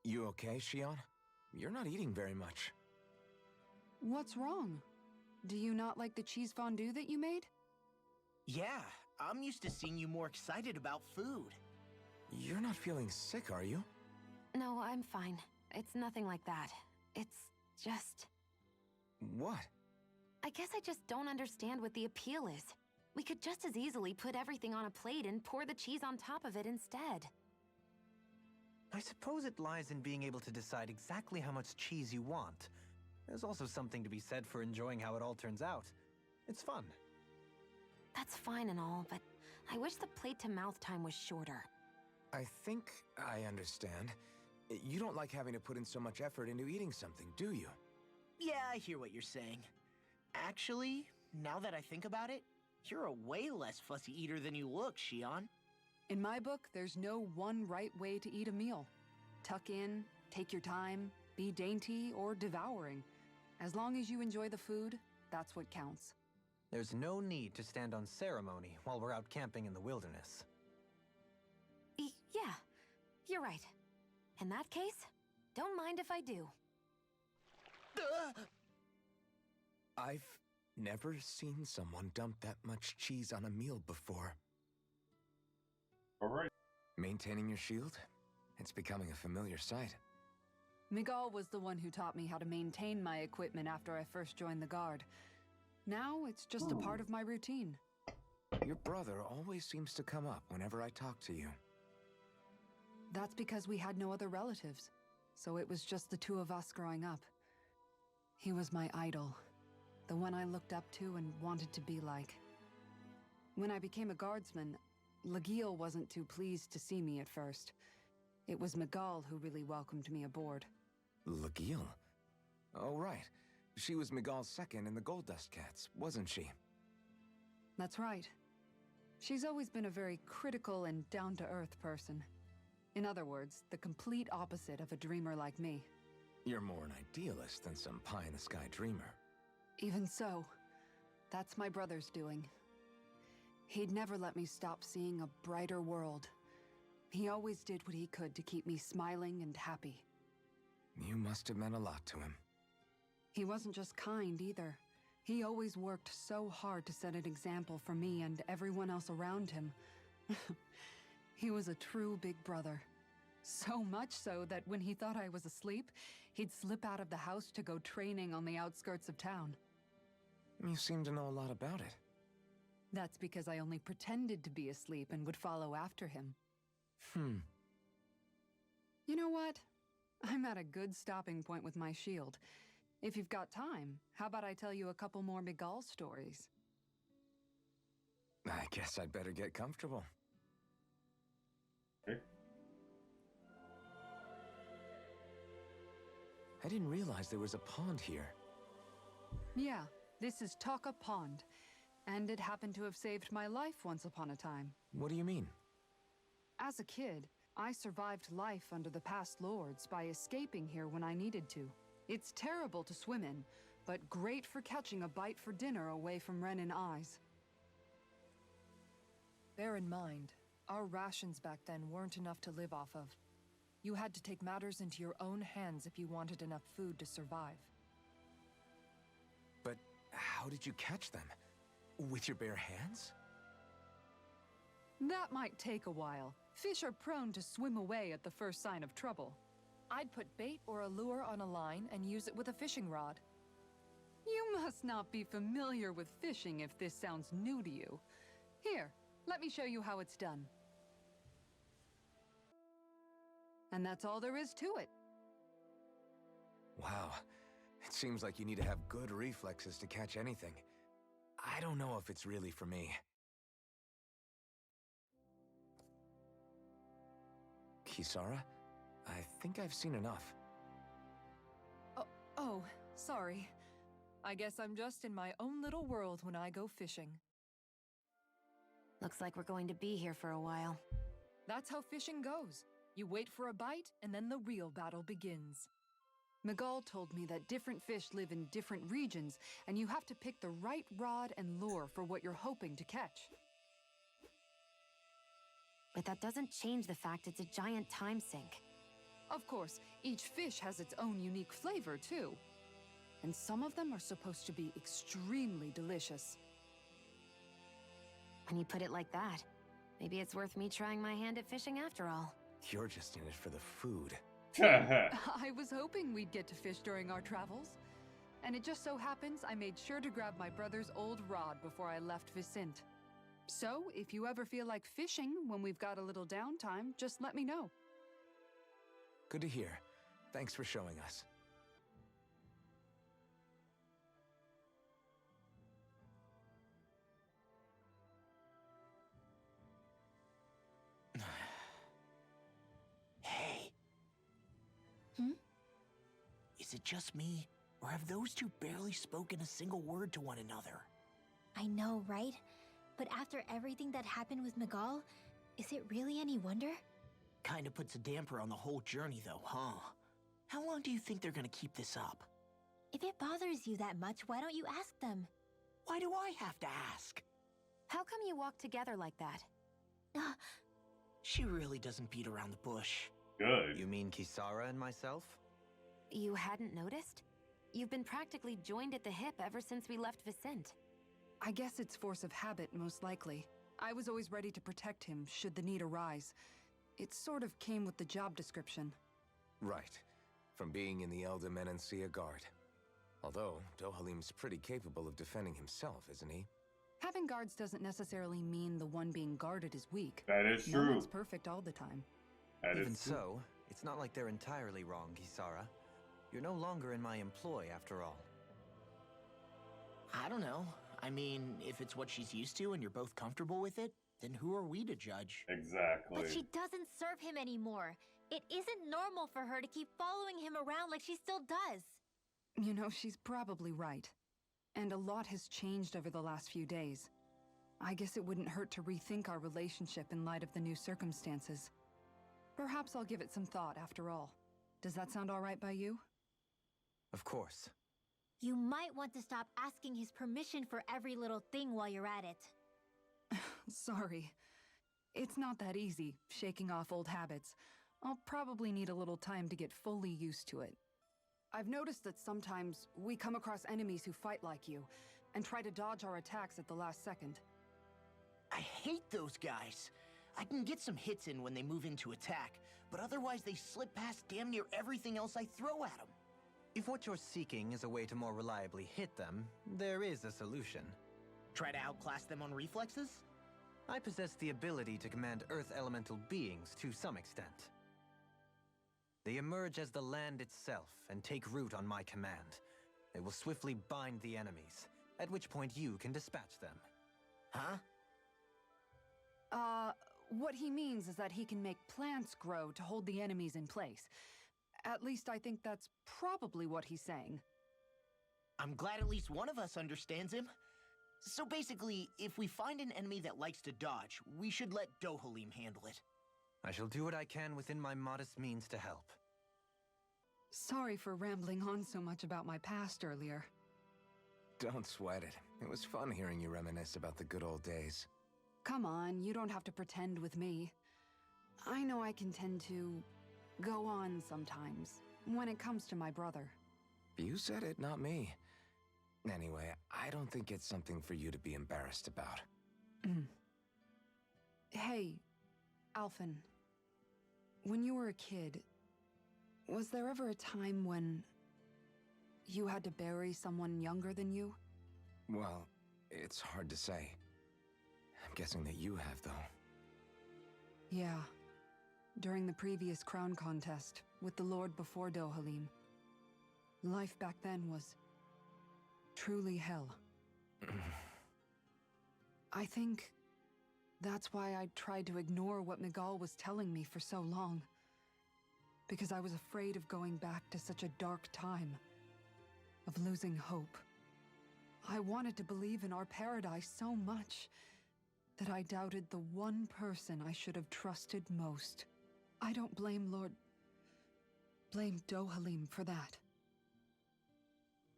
You okay, Shion? You're not eating very much. What's wrong? Do you not like the cheese fondue that you made? Yeah, I'm used to seeing you more excited about food. You're not feeling sick, are you? No, I'm fine. It's nothing like that. It's just... What? I guess I just don't understand what the appeal is. We could just as easily put everything on a plate and pour the cheese on top of it instead. I suppose it lies in being able to decide exactly how much cheese you want. There's also something to be said for enjoying how it all turns out. It's fun. That's fine and all, but I wish the plate-to-mouth time was shorter. I think I understand. You don't like having to put in so much effort into eating something, do you? Yeah, I hear what you're saying. Actually, now that I think about it, you're a way less fussy eater than you look, Shion. In my book, there's no one right way to eat a meal. Tuck in, take your time, be dainty or devouring. As long as you enjoy the food, that's what counts. There's no need to stand on ceremony while we're out camping in the wilderness. Yeah, you're right. In that case, don't mind if I do. I've never seen someone dump that much cheese on a meal before. All right. Maintaining your shield? It's becoming a familiar sight. Miguel was the one who taught me how to maintain my equipment after I first joined the Guard. Now it's just a part of my routine. Your brother always seems to come up whenever I talk to you. That's because we had no other relatives, so it was just the two of us growing up. He was my idol, the one I looked up to and wanted to be like. When I became a guardsman, Lagiel wasn't too pleased to see me at first. It was Miguel who really welcomed me aboard. Lagiel? Oh, right. She was Miguel's second in the Gold Dust Cats, wasn't she? That's right. She's always been a very critical and down-to-earth person. In other words, the complete opposite of a dreamer like me. You're more an idealist than some pie-in-the-sky dreamer. Even so, that's my brother's doing. He'd never let me stop seeing a brighter world. He always did what he could to keep me smiling and happy. You must have meant a lot to him. He wasn't just kind either. He always worked so hard to set an example for me and everyone else around him. He was a true big brother. So much so that when he thought I was asleep, he'd slip out of the house to go training on the outskirts of town. You seem to know a lot about it. That's because I only pretended to be asleep and would follow after him. You know what? I'm at a good stopping point with my shield. If you've got time, how about I tell you a couple more Miguel stories? I guess I'd better get comfortable. Okay. I didn't realize there was a pond here. Yeah, this is Taka Pond. And it happened to have saved my life once upon a time. What do you mean? As a kid, I survived life under the past lords by escaping here when I needed to. It's terrible to swim in, but great for catching a bite for dinner away from Ren and eyes. Bear in mind, our rations back then weren't enough to live off of. You had to take matters into your own hands if you wanted enough food to survive. But how did you catch them? With your bare hands? That might take a while. Fish are prone to swim away at the first sign of trouble. I'd put bait or a lure on a line and use it with a fishing rod. You must not be familiar with fishing if this sounds new to you. Here, let me show you how it's done. And that's all there is to it. Wow. It seems like you need to have good reflexes to catch anything. I don't know if it's really for me. Kisara? I think I've seen enough. Oh, sorry. I guess I'm just in my own little world when I go fishing. Looks like we're going to be here for a while. That's how fishing goes. You wait for a bite, and then the real battle begins. Miguel told me that different fish live in different regions, and you have to pick the right rod and lure for what you're hoping to catch. But that doesn't change the fact it's a giant time sink. Of course, each fish has its own unique flavor, too. And some of them are supposed to be extremely delicious. When you put it like that, maybe it's worth me trying my hand at fishing after all. You're just in it for the food. I was hoping we'd get to fish during our travels. And it just so happens I made sure to grab my brother's old rod before I left Vicente. So, if you ever feel like fishing when we've got a little downtime, just let me know. Good to hear. Thanks for showing us. Hey. Hmm? Is it just me, or have those two barely spoken a single word to one another? I know, right? But after everything that happened with Miguel, is it really any wonder? Kinda puts a damper on the whole journey though, huh? How long do you think they're gonna keep this up? If it bothers you that much, why don't you ask them? Why do I have to ask? How come you walk together like that? She really doesn't beat around the bush. Good. You mean Kisara and myself? You hadn't noticed? You've been practically joined at the hip ever since we left Vicente. I guess it's force of habit, most likely. I was always ready to protect him, should the need arise. It sort of came with the job description. Right. From being in the Elder Menancia Guard. Although, Dohalim's pretty capable of defending himself, isn't he? Having guards doesn't necessarily mean the one being guarded is weak. That is No true. one's perfect all the time. That Even is true. so, it's not like they're entirely wrong, Kisara. You're no longer in my employ, after all. I don't know. I mean, if it's what she's used to and you're both comfortable with it, then who are we to judge? Exactly. But she doesn't serve him anymore. It isn't normal for her to keep following him around like she still does. You know, she's probably right. And a lot has changed over the last few days. I guess it wouldn't hurt to rethink our relationship in light of the new circumstances. Perhaps I'll give it some thought after all. Does that sound all right by you? Of course. You might want to stop asking his permission for every little thing while you're at it. Sorry. It's not that easy, shaking off old habits. I'll probably need a little time to get fully used to it. I've noticed that sometimes we come across enemies who fight like you, and try to dodge our attacks at the last second. I hate those guys. I can get some hits in when they move into attack, but otherwise they slip past damn near everything else I throw at them. If what you're seeking is a way to more reliably hit them, there is a solution. Try to outclass them on reflexes? I possess the ability to command Earth elemental beings to some extent. They emerge as the land itself and take root on my command. They will swiftly bind the enemies, at which point you can dispatch them. Huh? What he means is that he can make plants grow to hold the enemies in place. At least I think that's probably what he's saying. I'm glad at least one of us understands him. So basically, if we find an enemy that likes to dodge, we should let Dohalim handle it. I shall do what I can within my modest means to help. Sorry for rambling on so much about my past earlier. Don't sweat it. It was fun hearing you reminisce about the good old days. Come on, you don't have to pretend with me. I know I can tend to go on sometimes, when it comes to my brother. You said it, not me. Anyway, I don't think it's something for you to be embarrassed about. Hey, Alphen. When you were a kid, was there ever a time when you had to bury someone younger than you? Well, it's hard to say. I'm guessing that you have, though. Yeah. During the previous crown contest, with the Lord before Dohalim. Life back then was truly hell. I think that's why I tried to ignore what Miguel was telling me for so long. Because I was afraid of going back to such a dark time. Of losing hope. I wanted to believe in our paradise so much that I doubted the one person I should have trusted most. I don't blame Dohalim for that.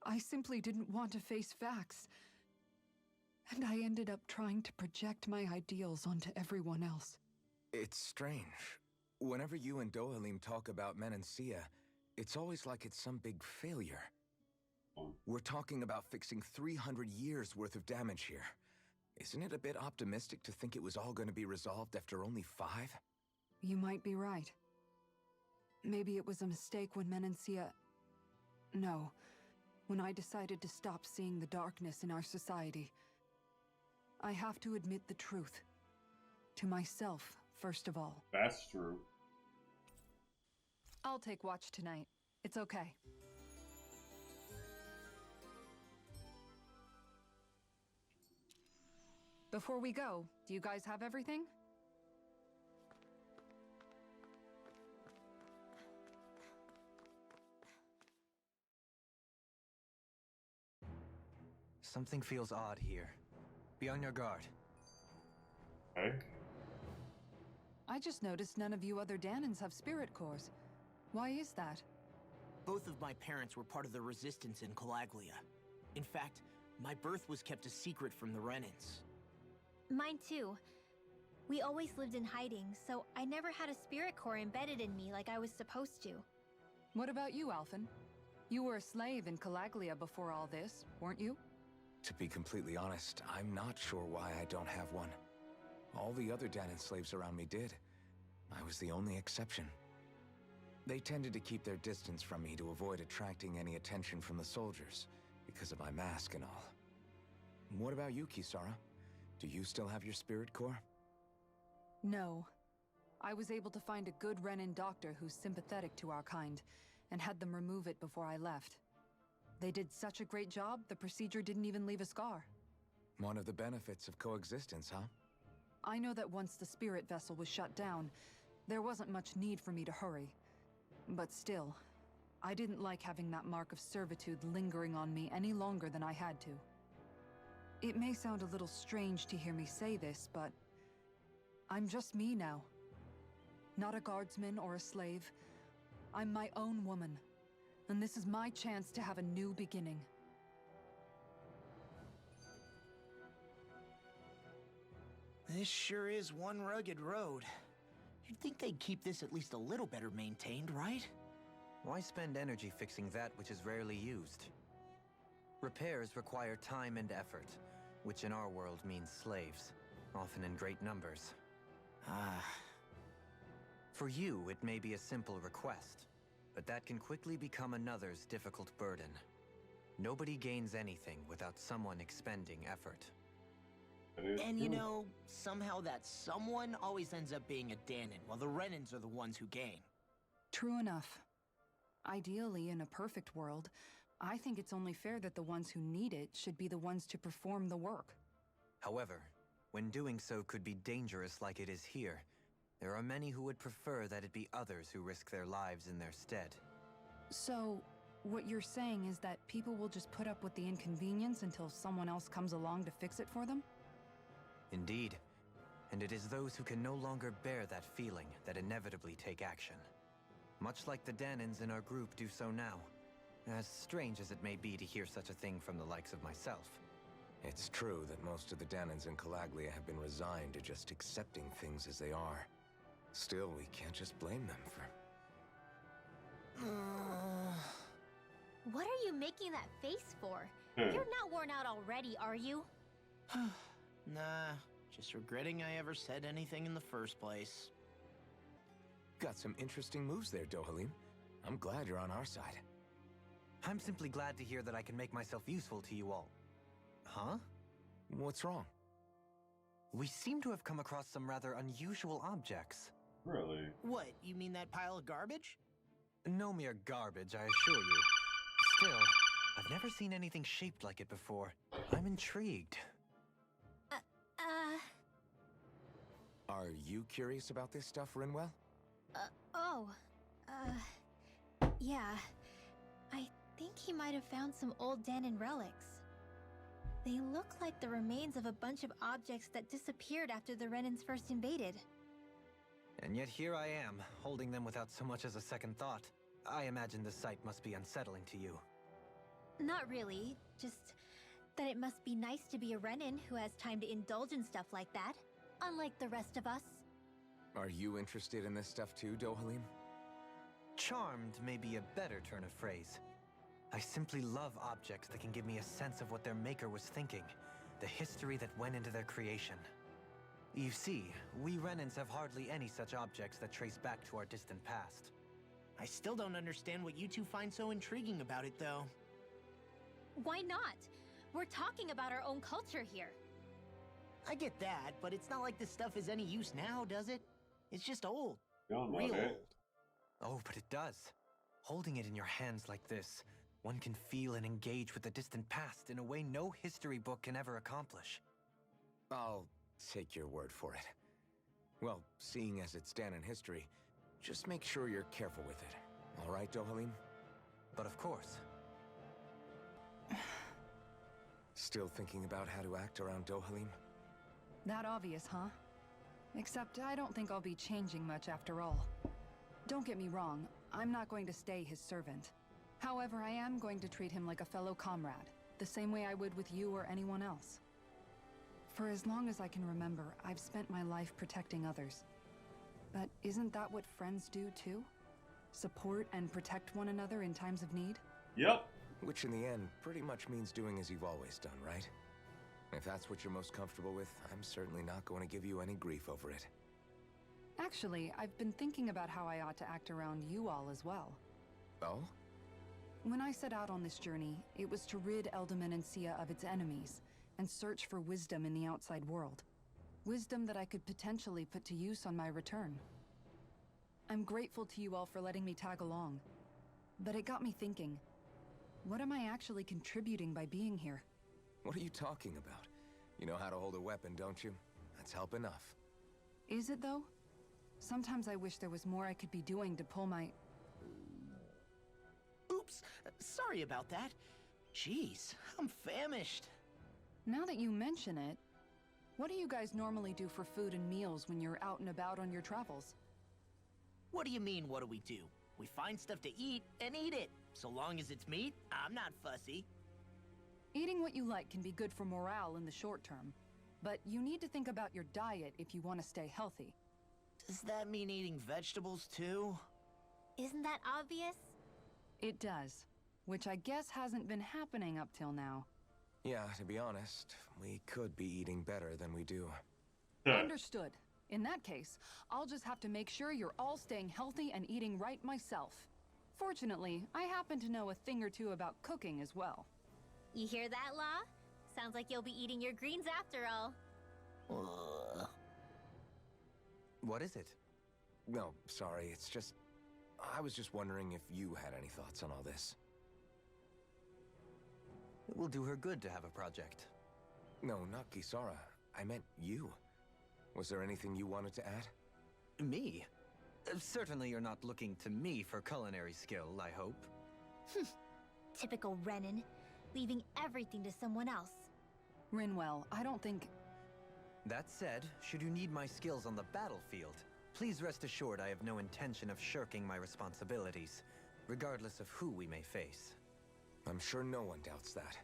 I simply didn't want to face facts. And I ended up trying to project my ideals onto everyone else. It's strange. Whenever you and Dohalim talk about Menancia, it's always like it's some big failure. We're talking about fixing 300 years worth of damage here. Isn't it a bit optimistic to think it was all going to be resolved after only 5? You might be right. Maybe it was a mistake when Menancia... No. When I decided to stop seeing the darkness in our society. I have to admit the truth. To myself, first of all. That's true. I'll take watch tonight. It's okay. Before we go, do you guys have everything? Something feels odd here. Be on your guard. Okay. I just noticed none of you other Dahnans have spirit cores. Why is that? Both of my parents were part of the resistance in Calaglia. In fact, my birth was kept a secret from the Renans. Mine too. We always lived in hiding, so I never had a spirit core embedded in me like I was supposed to. What about you, Alphen? You were a slave in Calaglia before all this, weren't you? To be completely honest, I'm not sure why I don't have one. All the other Dahnan slaves around me did. I was the only exception. They tended to keep their distance from me to avoid attracting any attention from the soldiers, because of my mask and all. What about you, Kisara? Do you still have your spirit core? No. I was able to find a good Renan doctor who's sympathetic to our kind, and had them remove it before I left. They did such a great job, the procedure didn't even leave a scar. One of the benefits of coexistence, huh? I know that once the spirit vessel was shut down, there wasn't much need for me to hurry. But still, I didn't like having that mark of servitude lingering on me any longer than I had to. It may sound a little strange to hear me say this, but I'm just me now. Not a guardsman or a slave. I'm my own woman, and this is my chance to have a new beginning. This sure is one rugged road. You'd think they'd keep this at least a little better maintained, right? Why spend energy fixing that which is rarely used? Repairs require time and effort, which in our world means slaves, often in great numbers. For you, it may be a simple request, but that can quickly become another's difficult burden. Nobody gains anything without someone expending effort. And you know, somehow that someone always ends up being a Dahnan, while the Renans are the ones who gain. True enough. Ideally, in a perfect world, I think it's only fair that the ones who need it should be the ones to perform the work. However, when doing so could be dangerous like it is here, there are many who would prefer that it be others who risk their lives in their stead. So, what you're saying is that people will just put up with the inconvenience until someone else comes along to fix it for them? Indeed. And it is those who can no longer bear that feeling that inevitably take action. Much like the Dahnans in our group do so now. As strange as it may be to hear such a thing from the likes of myself. It's true that most of the Dahnans in Calaglia have been resigned to just accepting things as they are. Still, we can't just blame them for... What are you making that face for? You're not worn out already, are you? Nah, just regretting I ever said anything in the first place. Got some interesting moves there, Dohalim. I'm glad you're on our side. I'm simply glad to hear that I can make myself useful to you all. Huh? What's wrong? We seem to have come across some rather unusual objects. Really? What, you mean that pile of garbage? No mere garbage, I assure you. Still, I've never seen anything shaped like it before. I'm intrigued. Are you curious about this stuff, Rinwell? Yeah. I think he might have found some old Dahnan relics. They look like the remains of a bunch of objects that disappeared after the Renans first invaded. And yet here I am, holding them without so much as a second thought. I imagine the sight must be unsettling to you. Not really, just that it must be nice to be a Renan who has time to indulge in stuff like that, unlike the rest of us. Are you interested in this stuff too, Dohalim? Charmed may be a better turn of phrase. I simply love objects that can give me a sense of what their maker was thinking, the history that went into their creation. You see, we Renans have hardly any such objects that trace back to our distant past. I still don't understand what you two find so intriguing about it, though. Why not? We're talking about our own culture here. I get that, but it's not like this stuff is any use now, does it? It's just old. Y'all know Real that. old. Oh, but it does. Holding it in your hands like this, one can feel and engage with the distant past in a way no history book can ever accomplish. I'll take your word for it. Well, seeing as it's Dahnan history, just make sure you're careful with it. All right, Dohalim? But of course. Still thinking about how to act around Dohalim? That obvious, huh? Except I don't think I'll be changing much after all. Don't get me wrong, I'm not going to stay his servant. However, I am going to treat him like a fellow comrade, the same way I would with you or anyone else. For as long as I can remember, I've spent my life protecting others. But isn't that what friends do too? Support and protect one another in times of need? Yep. Which in the end pretty much means doing as you've always done, right? If that's what you're most comfortable with, I'm certainly not going to give you any grief over it. Actually, I've been thinking about how I ought to act around you all as well. Oh? When I set out on this journey, it was to rid Eldaman and Sia of its enemies, and search for wisdom in the outside world. Wisdom that I could potentially put to use on my return. I'm grateful to you all for letting me tag along. But it got me thinking, what am I actually contributing by being here? What are you talking about? You know how to hold a weapon, don't you? That's help enough. Is it though? Sometimes I wish there was more I could be doing to pull my... Oops, sorry about that. Jeez, I'm famished. Now that you mention it, what do you guys normally do for food and meals when you're out and about on your travels? What do you mean, what do we do? We find stuff to eat and eat it. So long as it's meat, I'm not fussy. Eating what you like can be good for morale in the short term, but you need to think about your diet if you want to stay healthy. Does that mean eating vegetables too? Isn't that obvious? It does, which I guess hasn't been happening up till now. Yeah, to be honest, we could be eating better than we do. Understood. In that case, I'll just have to make sure you're all staying healthy and eating right myself. Fortunately, I happen to know a thing or two about cooking as well. You hear that, Law? Sounds like you'll be eating your greens after all. What is it? No, sorry, it's just... I was just wondering if you had any thoughts on all this. It will do her good to have a project. No, not Kisara. I meant you. Was there anything you wanted to add? Me? Certainly you're not looking to me for culinary skill, I hope. Typical Renan, leaving everything to someone else. Rinwell, I don't think... That said, should you need my skills on the battlefield, please rest assured I have no intention of shirking my responsibilities, regardless of who we may face. I'm sure no one doubts that.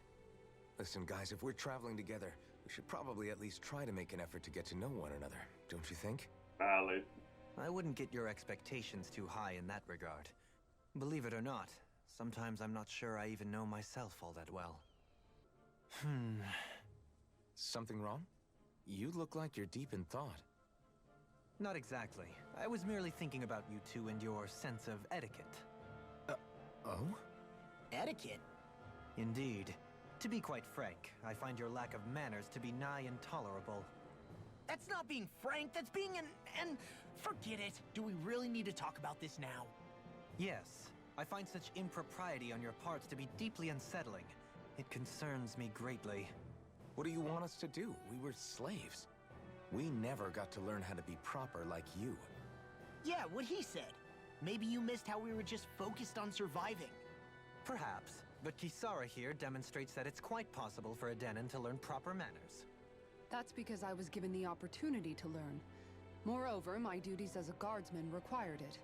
Listen, guys, if we're traveling together, we should probably at least try to make an effort to get to know one another, don't you think? Valid. I wouldn't get your expectations too high in that regard. Believe it or not, sometimes I'm not sure I even know myself all that well. Something wrong? You look like you're deep in thought. Not exactly. I was merely thinking about you two and your sense of etiquette. Oh? Etiquette? Indeed. To be quite frank, I find your lack of manners to be nigh intolerable. That's not being frank, that's being and forget it. Do we really need to talk about this now? Yes, I find such impropriety on your parts to be deeply unsettling. It concerns me greatly. What do you want us to do? We were slaves. We never got to learn how to be proper like you. Yeah, what he said. Maybe you missed how we were just focused on surviving. Perhaps, but Kisara here demonstrates that it's quite possible for a Dahnan to learn proper manners. That's because I was given the opportunity to learn. Moreover, my duties as a guardsman required it.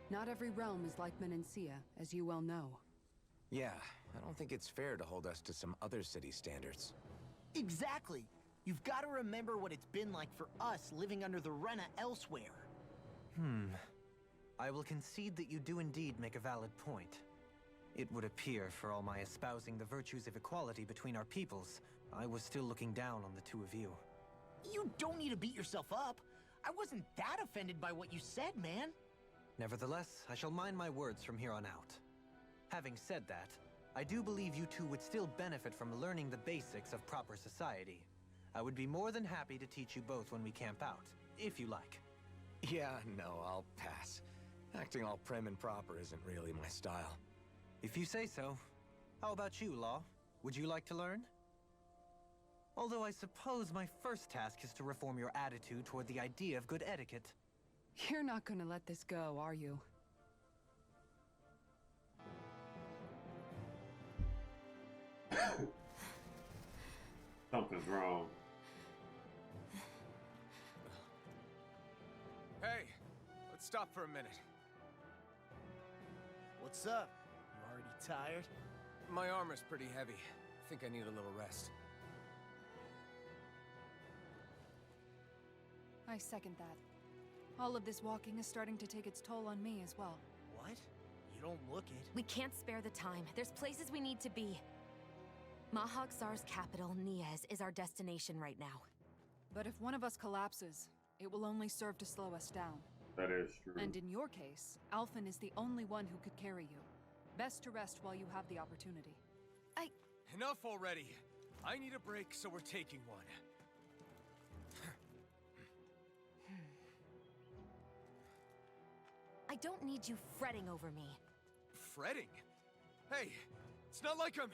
Not every realm is like Menancia, as you well know. Yeah, I don't think it's fair to hold us to some other city standards. Exactly. You've got to remember what it's been like for us living under the Rena elsewhere. I will concede that you do indeed make a valid point. It would appear, for all my espousing the virtues of equality between our peoples, I was still looking down on the two of you. You don't need to beat yourself up. I wasn't that offended by what you said, man. Nevertheless, I shall mind my words from here on out. Having said that, I do believe you two would still benefit from learning the basics of proper society. I would be more than happy to teach you both when we camp out, if you like. Yeah, no, I'll pass. Acting all prim and proper isn't really my style. If you say so. How about you, Law? Would you like to learn? Although I suppose my first task is to reform your attitude toward the idea of good etiquette. You're not gonna let this go, are you? Something's wrong. Hey, let's stop for a minute. What's up? You already tired? My armor's pretty heavy. I think I need a little rest. I second that. All of this walking is starting to take its toll on me as well. What? You don't look it. We can't spare the time. There's places we need to be. Mahag Saar's capital, Niez, is our destination right now. But if one of us collapses, it will only serve to slow us down. That is true. And in your case, Alphen is the only one who could carry you. Best to rest while you have the opportunity. Enough already. I need a break, so we're taking one. I don't need you fretting over me. Fretting? Hey, it's not like I'm...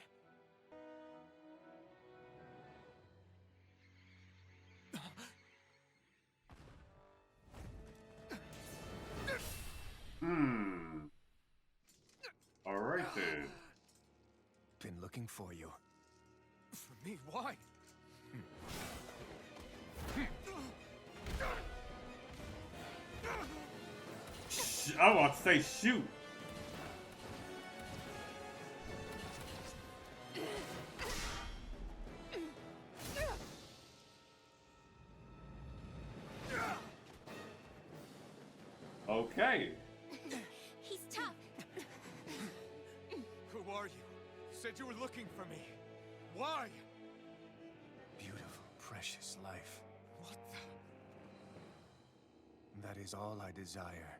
Alright then. Been looking for you. For me? Why? I want to say shoot. Okay. He's tough. Who are you? You said you were looking for me. Why? Beautiful, precious life. What the... That is all I desire.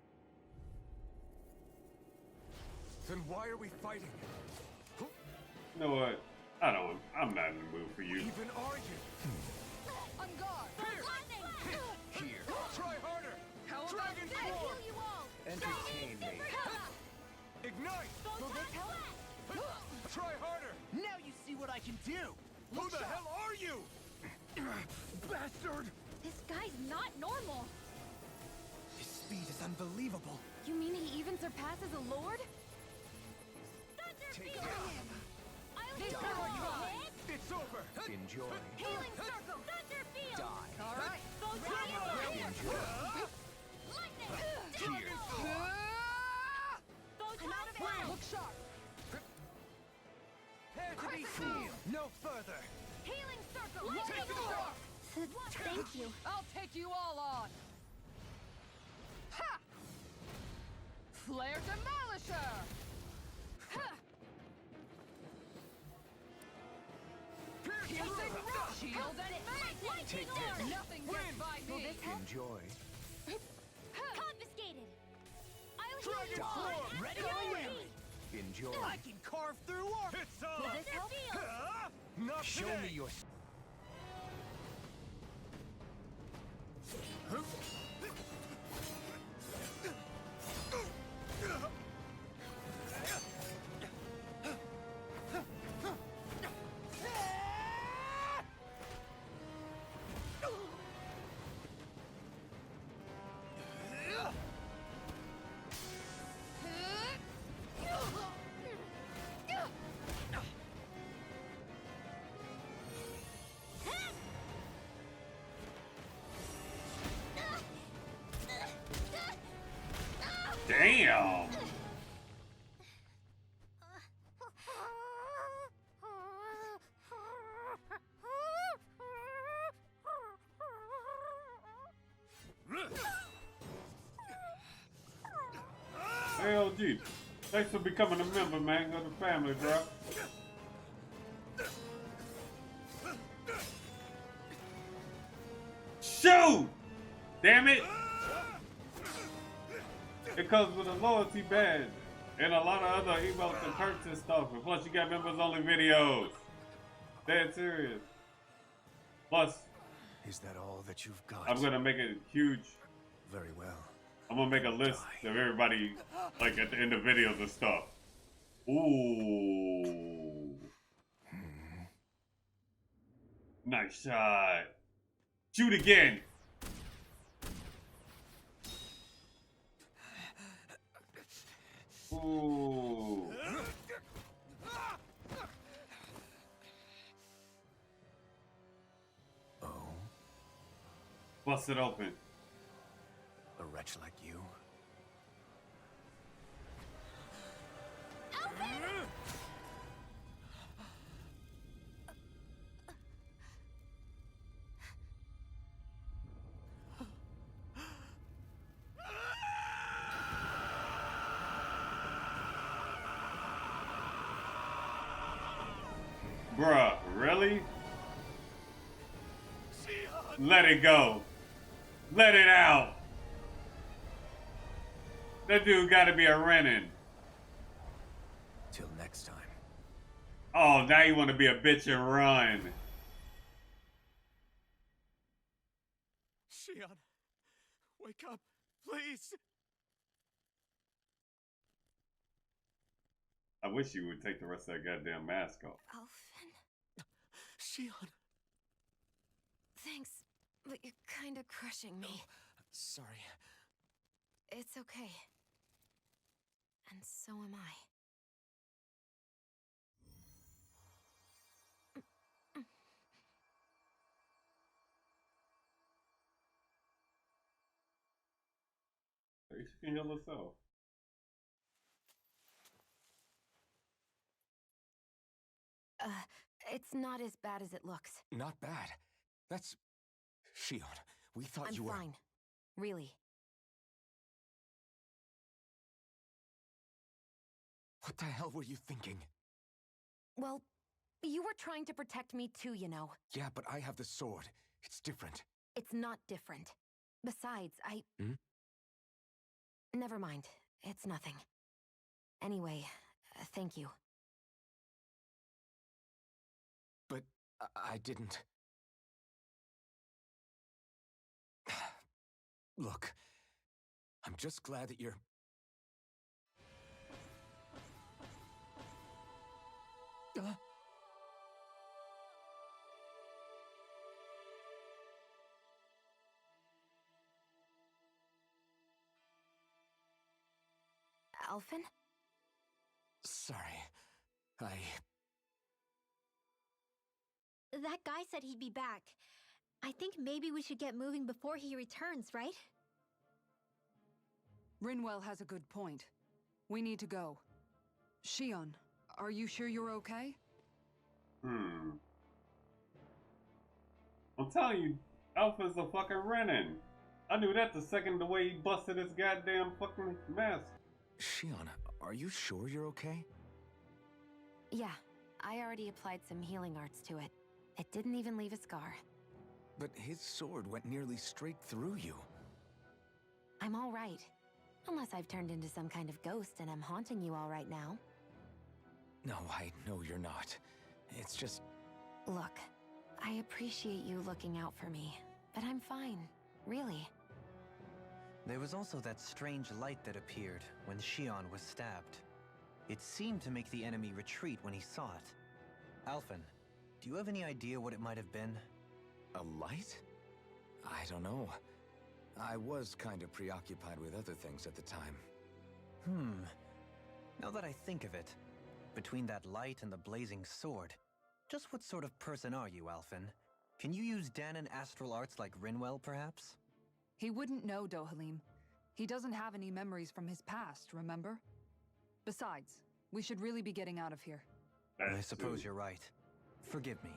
Then why are we fighting? You know what? I'm not in the mood for you. Even are you? On guard! Here. Try harder! Dragon Form! Entertain me. Ignite! Will this help? Try harder! Now you see what I can do. Who the hell are you? Bastard! This guy's not normal. His speed is unbelievable. You mean he even surpasses a lord? Take Thunderfield! that. This It's over. Enjoy. Healing circle! Thunderfield! Die. All right. Enjoy. Lightning! Here. I'm out of ammo! Look sharp! Prepare to be seen. No further. Healing circle! Take it off. Thank you. I'll take you all on! Ha! Flare Demolisher! Ha! Piercing Rock! Shield and Take Magnum! Nothing gets by me! Enjoy. Confiscated! I'll Dragon heal you all! Form! Ready Go when ahead. ready. Enjoy. I can carve through armor. It's on. Will this help? Not Show me your... Jeep. Thanks for becoming a member, man, of the family, bro. Shoot! Damn it! It comes with a loyalty badge and a lot of other emotes and perks and stuff. And plus, you got members only videos. Dead serious. Plus, Is that all that you've got? I'm gonna make it huge. Very well. I'm gonna make a list of everybody, like at the end of videos and stuff. Ooh. Nice shot. Shoot again. Ooh. Oh, Bust it open. a wretch like you? Bruh, really? Let it go. Let it out. That dude gotta be a Renin. Till next time. Oh, now you wanna be a bitch and run. Shion, wake up, please. I wish you would take the rest of that goddamn mask off. Alphen, Shion. thanks, but you're kinda crushing me. Sorry. It's okay. And so am I. She can heal herself. It's not as bad as it looks. Not bad. That's... Shion, we thought I'm you were... fine. Really. What the hell were you thinking? Well, you were trying to protect me too, you know. Yeah, but I have the sword. It's different. It's not different. Besides, Hmm? Never mind. It's nothing. Anyway, thank you. But I didn't... Look, I'm just glad that you're... Alphen? Sorry. That guy said he'd be back. I think maybe we should get moving before he returns, right? Rinwell has a good point. We need to go. Shion, are you sure you're okay? I'm telling you, Alpha's a fucking Renin. I knew that the second the way he busted his goddamn fucking mask. Shion, are you sure you're okay? Yeah, I already applied some healing arts to it. It didn't even leave a scar. But his sword went nearly straight through you. I'm all right. Unless I've turned into some kind of ghost and I'm haunting you all right now. No, I know you're not. It's just... Look, I appreciate you looking out for me, but I'm fine. Really. There was also that strange light that appeared when Shion was stabbed. It seemed to make the enemy retreat when he saw it. Alphen, do you have any idea what it might have been? A light? I don't know. I was kind of preoccupied with other things at the time. Now that I think of it, between that light and the blazing sword, just what sort of person are you, Alphen? Can you use Dahnan astral arts like Rinwell, perhaps? He wouldn't know, Dohalim. He doesn't have any memories from his past, remember? Besides, we should really be getting out of here. I suppose you're right. Forgive me.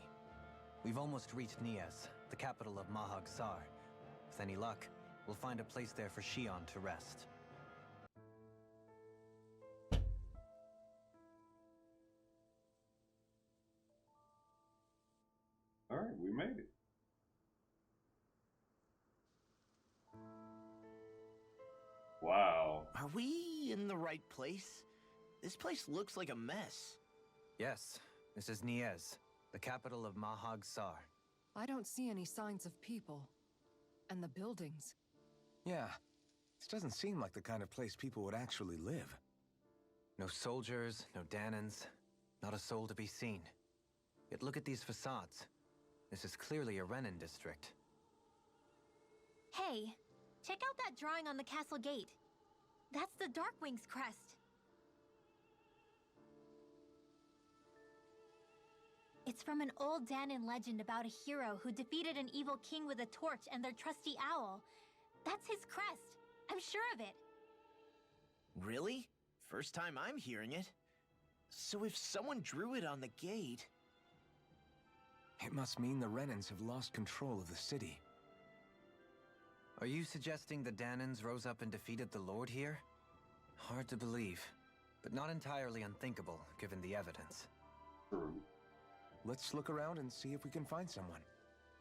We've almost reached Nias, the capital of Mahag Saar. With any luck, we'll find a place there for Shion to rest. Alright, we made it. Wow. Are we in the right place? This place looks like a mess. Yes, this is Niez, the capital of Mahag Saar. I don't see any signs of people. And the buildings. Yeah, this doesn't seem like the kind of place people would actually live. No soldiers, no Dahnans, not a soul to be seen. Yet look at these facades. This is clearly a Renin district. Hey, check out that drawing on the castle gate. That's the Darkwing's crest. It's from an old Dahnan legend about a hero who defeated an evil king with a torch and their trusty owl. That's his crest. I'm sure of it. Really? First time I'm hearing it. So if someone drew it on the gate... It must mean the Renins have lost control of the city. Are you suggesting the Dahnans rose up and defeated the Lord here? Hard to believe, but not entirely unthinkable, given the evidence. True. Let's look around and see if we can find someone.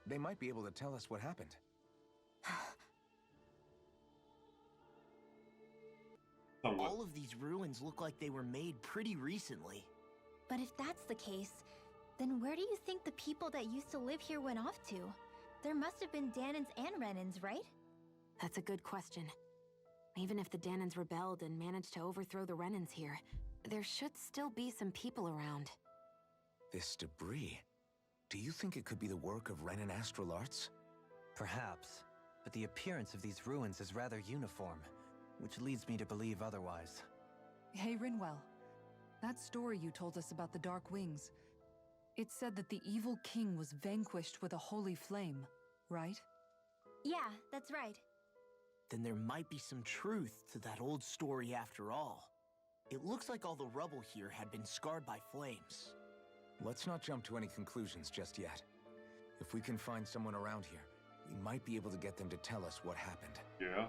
They might be able to tell us what happened. All of these ruins look like they were made pretty recently. But if that's the case, then where do you think the people that used to live here went off to? There must have been Dahnans and Renins, right? That's a good question. Even if the Dahnans rebelled and managed to overthrow the Renins here, there should still be some people around. This debris. Do you think it could be the work of Renin astral arts? Perhaps, but the appearance of these ruins is rather uniform, which leads me to believe otherwise. Hey, Rinwell. That story you told us about the Dark Wings. It said that the evil king was vanquished with a holy flame, right? Yeah, that's right. Then there might be some truth to that old story after all. It looks like all the rubble here had been scarred by flames. Let's not jump to any conclusions just yet. If we can find someone around here, we might be able to get them to tell us what happened. Yeah.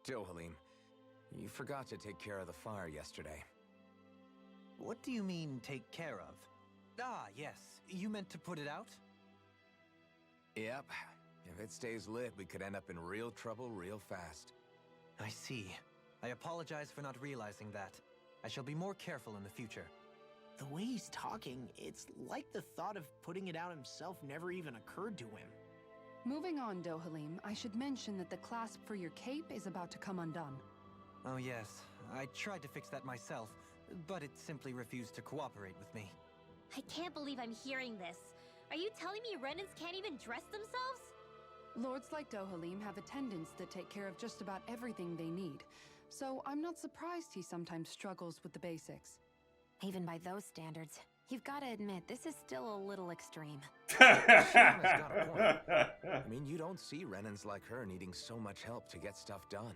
Dohalim, you forgot to take care of the fire yesterday. What do you mean, take care of? Ah, yes. You meant to put it out? Yep. If it stays lit, we could end up in real trouble real fast. I see. I apologize for not realizing that. I shall be more careful in the future. The way he's talking, it's like the thought of putting it out himself never even occurred to him. Moving on, Dohalim, I should mention that the clasp for your cape is about to come undone. Oh yes, I tried to fix that myself, but it simply refused to cooperate with me. I can't believe I'm hearing this. Are you telling me Renins can't even dress themselves? Lords like Dohalim have attendants that take care of just about everything they need, so I'm not surprised he sometimes struggles with the basics. Even by those standards, you've got to admit this is still a little extreme. Shauna's got a point. I mean, you don't see Renins like her needing so much help to get stuff done.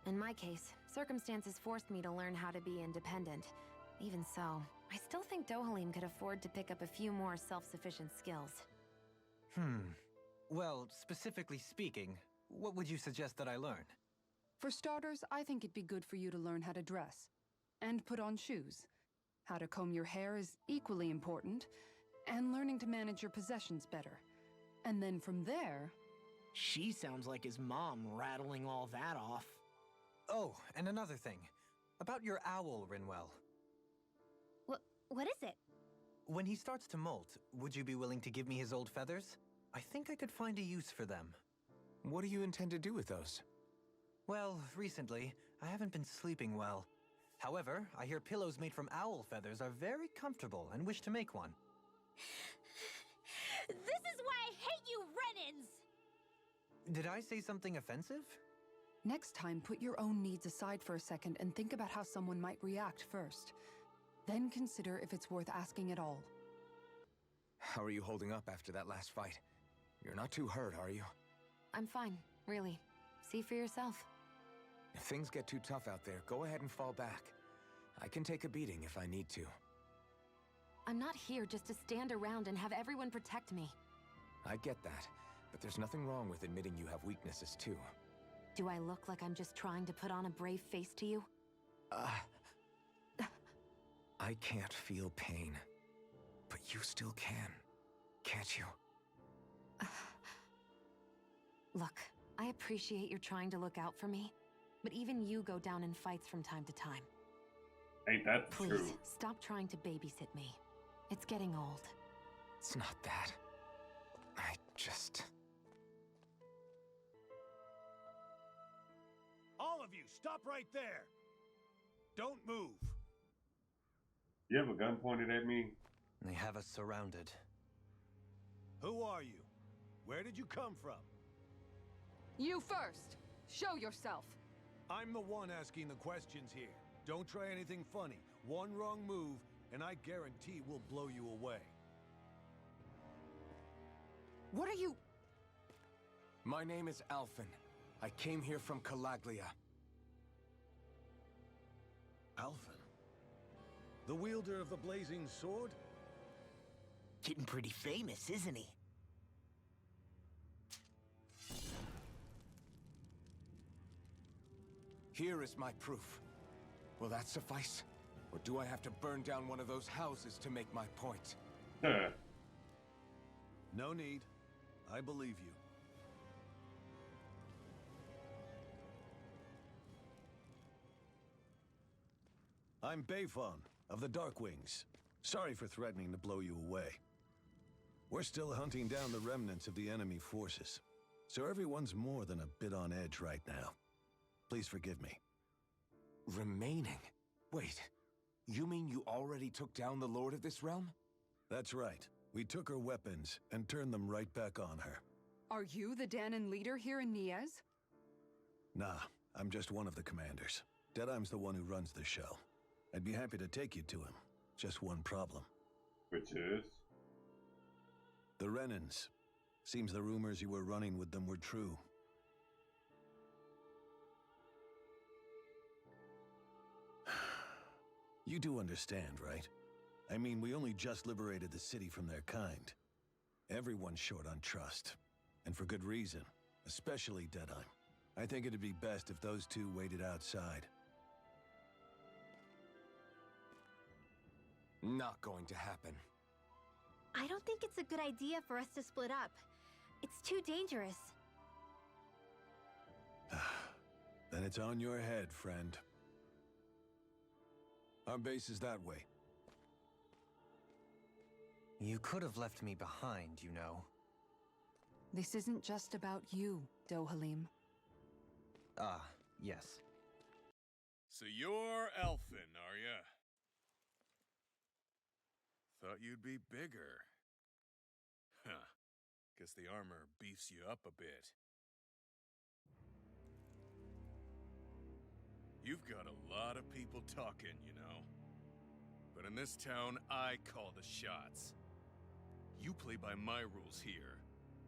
In my case, circumstances forced me to learn how to be independent. Even so, I still think Dohalim could afford to pick up a few more self-sufficient skills. Well, specifically speaking, what would you suggest that I learn? For starters, I think it'd be good for you to learn how to dress. And put on shoes. How to comb your hair is equally important, and learning to manage your possessions better. And then from there... She sounds like his mom rattling all that off. Oh, and another thing. About your owl, Rinwell. What is it? When he starts to molt, would you be willing to give me his old feathers? I think I could find a use for them. What do you intend to do with those? Well, recently, I haven't been sleeping well. However, I hear pillows made from owl feathers are very comfortable and wish to make one. This is why I hate you, Renins! Did I say something offensive? Next time, put your own needs aside for a second and think about how someone might react first. Then consider if it's worth asking at all. How are you holding up after that last fight? You're not too hurt, are you? I'm fine, really. See for yourself. If things get too tough out there, go ahead and fall back. I can take a beating if I need to. I'm not here just to stand around and have everyone protect me. I get that, but there's nothing wrong with admitting you have weaknesses too. Do I look like I'm just trying to put on a brave face to you? I can't feel pain. But you still can, can't you? Look, I appreciate you're trying to look out for me, but even you go down in fights from time to time. Ain't that the Please, truth? stop trying to babysit me. It's getting old. It's not that. I just... All of you, stop right there! Don't move! You have a gun pointed at me? They have us surrounded. Who are you? Where did you come from? You first! Show yourself! I'm the one asking the questions here. Don't try anything funny. One wrong move, and I guarantee we'll blow you away. What are you... My name is Alphen. I came here from Calaglia. Alphen? The wielder of the blazing sword? Getting pretty famous, isn't he? Here is my proof. Will that suffice? Or do I have to burn down one of those houses to make my point? No need. I believe you. I'm Bayfon of the Darkwings. Sorry for threatening to blow you away. We're still hunting down the remnants of the enemy forces, so everyone's more than a bit on edge right now. Please forgive me. Remaining? Wait, you mean you already took down the Lord of this realm? That's right. We took her weapons and turned them right back on her. Are you the Dahnan leader here in Niez? Nah, I'm just one of the commanders. Deadeye's the one who runs the show. I'd be happy to take you to him. Just one problem. Which is? The Renans. Seems the rumors you were running with them were true. You do understand, right? I mean, we only just liberated the city from their kind. Everyone's short on trust. And for good reason. Especially Deadeye. I think it'd be best if those two waited outside. Not going to happen. I don't think it's a good idea for us to split up. It's too dangerous. Then it's on your head, friend. Our base is that way. You could have left me behind, you know. This isn't just about you, Dohalim. Ah, yes. So you're Elfin, are ya? Thought you'd be bigger. Huh. Guess the armor beefs you up a bit. You've got a lot of people talking, you know. But in this town, I call the shots. You play by my rules here.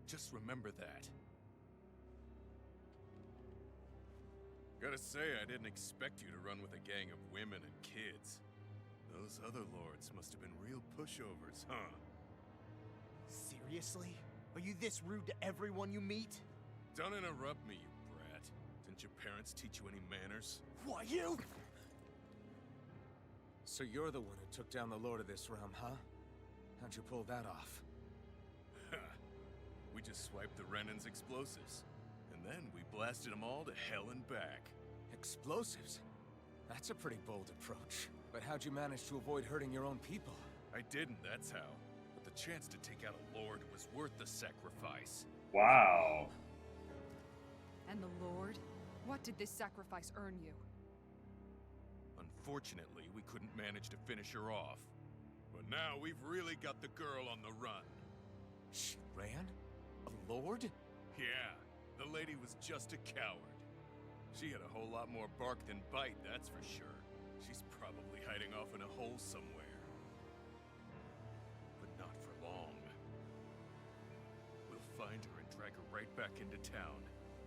Just remember that. Gotta say, I didn't expect you to run with a gang of women and kids. Those other lords must have been real pushovers, huh? Seriously? Are you this rude to everyone you meet? Don't interrupt me, you brat. Didn't your parents teach you any manners? Why, you? So you're the one who took down the Lord of this realm, huh? How'd you pull that off? We just swiped the Renan's explosives. And then we blasted them all to hell and back. Explosives? That's a pretty bold approach. But how'd you manage to avoid hurting your own people? I didn't, that's how. But the chance to take out a lord was worth the sacrifice. Wow. And the Lord? What did this sacrifice earn you? Unfortunately, we couldn't manage to finish her off. But now we've really got the girl on the run. She ran? A lord? Yeah, the lady was just a coward. She had a whole lot more bark than bite, that's for sure. She's probably hiding off in a hole somewhere. But not for long. We'll find her and drag her right back into town.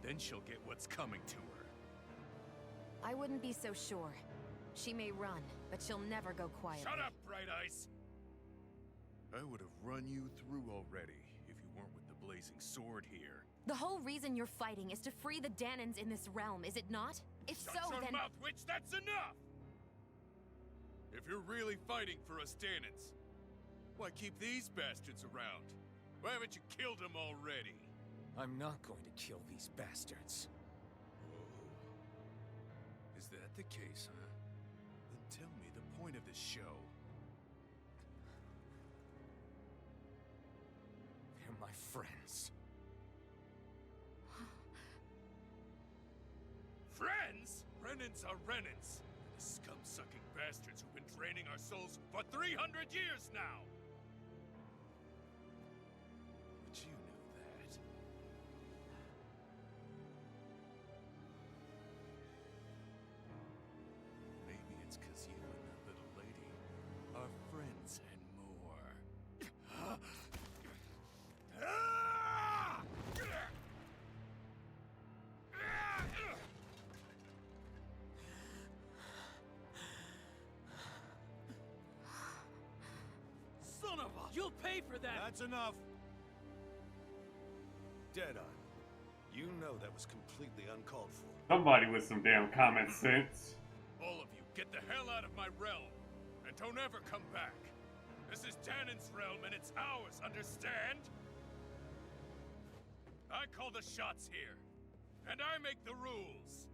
Then she'll get what's coming to her. I wouldn't be so sure. She may run, but she'll never go quietly. Shut up, Bright Eyes! I would have run you through already if you weren't with the blazing sword here. The whole reason you're fighting is to free the Dahnans in this realm, is it not? If Shut so, your then... mouth, witch! That's enough! If you're really fighting for us Dahnans, Why keep these bastards around? Why haven't you killed them already? I'm not going to kill these bastards. Is that the case, huh? Then tell me the point of this show. They're my friends. Friends? Renans are Renans. The scum-sucking bastards who've been draining our souls for 300 years now! But you knew that. Maybe it's 'cause you and that little lady are friends and more. Son of a... You'll pay for that! That's enough! Deadeye, you know that was completely uncalled for. Somebody with some damn common sense. All of you, get the hell out of my realm! And don't ever come back! This is Danon's realm and it's ours, understand? I call the shots here. And I make the rules.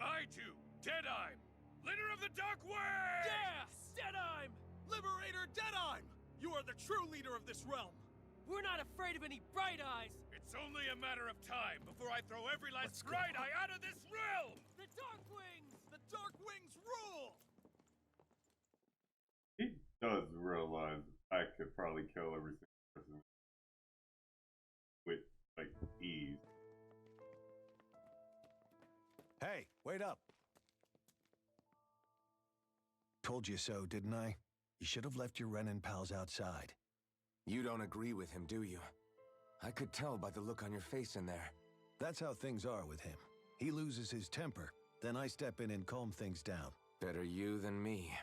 I do, Deadeye, leader of the Dark Way! Yeah! Deadime! Liberator Deadime! You are the true leader of this realm! We're not afraid of any bright eyes! It's only a matter of time before I throw every last Let's go. bright eye out of this realm! The Dark Wings! The Dark Wings rule! He does realize I could probably kill every single person with, like, ease. Hey, wait up! Told you so, didn't I? You should have left your Renin pals outside. You don't agree with him, do you? I could tell by the look on your face in there. That's how things are with him. He loses his temper, then I step in and calm things down. Better you than me.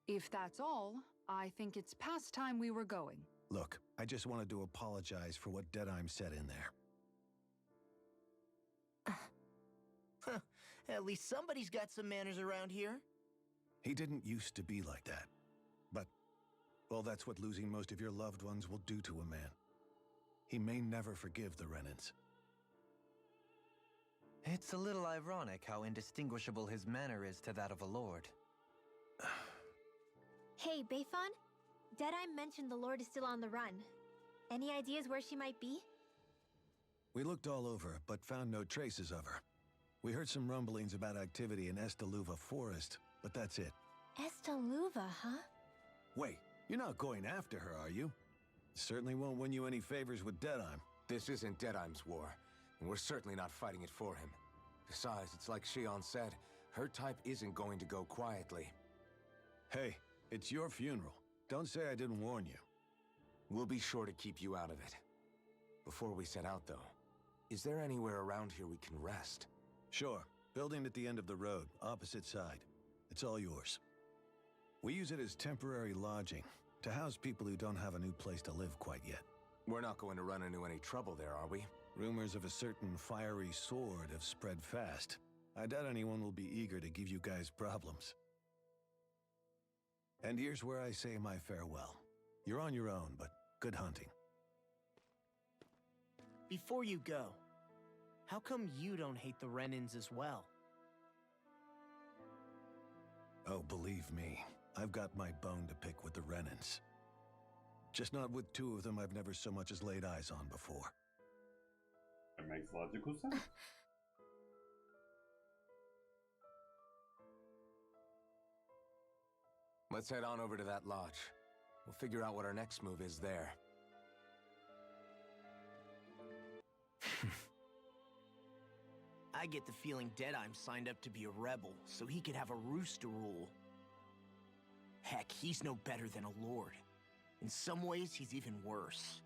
If that's all, I think it's past time we were going. Look, I just wanted to apologize for what Deadime said in there. At least somebody's got some manners around here. He didn't used to be like that. But, well, that's what losing most of your loved ones will do to a man. He may never forgive the Renins. It's a little ironic how indistinguishable his manner is to that of a lord. Hey, Bayfon? Deadeye mentioned the Lord is still on the run. Any ideas where she might be? We looked all over, but found no traces of her. We heard some rumblings about activity in Estaluva Forest, but that's it. Estaluva, huh? Wait, you're not going after her, are you? Certainly won't win you any favors with Deadime. This isn't Deadeye's war, and we're certainly not fighting it for him. Besides, it's like Shion said, her type isn't going to go quietly. Hey, it's your funeral. Don't say I didn't warn you. We'll be sure to keep you out of it. Before we set out, though, is there anywhere around here we can rest? Sure. Building at the end of the road, opposite side. It's all yours. We use it as temporary lodging, to house people who don't have a new place to live quite yet. We're not going to run into any trouble there, are we? Rumors of a certain fiery sword have spread fast. I doubt anyone will be eager to give you guys problems. And here's where I say my farewell. You're on your own, but good hunting. Before you go, how come you don't hate the Renins as well? Oh, believe me, I've got my bone to pick with the Renins. Just not with two of them I've never so much as laid eyes on before. That makes logical sense. Let's head on over to that lodge. We'll figure out what our next move is there. I get the feeling Deadeye signed up to be a rebel, so he could have a roost to rule. Heck, he's no better than a lord. In some ways, he's even worse.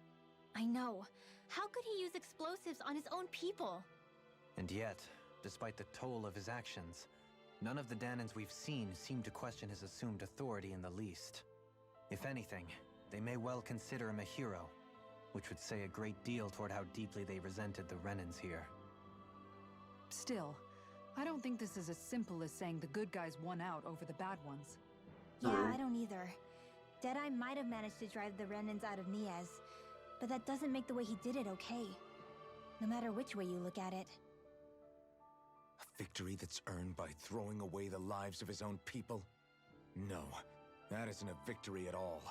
I know. How could he use explosives on his own people? And yet, despite the toll of his actions, none of the Danans we've seen seem to question his assumed authority in the least. If anything, they may well consider him a hero, which would say a great deal toward how deeply they resented the Renins here. Still, I don't think this is as simple as saying the good guys won out over the bad ones. Yeah, I don't either. Deadeye might have managed to drive the remnants out of Niaz, but that doesn't make the way he did it okay. No matter which way you look at it. A victory that's earned by throwing away the lives of his own people? No, that isn't a victory at all.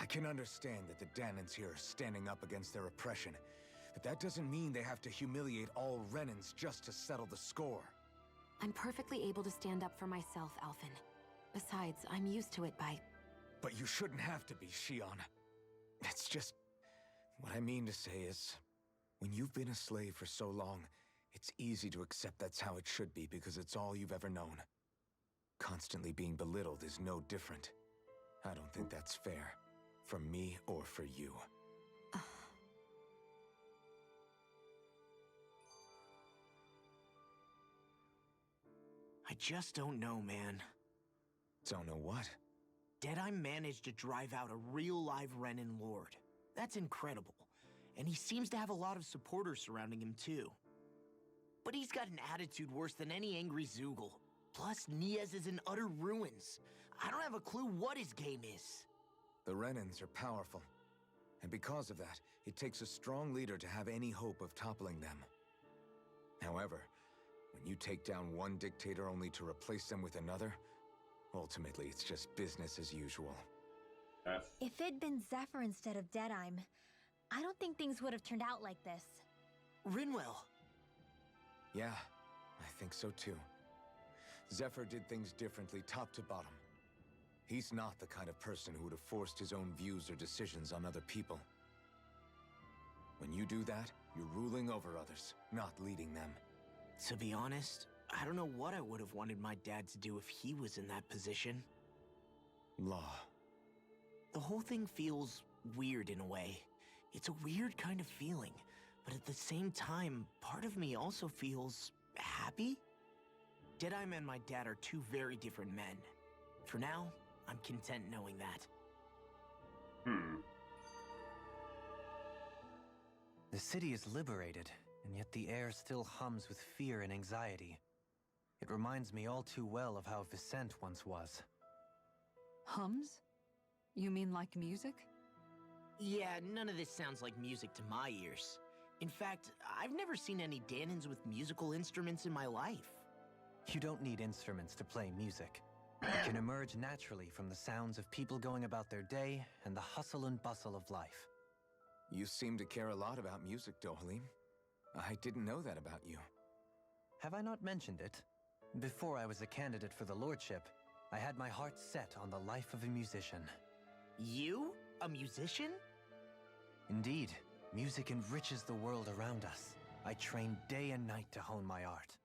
I can understand that the Dahnans here are standing up against their oppression, but that doesn't mean they have to humiliate all Renans just to settle the score. I'm perfectly able to stand up for myself, Alphen. Besides, I'm used to it by... But you shouldn't have to be, Shion. It's just... What I mean to say is, when you've been a slave for so long, it's easy to accept that's how it should be because it's all you've ever known. Constantly being belittled is no different. I don't think that's fair. For me or for you. I just don't know, man. Don't know what? Deadeye managed to drive out a real live Renin Lord. That's incredible. And he seems to have a lot of supporters surrounding him too. But he's got an attitude worse than any angry Zoogle. Plus, Niaz is in utter ruins. I don't have a clue what his game is. The Renans are powerful. And because of that, it takes a strong leader to have any hope of toppling them. However, when you take down one dictator only to replace them with another, ultimately it's just business as usual. If it'd been Zephyr instead of Deadeye, I don't think things would have turned out like this. Rinwell. Yeah, I think so too. Zephyr did things differently top to bottom. He's not the kind of person who would have forced his own views or decisions on other people. When you do that, you're ruling over others, not leading them. To be honest, I don't know what I would have wanted my dad to do if he was in that position. Law. The whole thing feels weird in a way. It's a weird kind of feeling, but at the same time, part of me also feels happy. Deadeye and my dad are two very different men. For now, I'm content knowing that. The city is liberated, and yet the air still hums with fear and anxiety. It reminds me all too well of how Vicente once was. Hums? You mean like music? Yeah, none of this sounds like music to my ears. In fact, I've never seen any Dahnans with musical instruments in my life. You don't need instruments to play music. It can emerge naturally from the sounds of people going about their day and the hustle and bustle of life. You seem to care a lot about music, Dohalim. I didn't know that about you. Have I not mentioned it? Before I was a candidate for the lordship, I had my heart set on the life of a musician. You? A musician? Indeed, music enriches the world around us. I trained day and night to hone my art.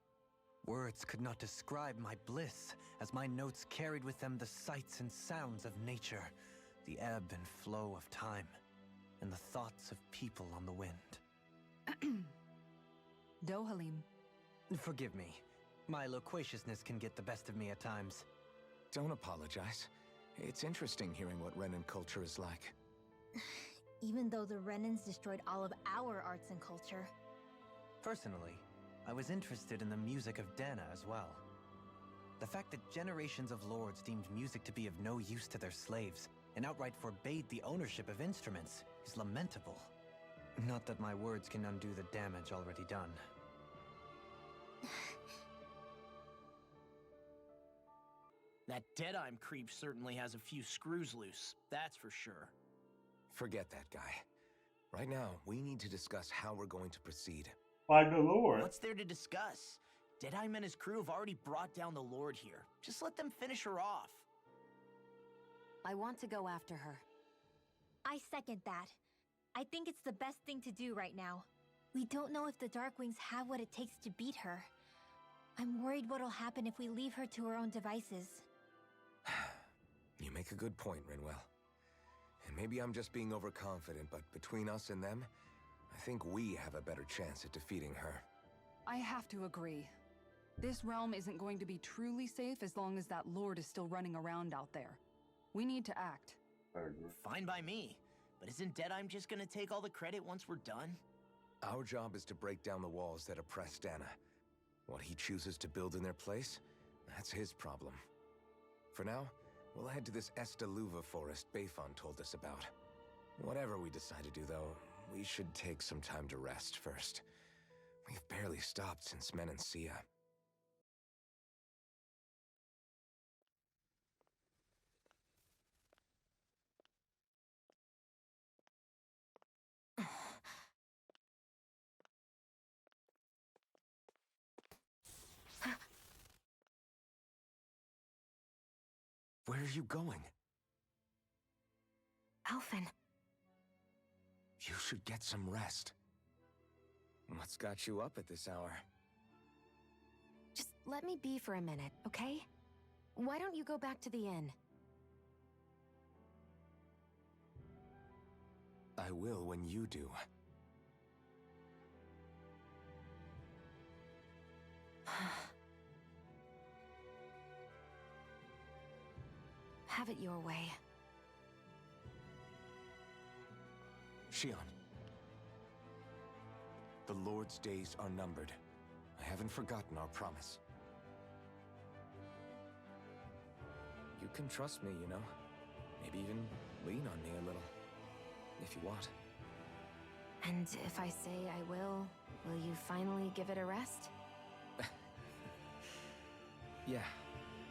Words could not describe my bliss, as my notes carried with them the sights and sounds of nature, the ebb and flow of time, and the thoughts of people on the wind. Dohalim. Forgive me. My loquaciousness can get the best of me at times. Don't apologize. It's interesting hearing what Renan culture is like. Even though the Renans destroyed all of our arts and culture. Personally, I was interested in the music of Dahna as well. The fact that generations of lords deemed music to be of no use to their slaves and outright forbade the ownership of instruments is lamentable. Not that my words can undo the damage already done. That Deadeye creep certainly has a few screws loose, that's for sure. Forget that guy. Right now, we need to discuss how we're going to proceed. By the Lord. What's there to discuss? Deadeye and his crew have already brought down the Lord here. Just let them finish her off. I want to go after her. I second that. I think it's the best thing to do right now. We don't know if the Darkwings have what it takes to beat her. I'm worried what'll happen if we leave her to her own devices. You make a good point, Rinwell. And maybe I'm just being overconfident, but between us and them, I think we have a better chance at defeating her. I have to agree. This realm isn't going to be truly safe as long as that Lord is still running around out there. We need to act. Fine by me. But isn't Deadeye just gonna take all the credit once we're done? Our job is to break down the walls that oppress Dahna. What he chooses to build in their place, that's his problem. For now, We'll head to this Estaluva forest Bayfon told us about. Whatever we decide to do, though, we should take some time to rest first. We've barely stopped since Menancia. Where are you going? Alphen. You should get some rest. What's got you up at this hour? Just let me be for a minute, okay? Why don't you go back to the inn? I will when you do. Have it your way. Shion. The Lord's days are numbered. I haven't forgotten our promise. You can trust me, you know. Maybe even lean on me a little. If you want. And if I say I will you finally give it a rest? Yeah,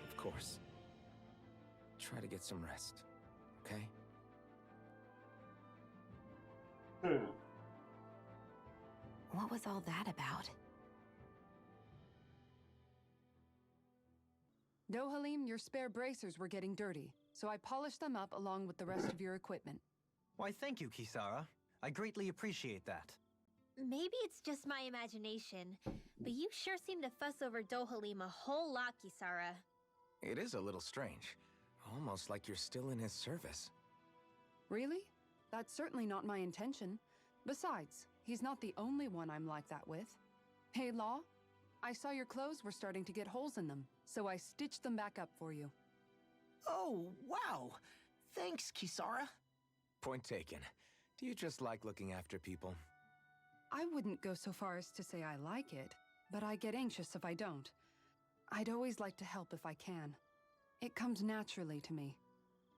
of course. Try to get some rest, okay? What was all that about? Dohalim, your spare bracers were getting dirty, so I polished them up along with the rest of your equipment. Why, thank you, Kisara. I greatly appreciate that. Maybe it's just my imagination, but you sure seem to fuss over Dohalim a whole lot, Kisara. It is a little strange. Almost like you're still in his service. Really? That's certainly not my intention. Besides, he's not the only one I'm like that with. Hey, Law, I saw your clothes were starting to get holes in them, so I stitched them back up for you. Oh, wow. Thanks, Kisara. Point taken. Do you just like looking after people? I wouldn't go so far as to say I like it, but I get anxious if I don't. I'd always like to help if I can. It comes naturally to me.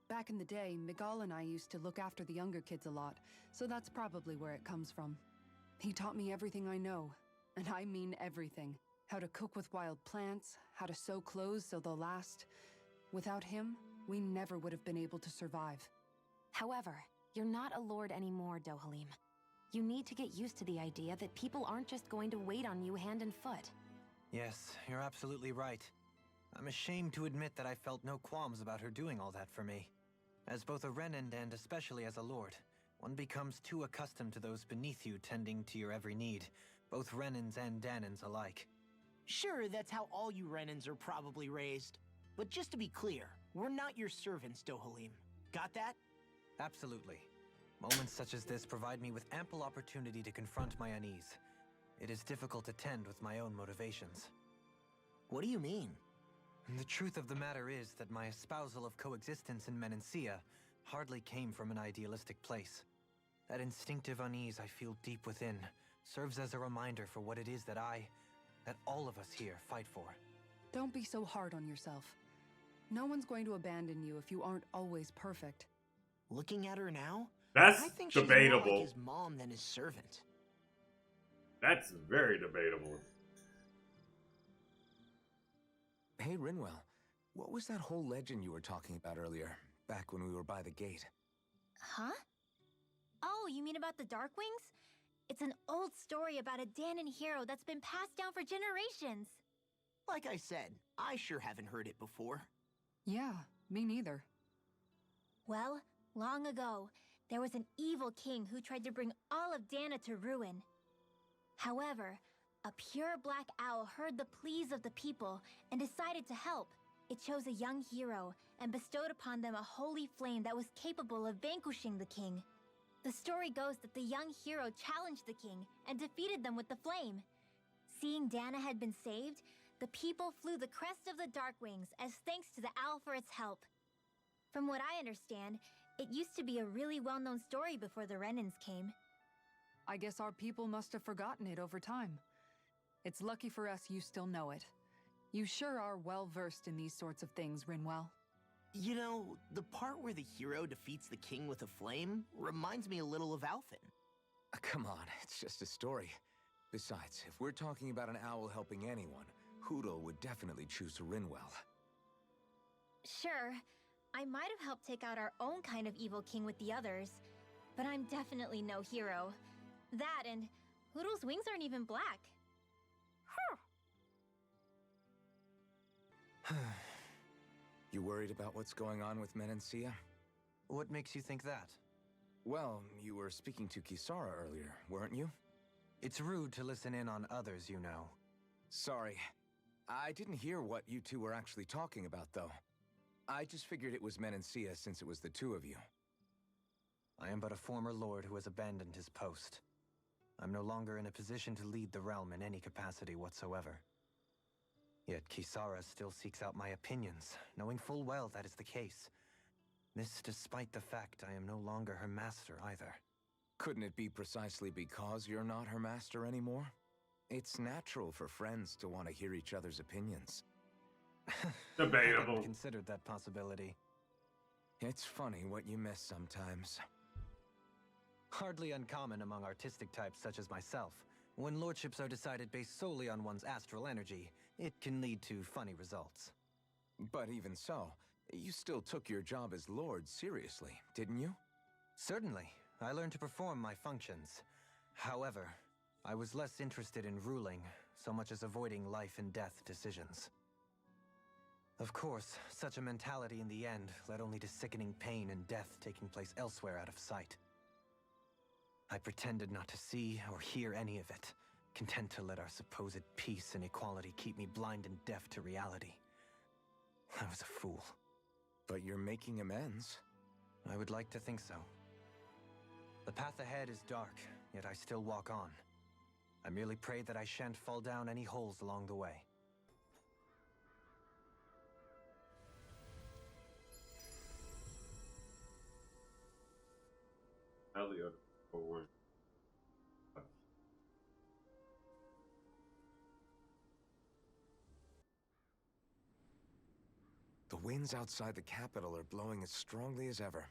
Back in the day, Miguel and I used to look after the younger kids a lot, so that's probably where it comes from. He taught me everything I know, and I mean everything. How to cook with wild plants, how to sew clothes so they'll last. Without him, we never would have been able to survive. However, you're not a lord anymore, Dohalim. You need to get used to the idea that people aren't just going to wait on you hand and foot. Yes, you're absolutely right. I'm ashamed to admit that I felt no qualms about her doing all that for me. As both a Renin and especially as a lord, one becomes too accustomed to those beneath you tending to your every need, both Renins and Danins alike. Sure, that's how all you Renins are probably raised. But just to be clear, we're not your servants, Dohalim. Got that? Absolutely. Moments such as this provide me with ample opportunity to confront my unease. It is difficult to tend with my own motivations. What do you mean? The truth of the matter is that my espousal of coexistence in Menancia hardly came from an idealistic place. That instinctive unease I feel deep within serves as a reminder for what it is that all of us here fight for. Don't be so hard on yourself. No one's going to abandon you if you aren't always perfect. Looking at her now, That's I think she's more debatable. like his mom than his servant. That's very debatable. Hey, Rinwell. What was that whole legend you were talking about earlier, back when we were by the gate? Huh? Oh, you mean about the Darkwings? It's an old story about a Danon hero that's been passed down for generations. Like I said, I sure haven't heard it before. Yeah, me neither. Well, long ago, there was an evil king who tried to bring all of Dahna to ruin. However, a pure black owl heard the pleas of the people and decided to help. It chose a young hero and bestowed upon them a holy flame that was capable of vanquishing the king. The story goes that the young hero challenged the king and defeated them with the flame. Seeing Dahna had been saved, the people flew the crest of the Darkwings as thanks to the owl for its help. From what I understand, it used to be a really well-known story before the Renins came. I guess our people must have forgotten it over time. It's lucky for us you still know it. You sure are well-versed in these sorts of things, Rinwell. You know, the part where the hero defeats the king with a flame reminds me a little of Alphen. Come on, it's just a story. Besides, if we're talking about an owl helping anyone, Hoodle would definitely choose Rinwell. Sure, I might have helped take out our own kind of evil king with the others, but I'm definitely no hero. That and Hoodle's wings aren't even black. You worried about what's going on with Menencia? What makes you think that? Well, you were speaking to Kisara earlier, weren't you? It's rude to listen in on others, you know. Sorry. I didn't hear what you two were actually talking about, though. I just figured it was Menencia since it was the two of you. I am but a former lord who has abandoned his post. I'm no longer in a position to lead the realm in any capacity whatsoever. Yet Kisara still seeks out my opinions, knowing full well that is the case. This despite the fact I am no longer her master either. Couldn't it be precisely because you're not her master anymore? It's natural for friends to want to hear each other's opinions. Debatable. I hadn't considered that possibility. It's funny what you miss sometimes. Hardly uncommon among artistic types such as myself. When lordships are decided based solely on one's astral energy, it can lead to funny results. But even so, you still took your job as Lord seriously, didn't you? Certainly. I learned to perform my functions. However, I was less interested in ruling, so much as avoiding life and death decisions. Of course, such a mentality in the end led only to sickening pain and death taking place elsewhere out of sight. I pretended not to see or hear any of it, content to let our supposed peace and equality keep me blind and deaf to reality. I was a fool. But you're making amends. I would like to think so. The path ahead is dark, yet I still walk on. I merely pray that I shan't fall down any holes along the way. Elliot, forward. The winds outside the capital are blowing as strongly as ever.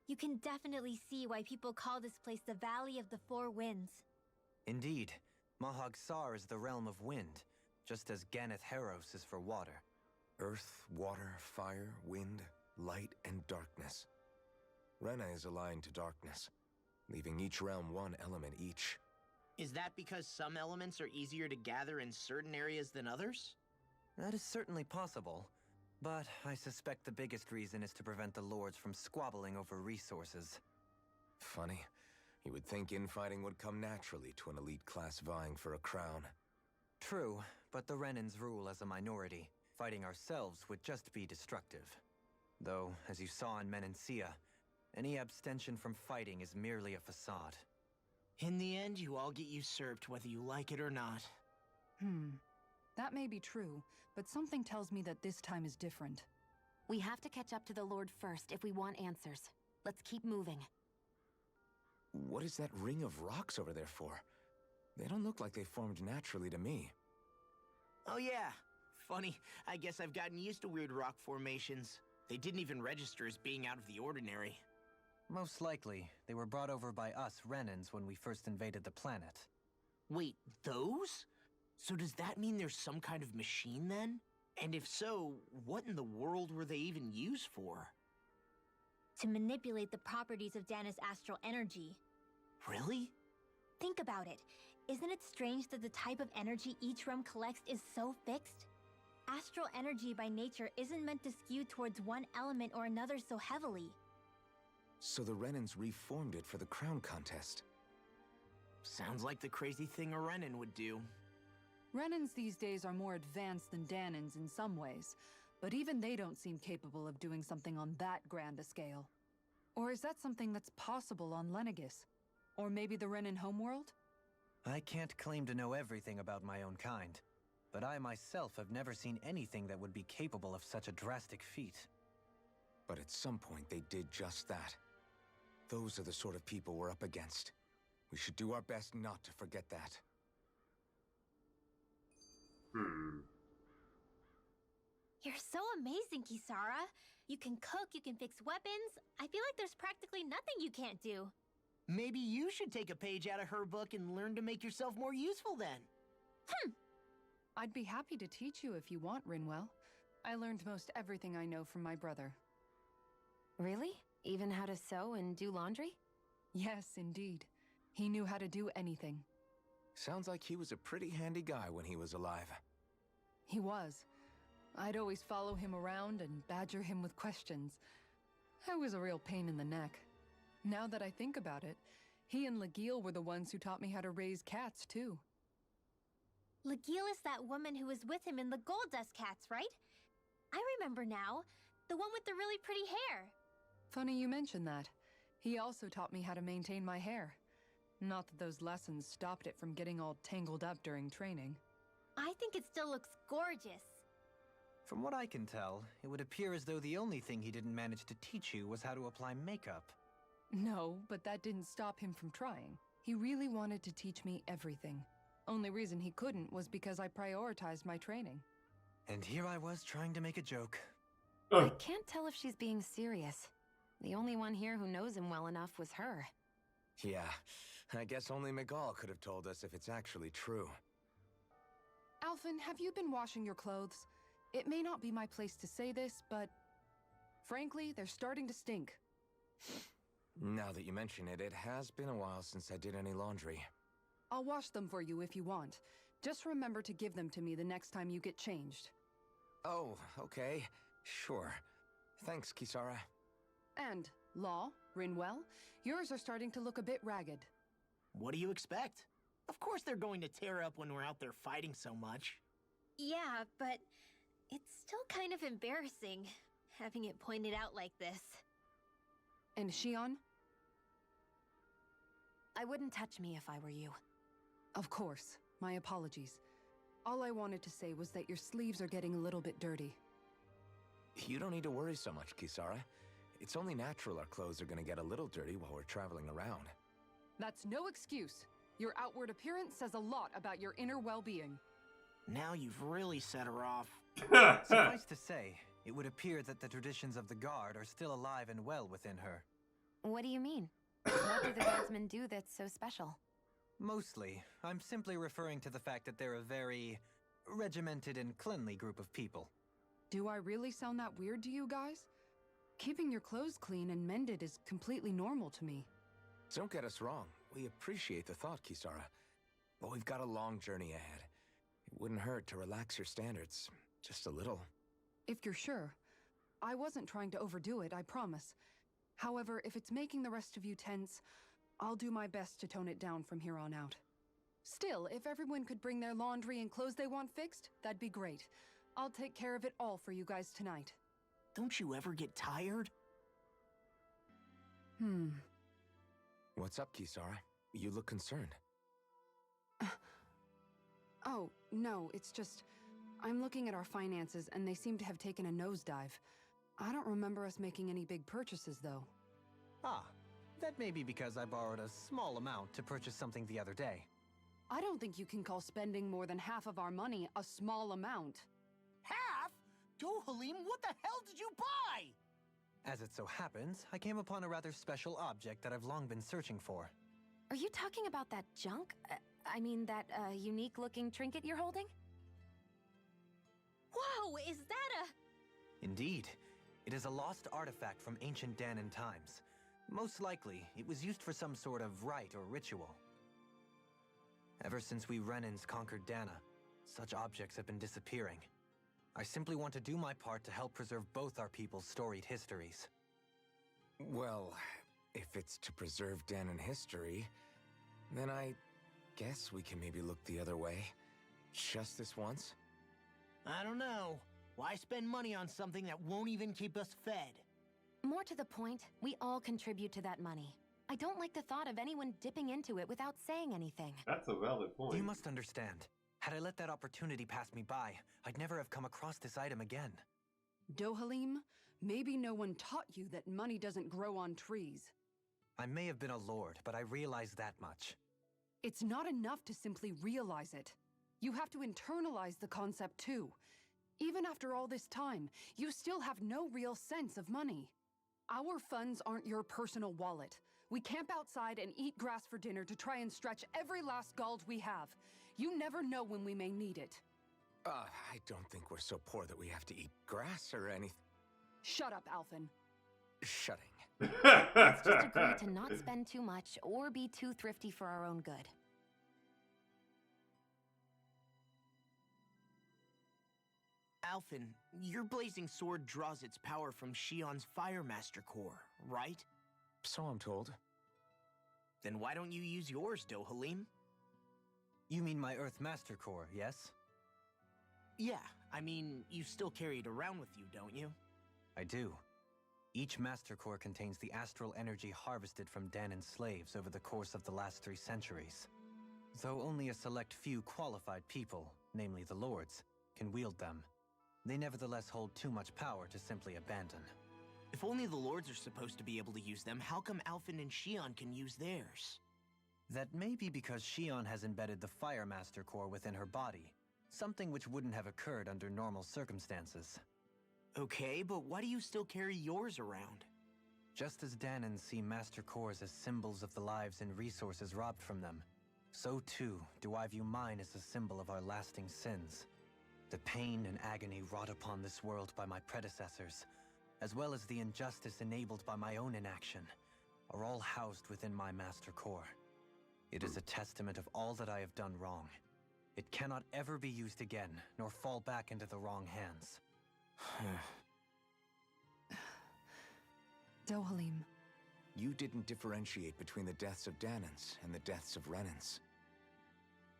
You can definitely see why people call this place the Valley of the Four Winds. Indeed, Mahag Saar is the realm of wind, just as Ganeth Heros is for water. Earth, water, fire, wind, light, and darkness. Rena is aligned to darkness, leaving each realm one element each. Is that because some elements are easier to gather in certain areas than others? That is certainly possible, but I suspect the biggest reason is to prevent the lords from squabbling over resources. Funny. You would think infighting would come naturally to an elite class vying for a crown. True, but the Renans rule as a minority. Fighting ourselves would just be destructive. Though, as you saw in Menencia, any abstention from fighting is merely a facade. In the end, you all get usurped whether you like it or not. That may be true, but something tells me that this time is different. We have to catch up to the Lord first if we want answers. Let's keep moving. What is that ring of rocks over there for? They don't look like they formed naturally to me. Oh yeah. Funny, I guess I've gotten used to weird rock formations. They didn't even register as being out of the ordinary. Most likely, they were brought over by us Renans when we first invaded the planet. Wait, those? So does that mean there's some kind of machine then? And if so, what in the world were they even used for? To manipulate the properties of Dahna's astral energy. Really? Think about it. Isn't it strange that the type of energy each realm collects is so fixed? Astral energy by nature isn't meant to skew towards one element or another so heavily. So the Renans reformed it for the crown contest. Sounds like the crazy thing a Renan would do. Renans these days are more advanced than Dahnans in some ways, but even they don't seem capable of doing something on that grand a scale. Or is that something that's possible on Lenegis? Or maybe the Renan homeworld? I can't claim to know everything about my own kind, but I myself have never seen anything that would be capable of such a drastic feat. But at some point they did just that. Those are the sort of people we're up against. We should do our best not to forget that. You're so amazing, Kisara. You can cook, you can fix weapons. I feel like there's practically nothing you can't do. Maybe you should take a page out of her book and learn to make yourself more useful then. I'd be happy to teach you if you want, Rinwell. I learned most everything I know from my brother. Really? Even how to sew and do laundry? Yes, indeed. He knew how to do anything. Sounds like he was a pretty handy guy when he was alive. He was. I'd always follow him around and badger him with questions. I was a real pain in the neck. Now that I think about it, he and Legil were the ones who taught me how to raise cats, too. Legil is that woman who was with him in the Gold Dust Cats, right? I remember now. The one with the really pretty hair. Funny you mention that. He also taught me how to maintain my hair. Not that those lessons stopped it from getting all tangled up during training. I think it still looks gorgeous. From what I can tell, it would appear as though the only thing he didn't manage to teach you was how to apply makeup. No, but that didn't stop him from trying. He really wanted to teach me everything. Only reason he couldn't was because I prioritized my training. And here I was trying to make a joke. I can't tell if she's being serious. The only one here who knows him well enough was her. Yeah, I guess only Miguel could have told us if it's actually true. Alphen, have you been washing your clothes? It may not be my place to say this, but frankly, they're starting to stink. Now that you mention it, it has been a while since I did any laundry. I'll wash them for you if you want. Just remember to give them to me the next time you get changed. Oh, okay. Sure. Thanks, Kisara. And, Law, Rinwell, yours are starting to look a bit ragged. What do you expect? Of course they're going to tear up when we're out there fighting so much. Yeah, but it's still kind of embarrassing, having it pointed out like this. And Shion? I wouldn't touch me if I were you. Of course. My apologies. All I wanted to say was that your sleeves are getting a little bit dirty. You don't need to worry so much, Kisara. It's only natural our clothes are gonna get a little dirty while we're traveling around. That's no excuse. Your outward appearance says a lot about your inner well-being. Now you've really set her off. Suffice to say, it would appear that the traditions of the Guard are still alive and well within her. What do you mean? What do the guardsmen do that's so special? Mostly, I'm simply referring to the fact that they're a very regimented and cleanly group of people. Do I really sound that weird to you guys? Keeping your clothes clean and mended is completely normal to me. Don't get us wrong. We appreciate the thought, Kisara. But we've got a long journey ahead. It wouldn't hurt to relax your standards. Just a little. If you're sure. I wasn't trying to overdo it, I promise. However, if it's making the rest of you tense, I'll do my best to tone it down from here on out. Still, if everyone could bring their laundry and clothes they want fixed, that'd be great. I'll take care of it all for you guys tonight. Don't you ever get tired? What's up, Kisara? You look concerned. Oh, no, it's just... I'm looking at our finances and they seem to have taken a nosedive. I don't remember us making any big purchases, though. Ah, that may be because I borrowed a small amount to purchase something the other day. I don't think you can call spending more than half of our money a small amount. Half? Dohalim, what the hell did you buy? As it so happens, I came upon a rather special object that I've long been searching for. Are you talking about that junk? I mean, that unique-looking trinket you're holding? Whoa, is that a... Indeed. It is a lost artifact from ancient Dahnan times. Most likely, it was used for some sort of rite or ritual. Ever since we Renans conquered Dahna, such objects have been disappearing. I simply want to do my part to help preserve both our people's storied histories. Well, if it's to preserve Dahnan history, then I guess we can maybe look the other way. Just this once? I don't know. Why spend money on something that won't even keep us fed? More to the point, we all contribute to that money. I don't like the thought of anyone dipping into it without saying anything. That's a valid point. You must understand. Had I let that opportunity pass me by, I'd never have come across this item again. Dohalim, maybe no one taught you that money doesn't grow on trees. I may have been a lord, but I realize that much. It's not enough to simply realize it. You have to internalize the concept too. Even after all this time, you still have no real sense of money. Our funds aren't your personal wallet. We camp outside and eat grass for dinner to try and stretch every last gold we have. You never know when we may need it. I don't think we're so poor that we have to eat grass or anything. Shut up, Alphen. Shutting. Let's just agree to not spend too much or be too thrifty for our own good. Alphen, your blazing sword draws its power from Shion's Fire Master Core, right? So I'm told. Then why don't you use yours, Dohalim? You mean my Earth Master Core, yes? Yeah, I mean, you still carry it around with you, don't you? I do. Each Master Core contains the astral energy harvested from Dahnan slaves over the course of the last 3 centuries. Though only a select few qualified people, namely the Lords, can wield them, they nevertheless hold too much power to simply abandon. If only the Lords are supposed to be able to use them, how come Alphen and Shion can use theirs? That may be because Shion has embedded the Fire Master Core within her body, something which wouldn't have occurred under normal circumstances. Okay, but why do you still carry yours around? Just as Dahnans see Master Cores as symbols of the lives and resources robbed from them, so too do I view mine as a symbol of our lasting sins. The pain and agony wrought upon this world by my predecessors, as well as the injustice enabled by my own inaction, are all housed within my Master Core. It is a testament of all that I have done wrong. It cannot ever be used again, nor fall back into the wrong hands. Dohalim. You didn't differentiate between the deaths of Dahnans and the deaths of Renans.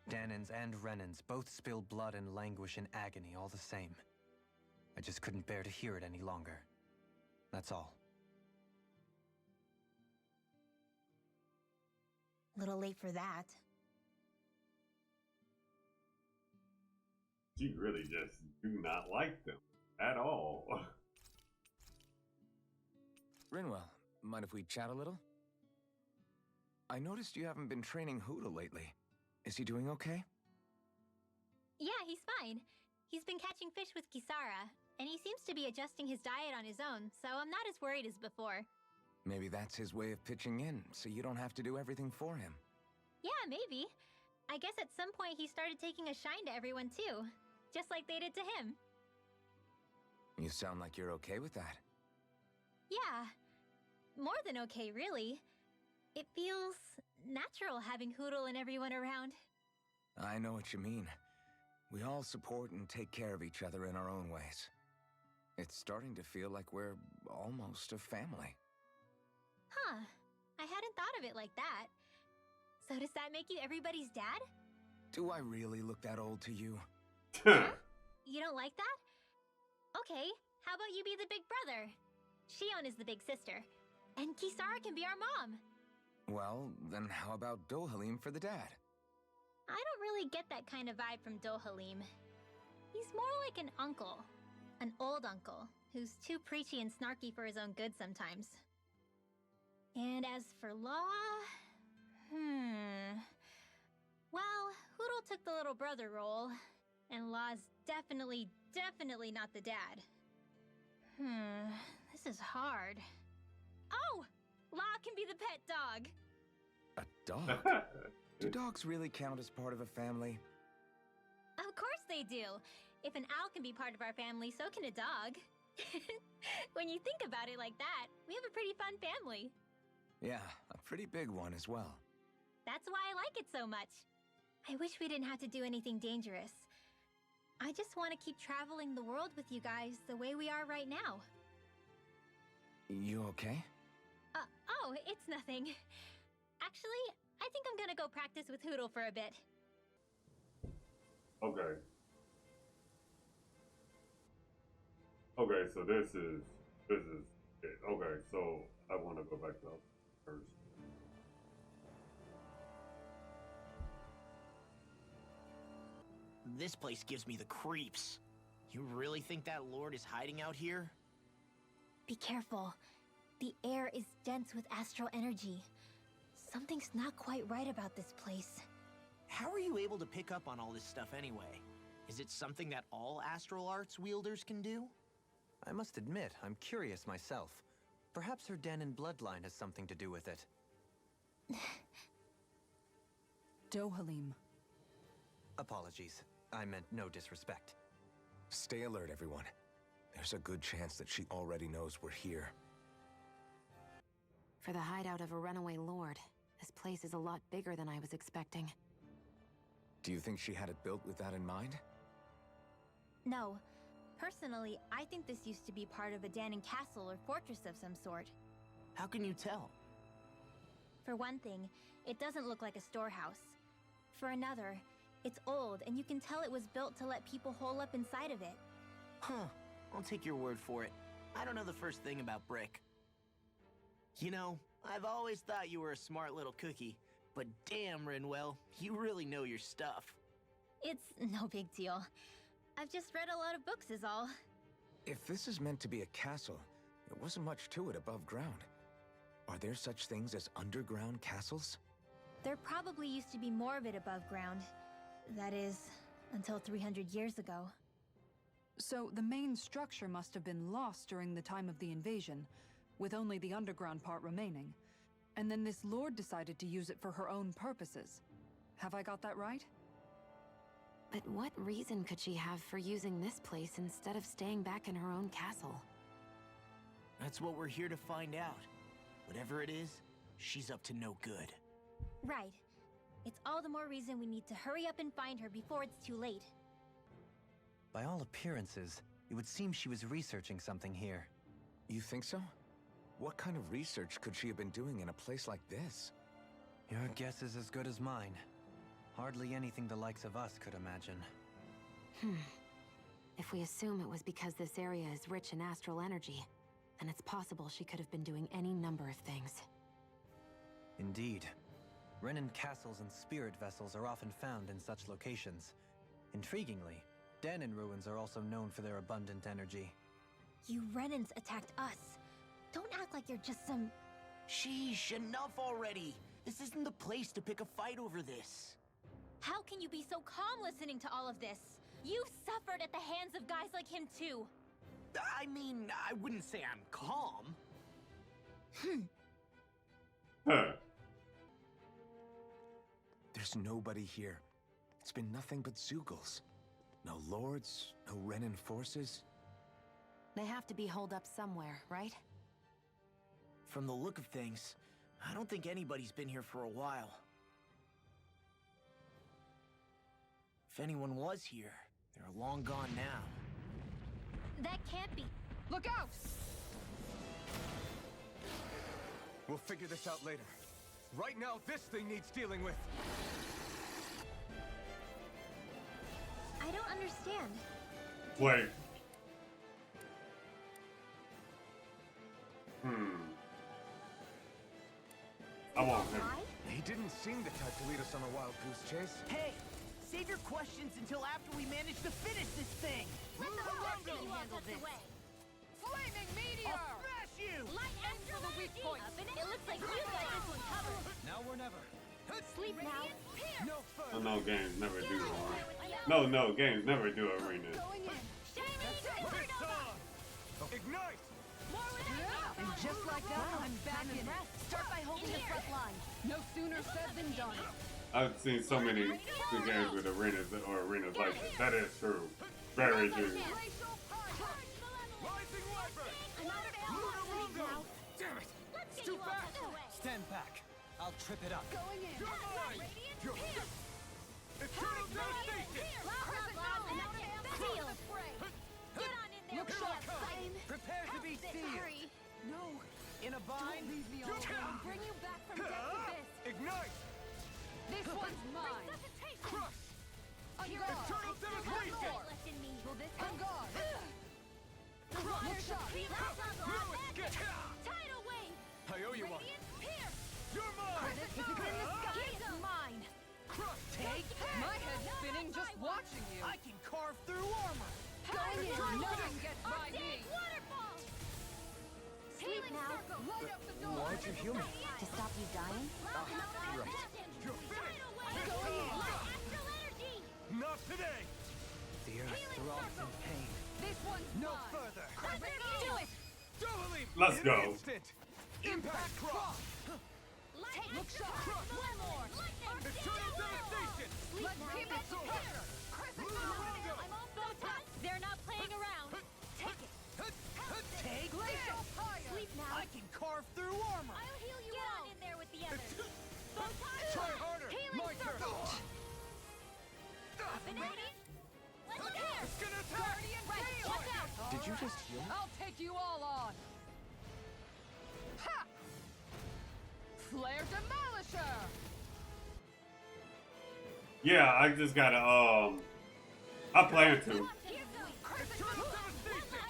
Dahnans and Renans both spill blood and languish in agony all the same. I just couldn't bear to hear it any longer. That's all. Little late for that. You really just do not like them at all. Rinwell, mind if we chat a little? I noticed you haven't been training Hoodle lately. Is he doing okay? Yeah, he's fine. He's been catching fish with Kisara, and he seems to be adjusting his diet on his own, so I'm not as worried as before. Maybe that's his way of pitching in, so you don't have to do everything for him. Yeah, maybe. I guess at some point he started taking a shine to everyone too, just like they did to him. You sound like you're okay with that. Yeah. More than okay, really. It feels natural having Hoodle and everyone around. I know what you mean. We all support and take care of each other in our own ways. It's starting to feel like we're almost a family. Huh. I hadn't thought of it like that. So does that make you everybody's dad? Do I really look that old to you? Huh? You don't like that? Okay, how about you be the big brother? Shion is the big sister, and Kisara can be our mom. Well, then how about Dohalim for the dad? I don't really get that kind of vibe from Dohalim. He's more like an uncle. An old uncle, who's too preachy and snarky for his own good sometimes. And as for Law... Well, Hoodle took the little brother role, and Law's definitely not the dad. This is hard. Oh! Law can be the pet dog! A dog? Do dogs really count as part of a family? Of course they do! If an owl can be part of our family, so can a dog. When you think about it like that, we have a pretty fun family. Yeah, a pretty big one as well. That's why I like it so much. I wish we didn't have to do anything dangerous. I just want to keep traveling the world with you guys the way we are right now. You okay? Oh, it's nothing. Actually, I think I'm gonna go practice with Hoodle for a bit. Okay. Okay, so this is it. Okay, so I want to go back to first. This place gives me the creeps. You really think that Lord is hiding out here? Be careful. The air is dense with astral energy. Something's not quite right about this place. How are you able to pick up on all this stuff anyway? Is it something that all astral arts wielders can do? I must admit, I'm curious myself. Perhaps her den and bloodline has something to do with it. Dohalim. Apologies. I meant no disrespect. Stay alert, everyone. There's a good chance that she already knows we're here. For the hideout of a runaway lord, this place is a lot bigger than I was expecting. Do you think she had it built with that in mind? No. Personally, I think this used to be part of a Dahnan castle or fortress of some sort. How can you tell? For one thing, it doesn't look like a storehouse. For another, it's old, and you can tell it was built to let people hole up inside of it. Huh. I'll take your word for it. I don't know the first thing about brick. You know, I've always thought you were a smart little cookie, but damn, Rinwell, you really know your stuff. It's no big deal. I've just read a lot of books is all. If this is meant to be a castle, there wasn't much to it above ground. Are there such things as underground castles? There probably used to be more of it above ground. That is, until 300 years ago. So the main structure must have been lost during the time of the invasion, with only the underground part remaining. And then this lord decided to use it for her own purposes. Have I got that right? But what reason could she have for using this place instead of staying back in her own castle? That's what we're here to find out. Whatever it is, she's up to no good. Right. It's all the more reason we need to hurry up and find her before it's too late. By all appearances, it would seem she was researching something here. You think so? What kind of research could she have been doing in a place like this? Your guess is as good as mine. Hardly anything the likes of us could imagine. If we assume it was because this area is rich in astral energy, then it's possible she could have been doing any number of things. Indeed. Renin castles and spirit vessels are often found in such locations. Intriguingly, Dahnan ruins are also known for their abundant energy. You Renans attacked us. Don't act like you're just some... Sheesh, enough already! This isn't the place to pick a fight over this. How can you be so calm listening to all of this? You've suffered at the hands of guys like him too. I mean, I wouldn't say I'm calm. Huh. There's nobody here. It's been nothing but Zeugles. No lords, no Renin forces. They have to be holed up somewhere, right? From the look of things, I don't think anybody's been here for a while. If anyone was here, they're long gone now. That can't be. Look out! We'll figure this out later. Right now, this thing needs dealing with. I don't understand. Wait. I want him. He didn't seem the type to lead us on a wild goose chase. Hey! Save your questions until after we manage to finish this thing! Let the Mahag you all tucked away. Flaming meteor! I'll smash you! Light astral the weak energy! point. It looks like you got this one covered. Now or never. Sleep now. No further. Oh, no, games never do arena. No, games never do arena. Going in. Ignite! And just like that, I'm back in. Start by holding the front line. No sooner said than done. I've seen so many good games with arenas or arenas like this. That is true. Very true. Rising Wyvern! Damn it! It's too fast! Stand back. I'll trip it up. Going in. You're mine! Eternal devastation! Get on in there. Look sharp. Prepare to be sealed. No. In a bind. Don't leave me all alone. I'll bring you back from death abyss. Ignite! This one's mine. Crush! On guard. Eternal devastation! Will this on guard? Look sharp. Tidal wave. I owe you one. You're mine! If it's in the sky, it's mine. Crush! Take My head's spinning just watching you. I can carve through armor! Going in. Nothing gets by me. Waterfall. Sleep now. Light up the door. Why'd you heal me? To stop you dying? You're finished! Going in. Astral energy. Not today! The earth throbs in pain. This one's No mine. further! Do it! Dohalim! Let's In go. an instant! Impact crop! Look sharp! One more! Eternal devastation! Let's keep it together! They're not playing around. Take it. Take Glacial fire! Sleep now. I can carve through armor! I'll heal you. Get on in there with the others. Try harder! My turn! Up and ready. Let's go. It's gonna attack! Guardian field! Watch out. Did you just heal me? I'll take you all on! Ha! Flare Demolisher! Yeah, I just gotta, I plan to. Here goes. Eternal devastation!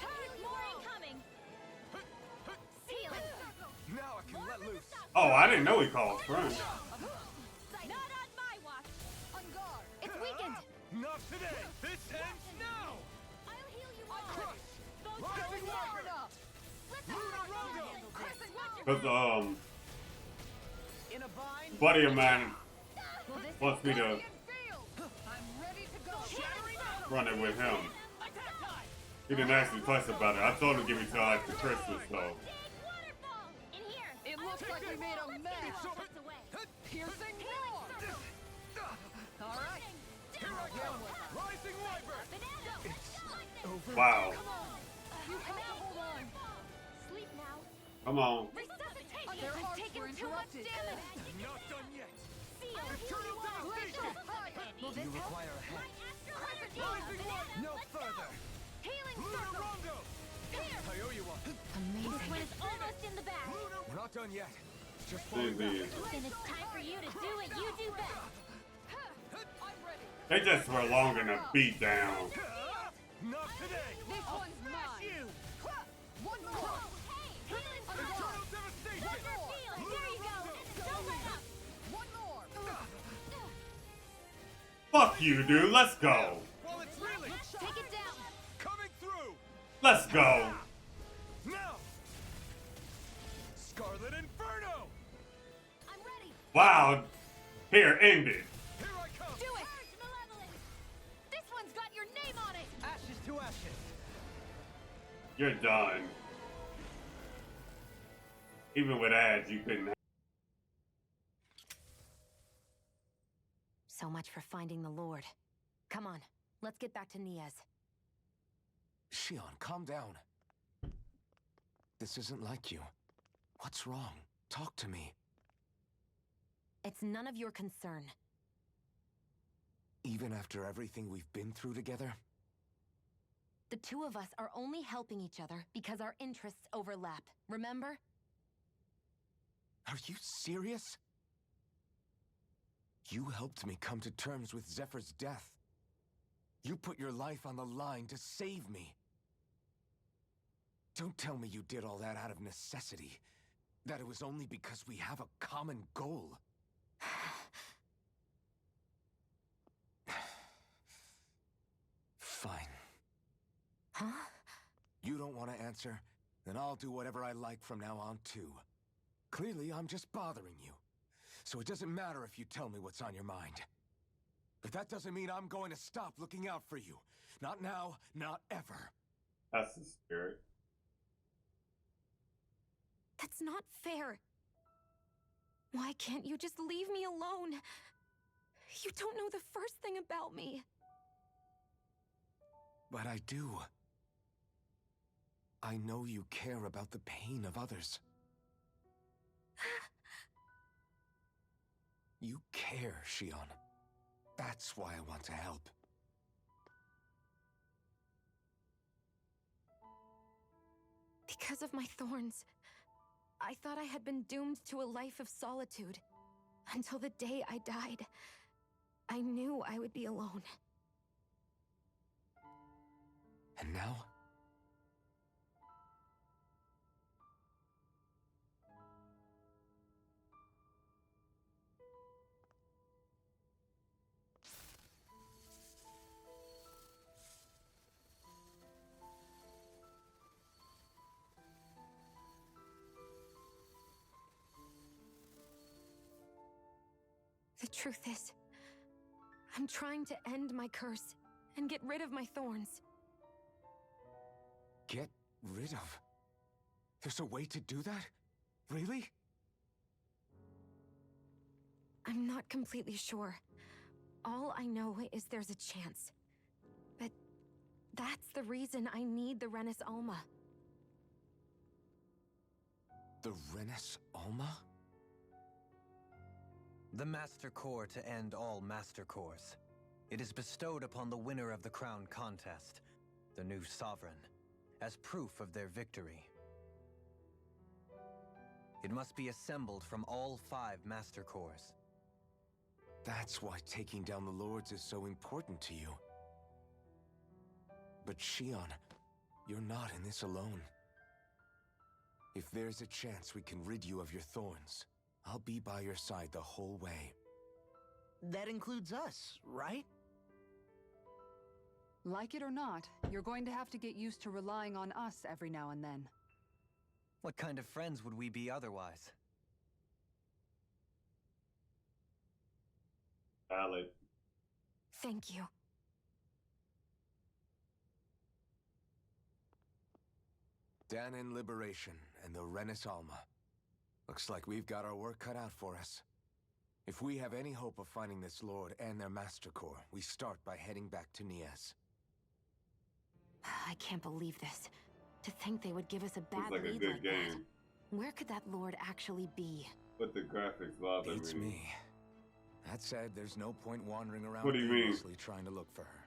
More incoming. Seal it. Now I can let loose. Oh, I didn't know he called friends. Not on my watch. On guard! It's weakened. Not today! This ends now! I'll heal you all. Crush! Both Rising going Wyvern! down. Let's Luna Rondo! Crescent, watch your Cause, In a bind? buddy of mine Will this wants me to Guardian field! I'm ready to go! run it with him. attack time? He didn't ask me twice about it. I told him to give me till after Christmas, though. Big waterfall. In here. It looks like we made a mess! Just away. Piercing roar! Alright! Here I come! Rising Wyvern! Wow. You have to hold on! Sleep now. Come on. Resuscitation. Their I've hearts taken were too much interrupted. damage. Not done yet! Seal. Eternal devastation! Will this You help? require a hand. Rising Wyvern! No further! Healing Luna circle. Rondo! Here. I owe you one. This one is almost in the bag. We're not done yet. Just Indeed. Then it's time for you to do what you do best. I'm ready! They just prolonging a beat down. Not today! This one's mine! One more! Healing circle. Eternal devastation! There you go. Don't let up. One more! Fuck you, dude. Let's go. While it's reeling! Take it down. Coming through! Let's go. Now! Scarlet Inferno! I'm ready. Wow. Here, end it. Here I come! Do it. Malevolent. This one's got your name on it. Ashes to ashes. You're done. Even with ads, you couldn't. So much for finding the Lord. Come on, let's get back to Niaz. Shion, calm down. This isn't like you. What's wrong? Talk to me. It's none of your concern. Even after everything we've been through together? The two of us are only helping each other because our interests overlap. Remember? Are you serious? You helped me come to terms with Zephyr's death. You put your life on the line to save me. Don't tell me you did all that out of necessity. That it was only because we have a common goal. Fine. Huh? You don't want to answer? Then I'll do whatever I like from now on, too. Clearly, I'm just bothering you. So it doesn't matter if you tell me what's on your mind. But that doesn't mean I'm going to stop looking out for you. Not now, not ever. That's the spirit. That's not fair. Why can't you just leave me alone? You don't know the first thing about me. But I do. I know you care about the pain of others. You care, Shion. That's why I want to help. Because of my thorns, I thought I had been doomed to a life of solitude. Until the day I died, I knew I would be alone. And now? The truth is, I'm trying to end my curse and get rid of my thorns. Get rid of? There's a way to do that? Really? I'm not completely sure. All I know is there's a chance. But that's the reason I need the Renis Alma. The Renis Alma? The Master Core to end all Master Cores. It is bestowed upon the winner of the crown contest, the new sovereign, as proof of their victory. It must be assembled from all 5 Master Cores. That's why taking down the Lords is so important to you. But Shion, you're not in this alone. If there's a chance we can rid you of your thorns, I'll be by your side the whole way. That includes us, right? Like it or not, you're going to have to get used to relying on us every now and then. What kind of friends would we be otherwise? Valid. Thank you. Dahnan liberation and the Renis Alma. Looks like we've got our work cut out for us. If we have any hope of finding this Lord and their Master Core, we start by heading back to Nias. I can't believe this. To think they would give us a bad Looks like a lead good like game. that. Where could that Lord actually be? But the graphics bother It's me. me. That said, there's no point wandering around What do you mean? aimlessly trying to look for her.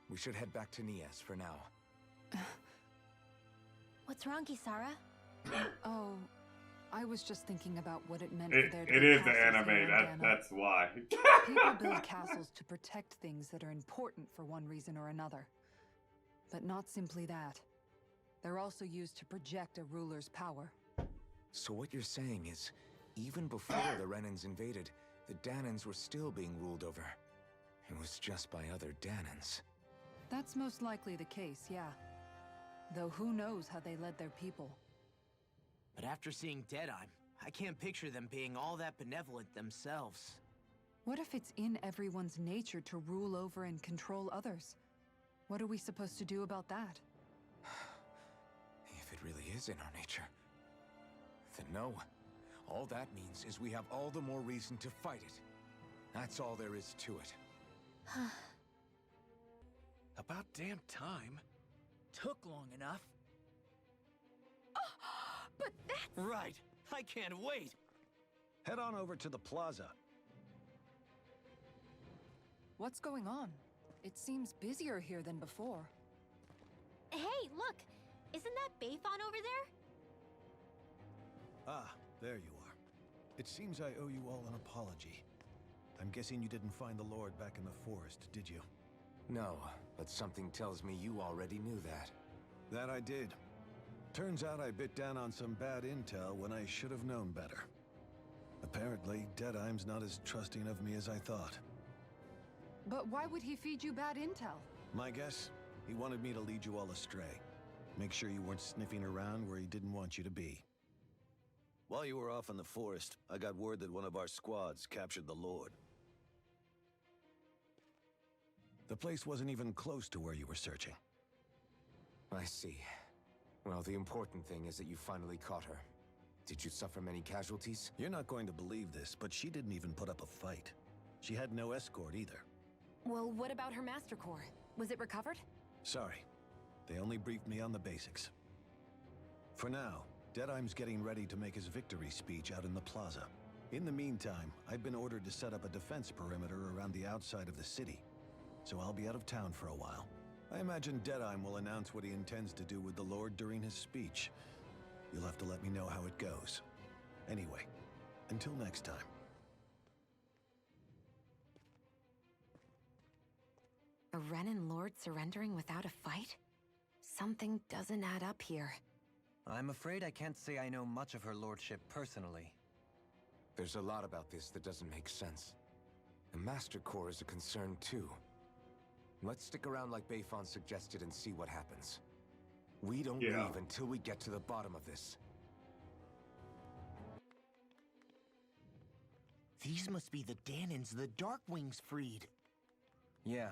We should head back to Nias for now. What's wrong, Kisara? Oh, I was just thinking about what it meant It, for there to it be is the castles anime, here in Dahna. that's why. People build castles to protect things that are important for one reason or another. But not simply that. They're also used to project a ruler's power. So what you're saying is, even before the Renans invaded, the Dahnans were still being ruled over. It was just by other Dahnans. That's most likely the case, yeah. Though who knows how they led their people. But after seeing Deadeye, I can't picture them being all that benevolent themselves. What if it's in everyone's nature to rule over and control others? What are we supposed to do about that? If it really is in our nature, then no. All that means is we have all the more reason to fight it. That's all there is to it. About damn time. Took long enough. But that's... Right. I can't wait. Head on over to the plaza. What's going on? It seems busier here than before. Hey, look! Isn't that Bayfon over there? Ah, there you are. It seems I owe you all an apology. I'm guessing you didn't find the Lord back in the forest, did you? No, but something tells me you already knew that. That I did. Turns out I bit down on some bad intel when I should have known better. Apparently, Deadeye's not as trusting of me as I thought. But why would he feed you bad intel? My guess? He wanted me to lead you all astray. Make sure you weren't sniffing around where he didn't want you to be. While you were off in the forest, I got word that one of our squads captured the Lord. The place wasn't even close to where you were searching. I see. Well, the important thing is that you finally caught her. Did you suffer many casualties? You're not going to believe this, but she didn't even put up a fight. She had no escort either. Well, what about her Master Core? Was it recovered? Sorry. They only briefed me on the basics. For now, Deadeye's getting ready to make his victory speech out in the plaza. In the meantime, I've been ordered to set up a defense perimeter around the outside of the city. So I'll be out of town for a while. I imagine Deadeye will announce what he intends to do with the Lord during his speech. You'll have to let me know how it goes. Anyway, until next time. A Renan Lord surrendering without a fight? Something doesn't add up here. I'm afraid I can't say I know much of her lordship personally. There's a lot about this that doesn't make sense. The Master Core is a concern too. Let's stick around like Bayfon suggested and see what happens. We don't leave until we get to the bottom of this. These must be the Dahnans the Darkwings freed. Yeah.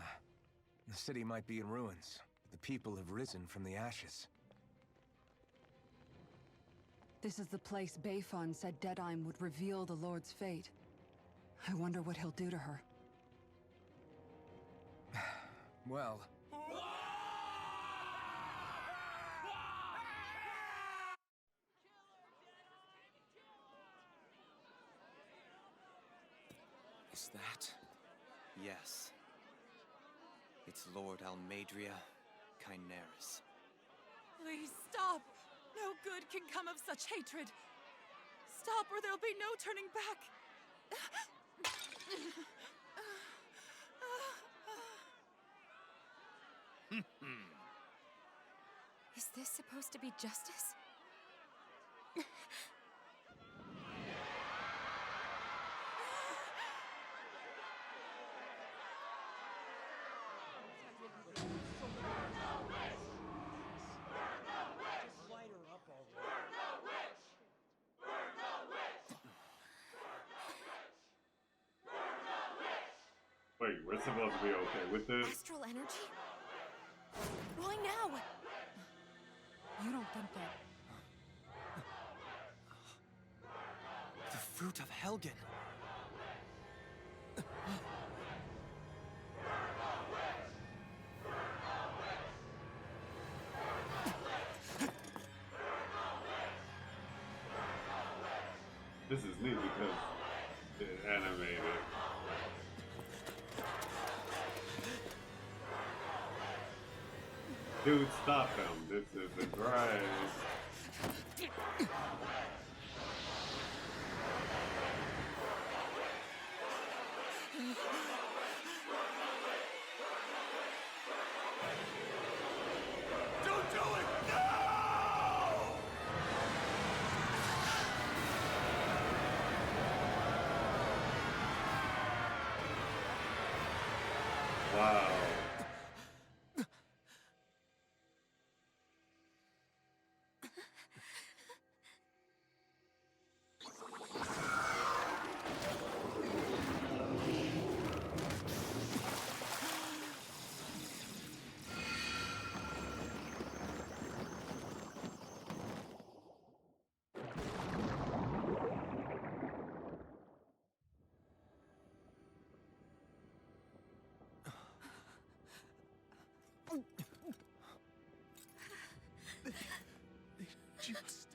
The city might be in ruins. The people have risen from the ashes. This is the place Bayfon said Deadime would reveal the Lord's fate. I wonder what he'll do to her. Well... Is that? Yes. It's Lord Almeidrea Kaineris. Please stop! No good can come of such hatred. Stop or there'll be no turning back. Is this supposed to be justice? Wait, we're supposed to be okay with this? Astral energy? Why now? You don't think that... The fruit of Helgen. This is neat because it's animated. Dude, stop him. This isn't right. Don't do it! No! Wow. Just...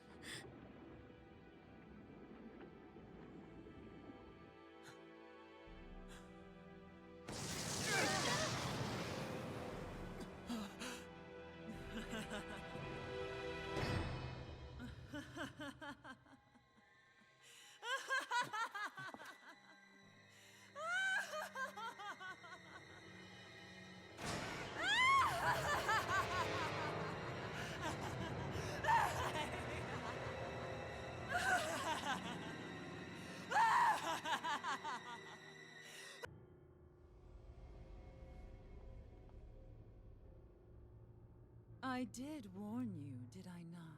I did warn you, did I not?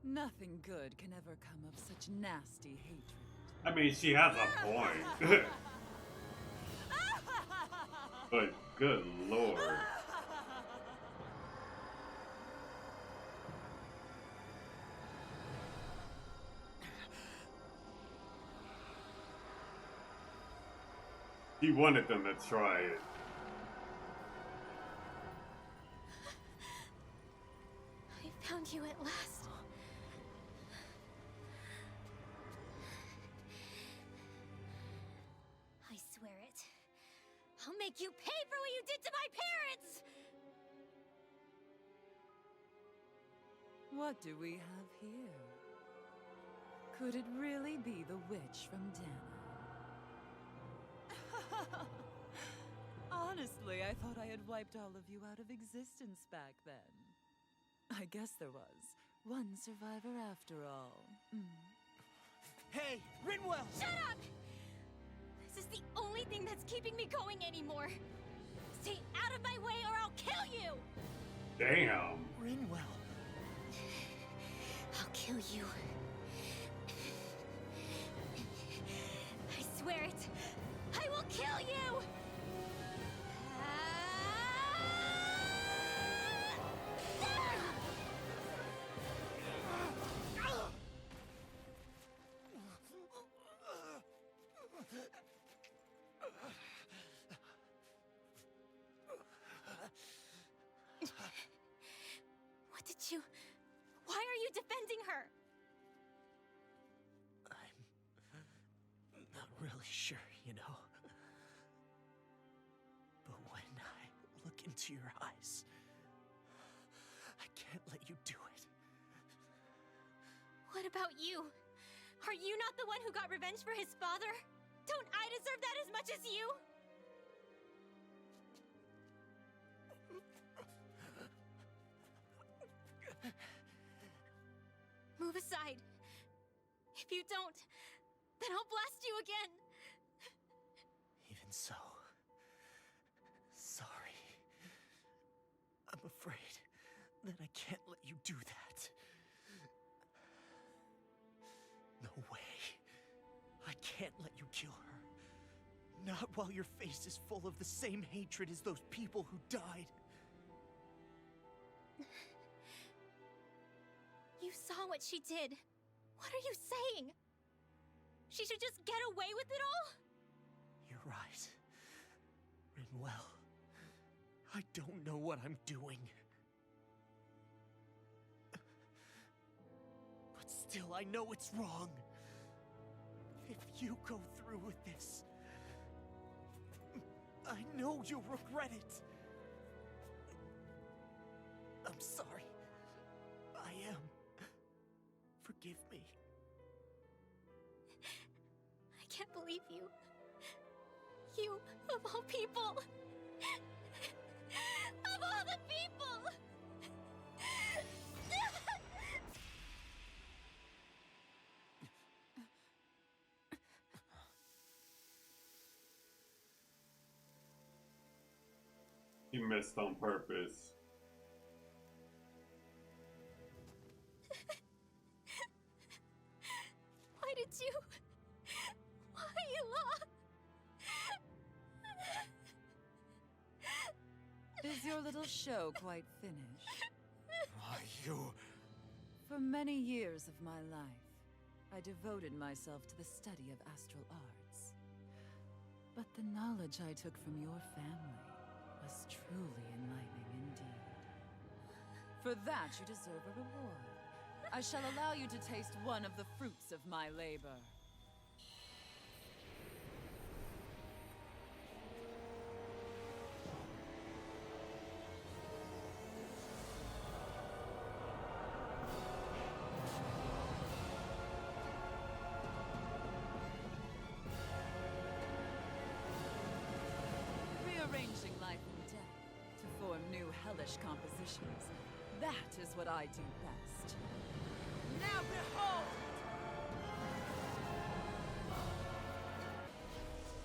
Nothing good can ever come of such nasty hatred. I mean, she has a point. But good lord. He wanted them to try it. I found you at last. I swear it. I'll make you pay for what you did to my parents! What do we have here? Could it really be the witch from Dahna? Honestly, I thought I had wiped all of you out of existence back then. I guess there was one survivor after all. Hey, Rinwell! Shut up! This is the only thing that's keeping me going anymore. Stay out of my way or I'll kill you! Damn. Rinwell. I'll kill you. I swear it. I will kill you! Why are you defending her? I'm not really sure, you know. But when I look into your eyes, I can't let you do it. What about you? Are you not the one who got revenge for his father? Don't I deserve that as much as you? Move aside. If you don't, then I'll blast you again. Even so, sorry. I'm afraid that I can't let you do that. No way. I can't let you kill her. Not while your face is full of the same hatred as those people who died. You saw what she did. What are you saying? She should just get away with it all? You're right. Rinwell, I don't know what I'm doing. But still, I know it's wrong. If you go through with this, I know you'll regret it. I'm sorry. I am. Forgive me. I can't believe you. You, of all people. Of all the people! He missed on purpose. Why did you? Why, Ela? Is your little show quite finished? Why, you... For many years of my life, I devoted myself to the study of astral arts. But the knowledge I took from your family was truly enlightening indeed. For that, you deserve a reward. I shall allow you to taste one of the fruits of my labor. Rearranging life and death to form new hellish compositions. That is what I do best. Now behold!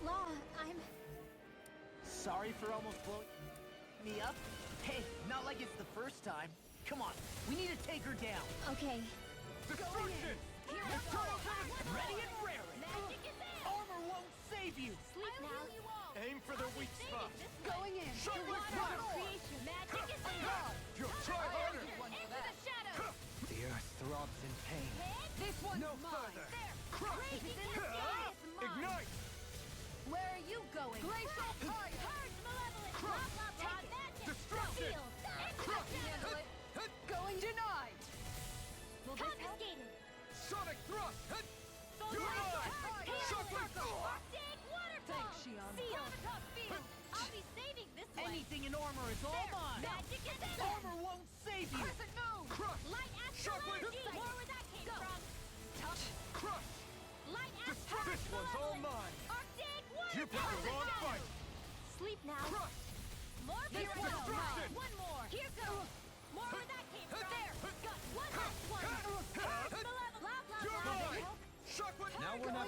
Law, I'm... Sorry for almost blowing me up. Hey, not like it's the first time. Come on, we need to take her down. Okay. Destruction! Here we go! Ready and raring! Magic is in! Armor won't save you! Sleep now! Aim for their weak spot. Going in. Shockwave flash! Magic is in! You try harder. Into the shadows! The earth throbs in pain. This one's No mine. further. There! Crush! Raging in the sky! It's mine! Ignite! Where are you going? Glacial fire. Purge malevolence! Blah, blah, blah! Magic! Destruction! Sealed! Crush! Handle it. Going denied. Will this help? Confiscated! Sonic thrust! You're mine! Shockwave! Arctic waterfall! Thanks, Shion. Sealed! Field! I'll be saving this one! Anything in armor is all There! mine! Magic is in! Armor won't save you! Crescent moon. Crush! Light astral Shockwave! energy! More where that came from! Touch. Crush! Light astral This one's all mine! Arctic waterfall! You picked the wrong fight! Sleep now! Crush! More This here one's goes! destruction! One more! Here goes! More where that came from! There! Got one last one! Malevolent! Blah, blah, You're blah! mine! Shockwave! Now we're not...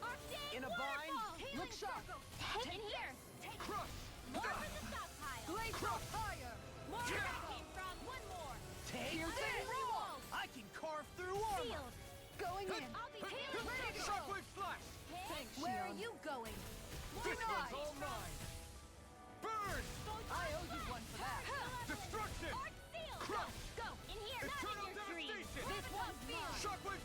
Arctic In a bind? waterfall! Healing Look sharp. circle! Take in here! Take Crush! more from the stockpile! Glacial fire. More where that came from! One more! Take There! this! Wall! I can carve through armor! Sealed! Going in. I'll be healing circle! Shockwave flash! Thanks, Where Shion. are you going? This one's all mine! Burn! I owe you one for that. Destruction! Arc sealed! Crush! Go! In here! Not Eternal in your dream! devastation! This one's mine! Shockwave!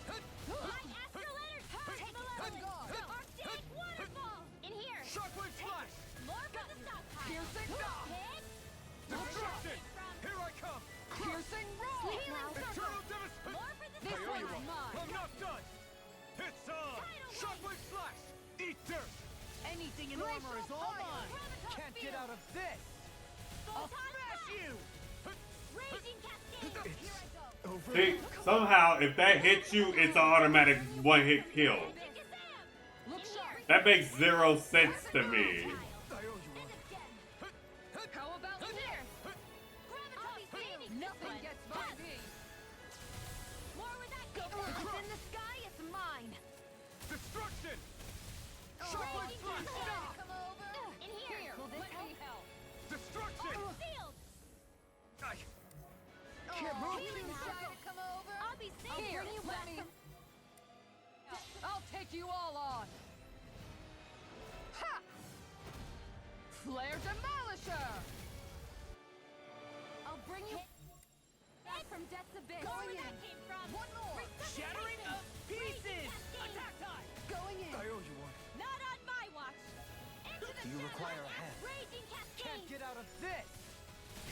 Light astral energy! Take malevolent! God. Arctic waterfall! In here! Shockwave flash! More from the stockpile! Piercing Hit! Destruction! From Here I come! Piercing you are! I'm not done! It's on! Shockwave slash! Eat dirt! Anything in armor is all mine! Can't get out of this! I'll smash you! Raging cascade! Here I go! See, somehow, if that hits you, it's an automatic one-hit kill. That makes zero sense to me. How about here? Nothing gets by me. More with that go. It's in the sky, it's mine. Destruction! Shockwave slash! Stop! Come over. In here. Will this help? Destruction! Sealed. Can't move! Come over. I'll be safe. Here, let me. I'll take you all on. Ha! Flare Demolisher! I'll bring you back from death's abyss. Going in. One more. Shattering of pieces! Attack time! Going in. I owe you one. Not on my watch. Into the Do you require a hand? Raging cascade. Can't get out of this!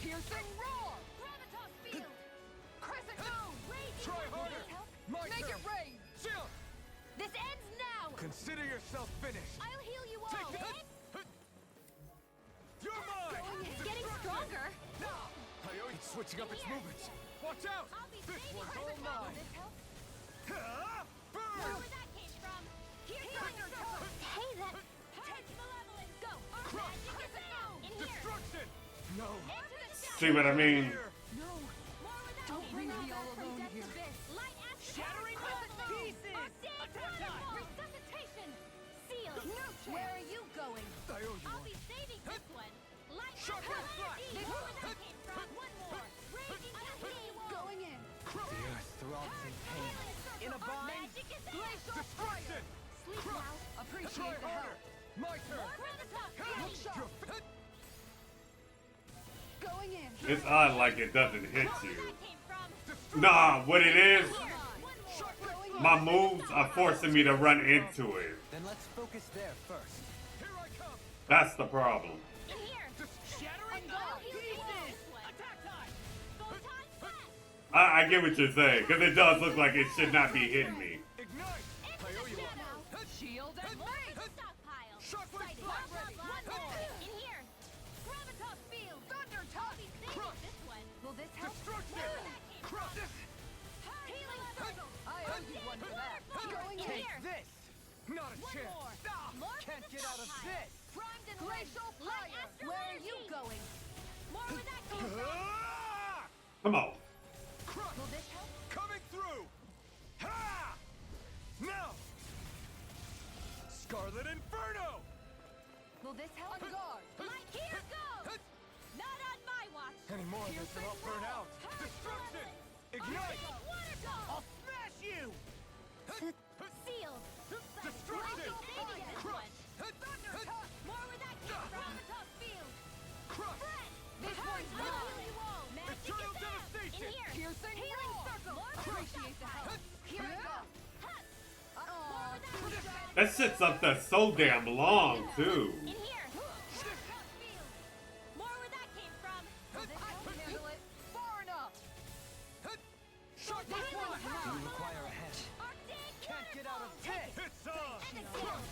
Piercing roar! Gravitas field. Crescent moon! Raging Try harder! My Make turn! it rain! Seal! This ends now. Consider yourself finished! I'll heal you all. Take this! You're mine! It's getting stronger. I owe you switching up its movements! Watch out! I'll be This saving one's her. all Will mine! this help? Burn! Where that came from? Here's Thunder. Hey, that. Touch malevolence. Go. Magic is now. In here. Destruction! No! Into the sky. See what I mean? No! More with that Don't came bring from. me all From alone death's here. abyss. Light after Shattering of pieces! Attack time! Resuscitation. Sealed. Where are you going? I owe you I'll one. be saving this one. Light Shockwave after slash! Where would that came from? One more. Raging cascade. Going in. The earth throbs in pain. In a bind? Magic is there. Destruction! Sleep now. Try Appreciate the harder! help. My turn! Gravitas Look field. sharp. Going in. It's odd like it doesn't hit Where you. that came from? Nah, what it is, Here. One more. my moves are forcing me to run into it. Then let's focus there first. Here I come! That's the problem. In here. Shattering of pieces! Attack time! Photon blast. I get what you're saying, because it does look like it should not be hitting me. Ignite! I owe you one. Shield and blade! Stockpile. Shockwave Sighted. slash! Blah, blah, blah. One more. In here. Gravitas field. Thunder I'll touch! be saving this one. Will this help? Destruction! Where that came Crush! from? Healing circle. I owe you one for that. Going In in. here. This! Not a One chance! more. Ah! More Can't for the get out of stockpile. this! Primed and Glacial lit. Light fire. astral Where are you energy. going? More where that came from. Ah! Come on. Crush! Will this help? Coming through! Ha! Now! Scarlet Inferno! Will this help? On guard. Light here goes. Not on my watch. Any more of this and I'll burn out! Destruction! Ignite! Water dog. I'll smash you! Sealed. Destruction! Crush! More where that came from. Gravitas field. Crush! This one's mine. Magic Eternal is there. devastation. In here. Piercing Healing roar. circle. More Appreciate the help. Here I go. That shit's up there so damn long, too. In here. Gravitas field. More where that came from. I can handle it. Far enough. Shockwave slash! Do you require a hand? Arctic Can't get out of this! It's on! Expansive.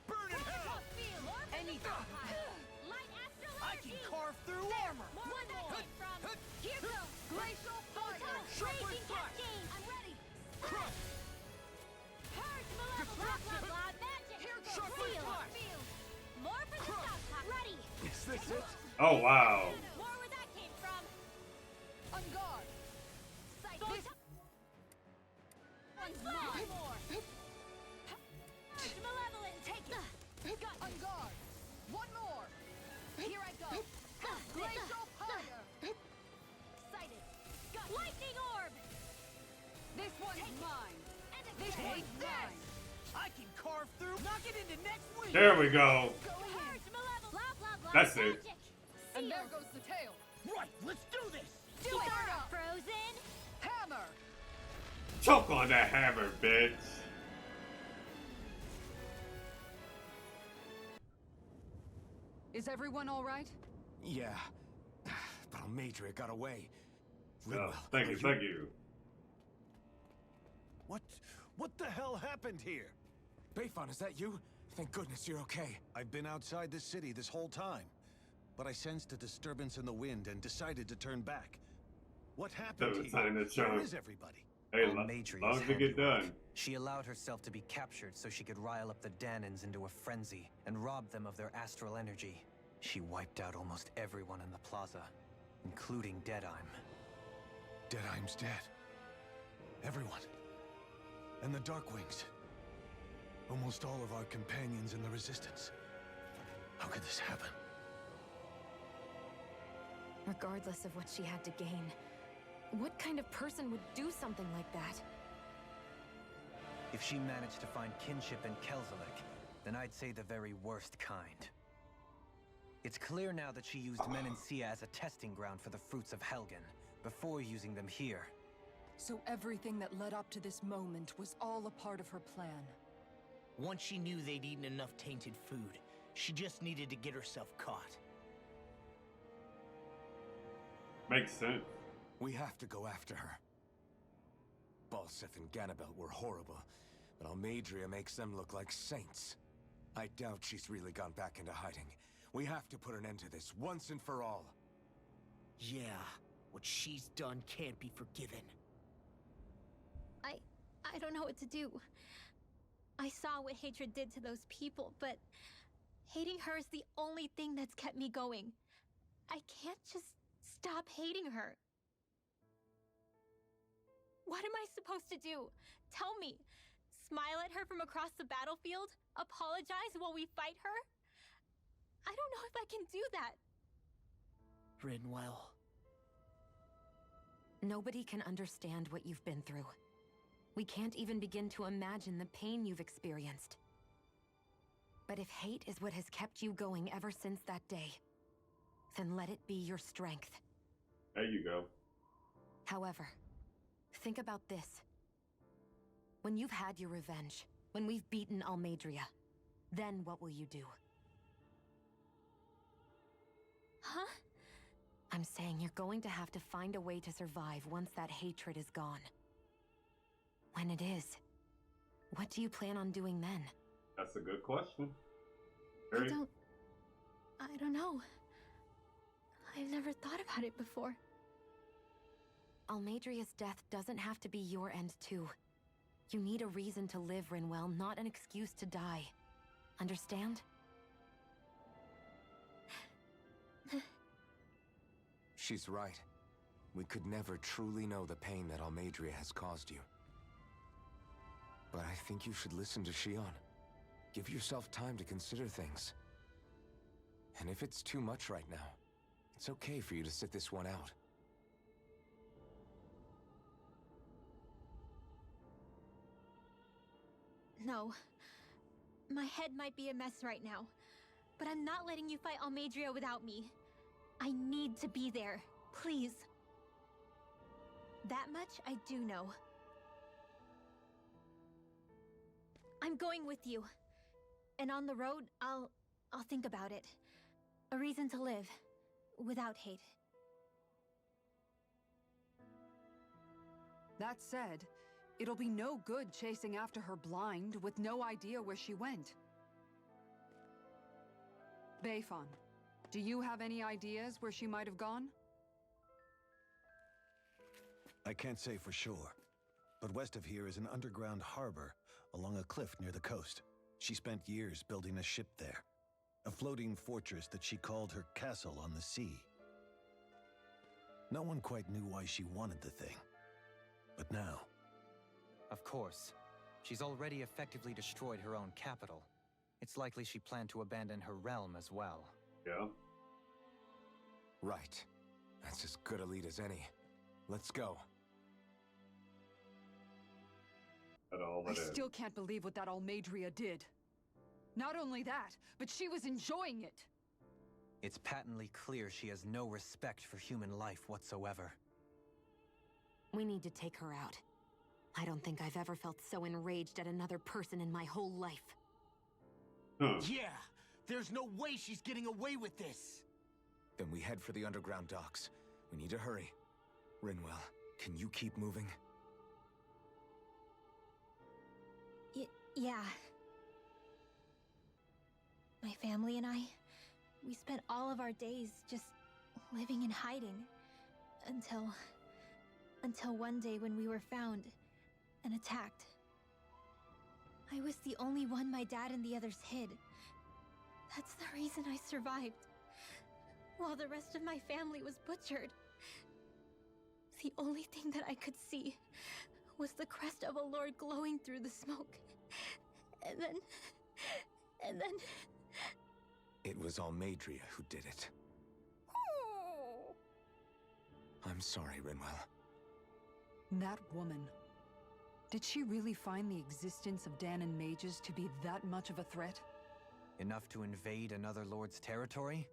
Burn in hell! Gravitas field. More for the Anything. stockpile. Light astral I energy. can carve through armor! More where that came from. Here goes. Glacial fire. Raging cascade. I'm ready. Crush! Purge malevolence. Blah, blah, blah. Magic. Here goes. Seal. Shockwave Field. More for the stockpile. Ready. Is this it? Oh, wow. More where that came from. On guard. Sight. One's mine. More. Purge malevolence. Take it. Got On guard. One more. Here I go. Glacial fire. Sighted. Got lightning orb. This one's mine. This Take one's this! mine. I can carve through. Knock it into next week. There we go. Purge malevolence. Blah, blah, blah. That's it. Magic. And there Sealed. goes the tail. Right, let's do this. Do it. Frozen. Hammer. Choke on that hammer, bitch. Is everyone all right? Yeah. But Almeidrea got away. Oh, Riddler, thank you, are thank you. What the hell happened here? Bayfon, is that you? Thank goodness you're okay. I've been outside the city this whole time, but I sensed a disturbance in the wind and decided to turn back. What happened here? Where is everybody? Hey, Almeidrea's long as you get done. She allowed herself to be captured so she could rile up the Dahnans into a frenzy and rob them of their astral energy. She wiped out almost everyone in the plaza, including Deadheim. Deadheim's dead. Everyone. And the Darkwings. Almost all of our companions in the Resistance. How could this happen? Regardless of what she had to gain, what kind of person would do something like that? If she managed to find kinship in Kelzelik, then I'd say the very worst kind. It's clear now that she used Menancia as a testing ground for the fruits of Helgen, before using them here. So everything that led up to this moment was all a part of her plan. Once she knew they'd eaten enough tainted food, she just needed to get herself caught. Makes sense. We have to go after her. Balseth and Ganabelt were horrible, but Almeidrea makes them look like saints. I doubt she's really gone back into hiding. We have to put an end to this, once and for all. Yeah, what she's done can't be forgiven. I don't know what to do. I saw what hatred did to those people, but hating her is the only thing that's kept me going. I can't just stop hating her. What am I supposed to do? Tell me. Smile at her from across the battlefield? Apologize while we fight her? I don't know if I can do that. Rinwell. Nobody can understand what you've been through. We can't even begin to imagine the pain you've experienced. But if hate is what has kept you going ever since that day, then let it be your strength. There you go. However, think about this. When you've had your revenge, when we've beaten Almeidrea, then what will you do? Huh? I'm saying you're going to have to find a way to survive once that hatred is gone. When it is, what do you plan on doing then? That's a good question. I don't know. I've never thought about it before. Almeidrea's death doesn't have to be your end too. You need a reason to live, Rinwell, not an excuse to die. Understand? She's right. We could never truly know the pain that Almeidrea has caused you. But I think you should listen to Shion. Give yourself time to consider things. And if it's too much right now, it's okay for you to sit this one out. No. My head might be a mess right now, but I'm not letting you fight Almeidrea without me. I need to be there. Please. That much I do know. I'm going with you. And on the road, I'll think about it. A reason to live. Without hate. That said, it'll be no good chasing after her blind with no idea where she went. Bayfon, do you have any ideas where she might have gone? I can't say for sure, but west of here is an underground harbor along a cliff near the coast. She spent years building a ship there, a floating fortress that she called her castle on the sea. No one quite knew why she wanted the thing, but now... Of course. She's already effectively destroyed her own capital. It's likely she planned to abandon her realm as well. Yeah. Right. That's as good a lead as any. Let's go. I still can't believe what that Almeidrea did. Not only that, but she was enjoying it. It's patently clear she has no respect for human life whatsoever. We need to take her out. I don't think I've ever felt so enraged at another person in my whole life. Yeah! There's no way she's getting away with this! Then we head for the underground docks. We need to hurry. Rinwell, can you keep moving? Yeah. My family and I, we spent all of our days just living in hiding. Until one day when we were found and attacked. I was the only one my dad and the others hid. That's the reason I survived. While the rest of my family was butchered. The only thing that I could see was the crest of a lord glowing through the smoke. And then... It was Almeidrea who did it. I'm sorry, Rinwell. That woman. Did she really find the existence of Dahnan mages to be that much of a threat? Enough to invade another lord's territory?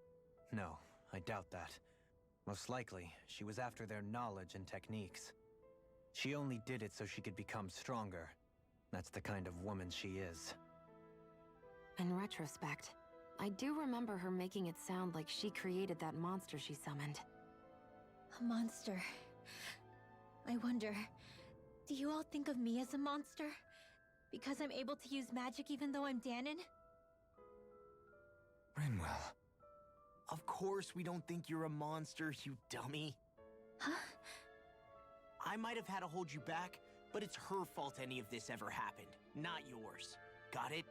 No, I doubt that. Most likely, she was after their knowledge and techniques. She only did it so she could become stronger. That's the kind of woman she is. In retrospect, I do remember her making it sound like she created that monster she summoned. A monster. I wonder, do you all think of me as a monster? Because I'm able to use magic even though I'm Dahnan? Rinwell. Of course we don't think you're a monster, you dummy. Huh? I might have had to hold you back, but it's her fault any of this ever happened, not yours. Got it?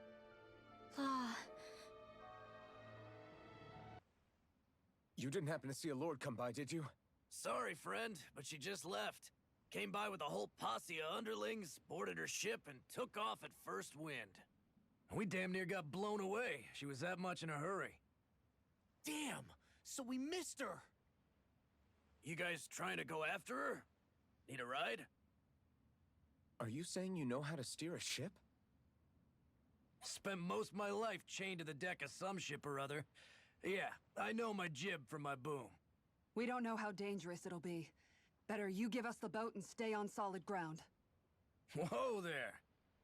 You didn't happen to see a lord come by, did you? Sorry, friend, but she just left. Came by with a whole posse of underlings, boarded her ship, and took off at first wind. We damn near got blown away. She was that much in a hurry. Damn! So we missed her! You guys trying to go after her? Need a ride? Are you saying you know how to steer a ship? Spent most of my life chained to the deck of some ship or other. Yeah, I know my jib from my boom. We don't know how dangerous it'll be. Better you give us the boat and stay on solid ground. Whoa there!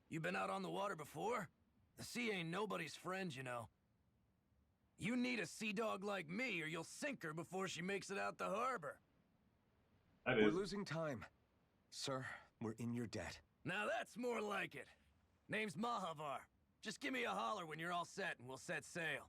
You been out on the water before? The sea ain't nobody's friend, you know. You need a sea dog like me, or you'll sink her before she makes it out the harbor. We're losing time. Sir, we're in your debt. Now that's more like it. Name's Mahavar. Just give me a holler when you're all set and we'll set sail.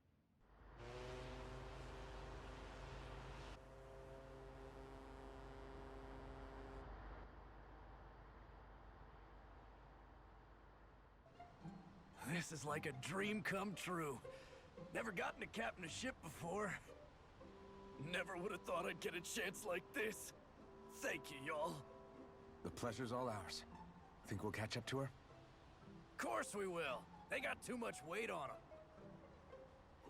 This is like a dream come true. Never gotten to captain a ship before. Never would have thought I'd get a chance like this. Thank you, y'all. The pleasure's all ours. Think we'll catch up to her? Course we will. They got too much weight on them.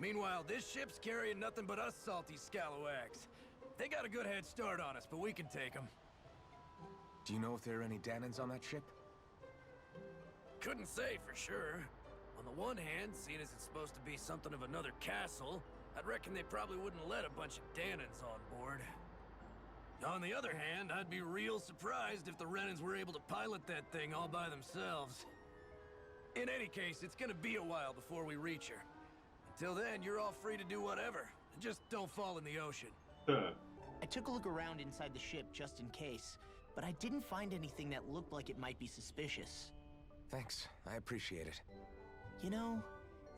Meanwhile, this ship's carrying nothing but us salty scalawags. They got a good head start on us, but we can take them. Do you know if there are any Dahnans on that ship? Couldn't say for sure. On the one hand, seeing as it's supposed to be something of another castle, I'd reckon they probably wouldn't let a bunch of Dahnans on board. On the other hand, I'd be real surprised if the Renans were able to pilot that thing all by themselves. In any case, it's gonna be a while before we reach her. Until then, you're all free to do whatever. Just don't fall in the ocean. I took a look around inside the ship just in case, but I didn't find anything that looked like it might be suspicious. Thanks, I appreciate it. You know,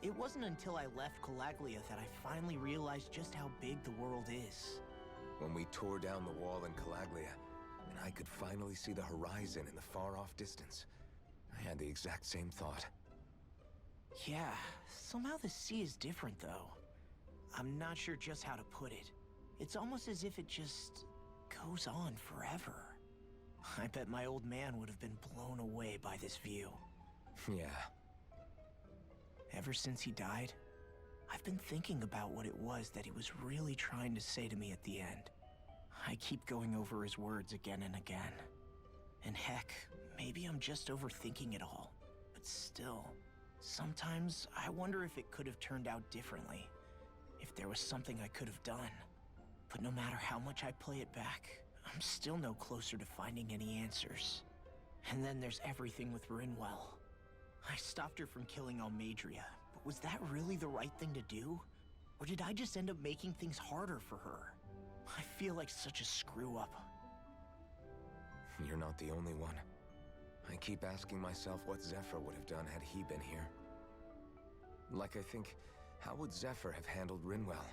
it wasn't until I left Calaglia that I finally realized just how big the world is. When we tore down the wall in Calaglia, and I could finally see the horizon in the far-off distance, I had the exact same thought. Yeah, somehow the sea is different, though. I'm not sure just how to put it. It's almost as if it just goes on forever. I bet my old man would have been blown away by this view. Yeah. Ever since he died, I've been thinking about what it was that he was really trying to say to me at the end. I keep going over his words again and again. And heck, maybe I'm just overthinking it all. But still, sometimes I wonder if it could have turned out differently. If there was something I could have done. But no matter how much I play it back, I'm still no closer to finding any answers. And then there's everything with Rinwell. I stopped her from killing Almeidrea, but was that really the right thing to do? Or did I just end up making things harder for her? I feel like such a screw-up. You're not the only one. I keep asking myself what Zephyr would have done had he been here. Like, I think, how would Zephyr have handled Rinwell?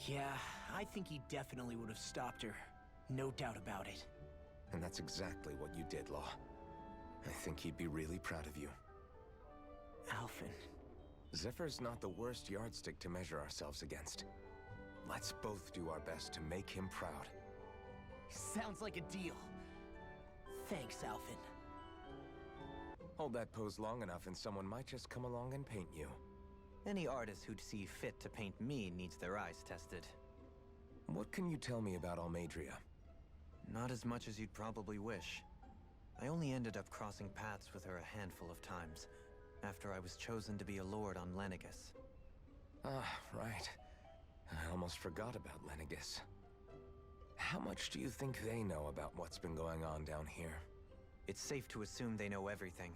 Yeah, I think he definitely would have stopped her. No doubt about it. And that's exactly what you did, Law. I think he'd be really proud of you. Alphen. Zephyr's not the worst yardstick to measure ourselves against. Let's both do our best to make him proud. Sounds like a deal. Thanks, Alphen. Hold that pose long enough and someone might just come along and paint you. Any artist who'd see fit to paint me needs their eyes tested. What can you tell me about Almeidrea? Not as much as you'd probably wish. I only ended up crossing paths with her a handful of times, after I was chosen to be a lord on Lenegis. Ah, right. I almost forgot about Lenegis. How much do you think they know about what's been going on down here? It's safe to assume they know everything,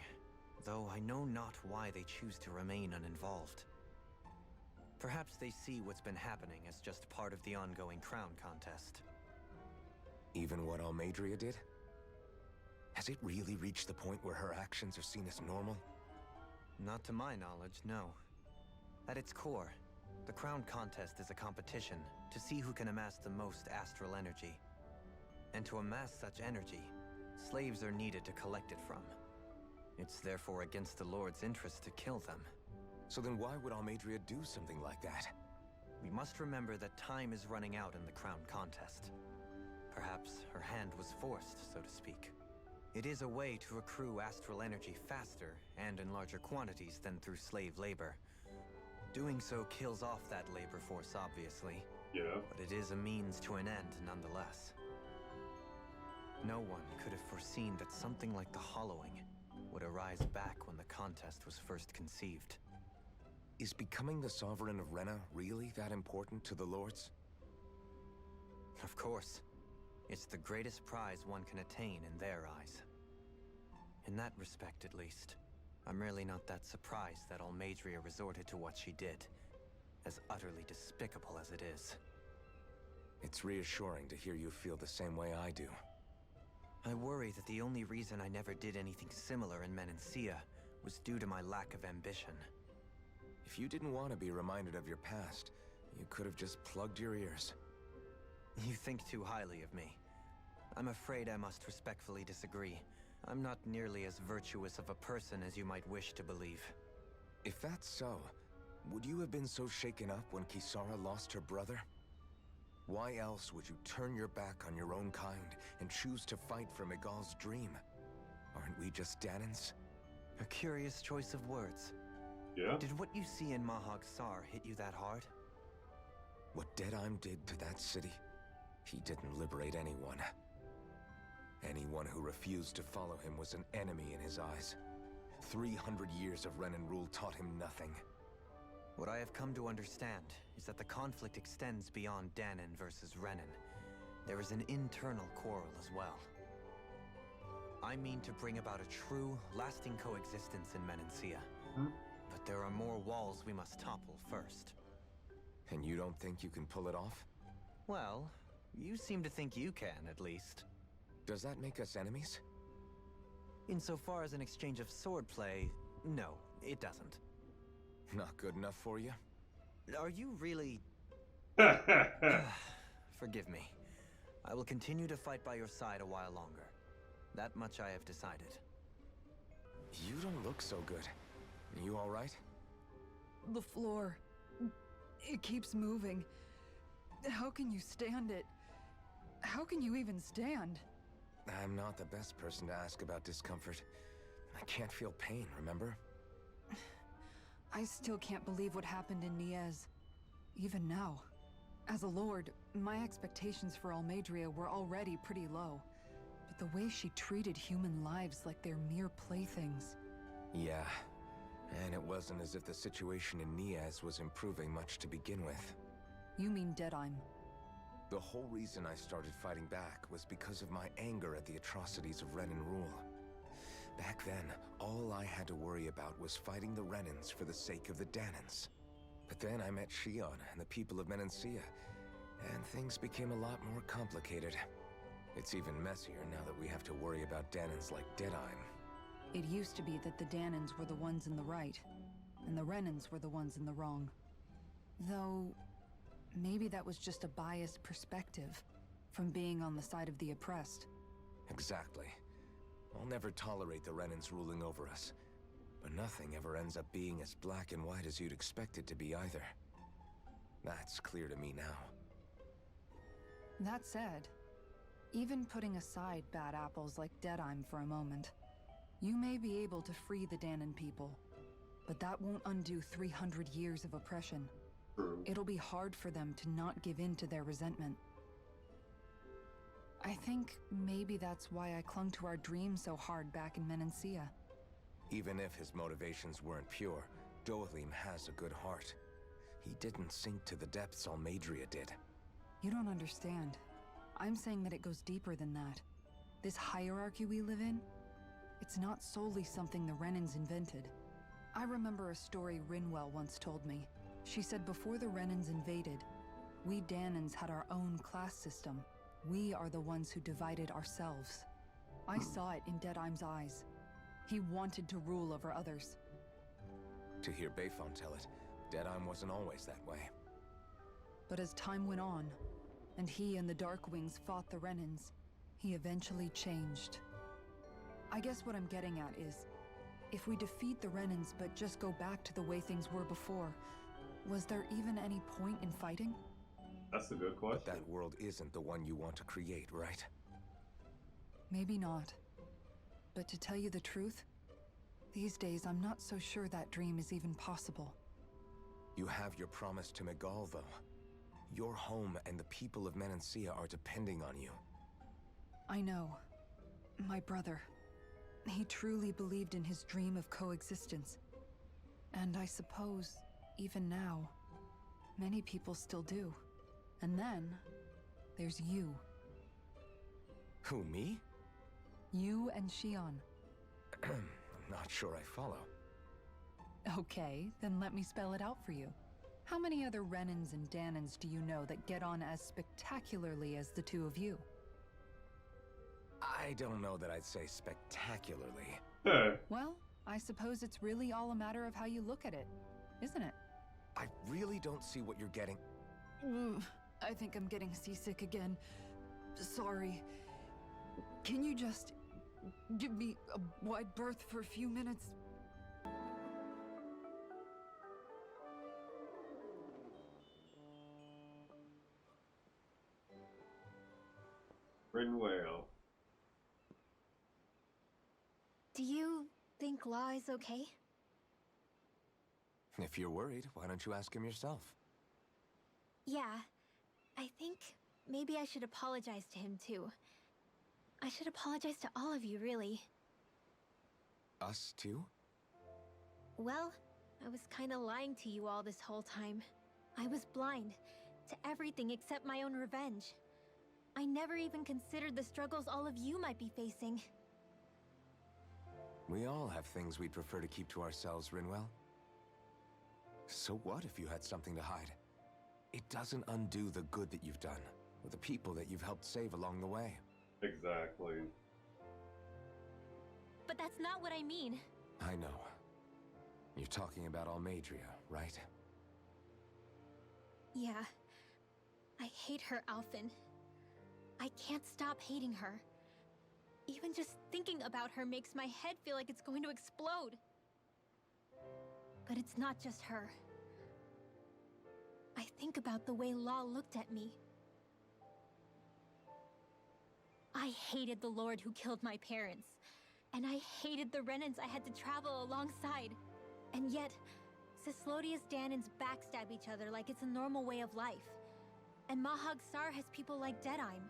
though I know not why they choose to remain uninvolved. Perhaps they see what's been happening as just part of the ongoing crown contest. Even what Almeidrea did? Has it really reached the point where her actions are seen as normal? Not to my knowledge, no. At its core, the crown contest is a competition to see who can amass the most astral energy. And to amass such energy, slaves are needed to collect it from. It's therefore against the Lord's interest to kill them. So then why would Almeidrea do something like that? We must remember that time is running out in the crown contest. Perhaps her hand was forced, so to speak. It is a way to accrue astral energy faster and in larger quantities than through slave labor. Doing so kills off that labor force, obviously. Yeah. But it is a means to an end, nonetheless. No one could have foreseen that something like the Hollowing would arise back when the contest was first conceived. Is becoming the Sovereign of Rena really that important to the Lords? Of course. It's the greatest prize one can attain in their eyes. In that respect, at least, I'm really not that surprised that Almeidrea resorted to what she did, as utterly despicable as it is. It's reassuring to hear you feel the same way I do. I worry that the only reason I never did anything similar in Menancia was due to my lack of ambition. If you didn't want to be reminded of your past, you could have just plugged your ears. You think too highly of me. I'm afraid I must respectfully disagree. I'm not nearly as virtuous of a person as you might wish to believe. If that's so, would you have been so shaken up when Kisara lost her brother? Why else would you turn your back on your own kind and choose to fight for Miguel's dream? Aren't we just Danans? A curious choice of words. Yeah? Did what you see in Mahag Saar hit you that hard? What Deadheim did to that city, he didn't liberate anyone. Anyone who refused to follow him was an enemy in his eyes. 300 years of Renan rule taught him nothing. What I have come to understand is that the conflict extends beyond Danan versus Renan. There is an internal quarrel as well. I mean to bring about a true, lasting coexistence in Menancia. But there are more walls we must topple first. And you don't think you can pull it off? Well, you seem to think you can, at least. Does that make us enemies? Insofar as an exchange of swordplay, no, it doesn't. Not good enough for you? Are you really... Forgive me. I will continue to fight by your side a while longer. That much I have decided. You don't look so good. Are you all right? The floor. It keeps moving. How can you stand it? How can you even stand? I'm not the best person to ask about discomfort. I can't feel pain, remember? I still can't believe what happened in Niez. Even now. As a lord, my expectations for Almeidrea were already pretty low. But the way she treated human lives like they're mere playthings. Yeah. And it wasn't as if the situation in Niez was improving much to begin with. You mean Deadheim? The whole reason I started fighting back was because of my anger at the atrocities of Renan rule. Back then, all I had to worry about was fighting the Renans for the sake of the Danans. But then I met Shion and the people of Menancia, and things became a lot more complicated. It's even messier now that we have to worry about Danans like Deadime. It used to be that the Danans were the ones in the right, and the Renans were the ones in the wrong. Though, maybe that was just a biased perspective from being on the side of the oppressed. Exactly. I'll never tolerate the Renans ruling over us. But nothing ever ends up being as black and white as you'd expect it to be either. That's clear to me now. That said, even putting aside bad apples like Deadime for a moment, you may be able to free the Danan people, but that won't undo 300 years of oppression. It'll be hard for them to not give in to their resentment. I think maybe that's why I clung to our dream so hard back in Menancia. Even if his motivations weren't pure, Dohalim has a good heart. He didn't sink to the depths Almeidrea did. You don't understand. I'm saying that it goes deeper than that. This hierarchy we live in, it's not solely something the Renans invented. I remember a story Rinwell once told me. She said before the Renans invaded, we Danans had our own class system. We are the ones who divided ourselves. I saw it in Deadime's eyes. He wanted to rule over others. To hear Bayfon tell it, Deadime wasn't always that way. But as time went on, and he and the Darkwings fought the Renans, he eventually changed. I guess what I'm getting at is, if we defeat the Renans but just go back to the way things were before, was there even any point in fighting? That's a good question. But that world isn't the one you want to create, right? Maybe not. But to tell you the truth, these days I'm not so sure that dream is even possible. You have your promise to Megal, though. Your home and the people of Menancia are depending on you. I know. My brother. He truly believed in his dream of coexistence. And I suppose, even now, many people still do. And then, there's you. Who, me? You and Shion. I'm not sure I follow. Okay, then let me spell it out for you. How many other Renans and Danans do you know that get on as spectacularly as the two of you? I don't know that I'd say spectacularly. Well, I suppose it's really all a matter of how you look at it, isn't it? I really don't see what you're getting. I think I'm getting seasick again. Sorry. Can you just give me a wide berth for a few minutes? Rinwell. Do you think Law is okay? If you're worried, why don't you ask him yourself? Yeah. I think maybe I should apologize to him too. I should apologize to all of you, really. Us too? Well, I was kinda lying to you all this whole time. I was blind to everything except my own revenge. I never even considered the struggles all of you might be facing. We all have things we'd prefer to keep to ourselves, Rinwell. So what if you had something to hide? It doesn't undo the good that you've done, or the people that you've helped save along the way. Exactly. But that's not what I mean. I know. You're talking about Almeidrea, right? Yeah. I hate her, Alphen. I can't stop hating her. Even just thinking about her makes my head feel like it's going to explode. But it's not just her. I think about the way Law looked at me. I hated the Lord who killed my parents. And I hated the Renans I had to travel alongside. And yet, Cislodius Danans backstab each other like it's a normal way of life. And Mahag Saar has people like Deadime.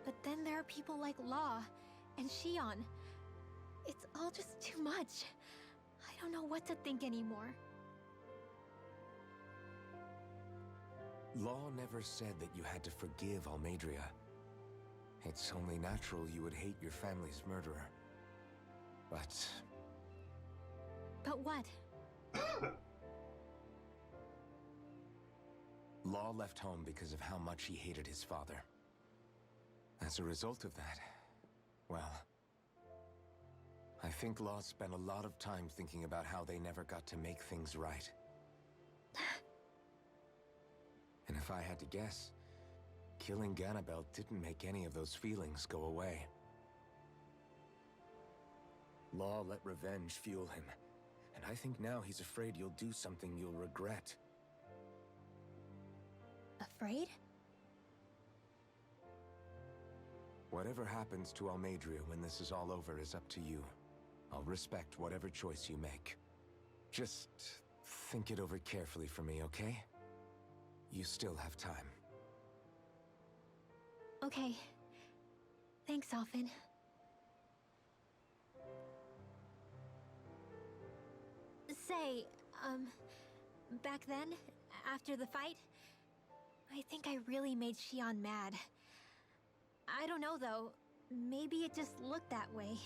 But then there are people like Law and Shion. It's all just too much. I don't know what to think anymore. Law never said that you had to forgive Almeidrea. It's only natural you would hate your family's murderer. But what? Law left home because of how much he hated his father. As a result of that, well, I think Law spent a lot of time thinking about how they never got to make things right. And if I had to guess, killing Ganabel didn't make any of those feelings go away. Law let revenge fuel him, and I think now he's afraid you'll do something you'll regret. Afraid? Whatever happens to Almeidrea when this is all over is up to you. I'll respect whatever choice you make. Just think it over carefully for me, okay? You still have time. Okay. Thanks, Alphen. Say, back then, after the fight, I think I really made Xion mad. I don't know, though. Maybe it just looked that way.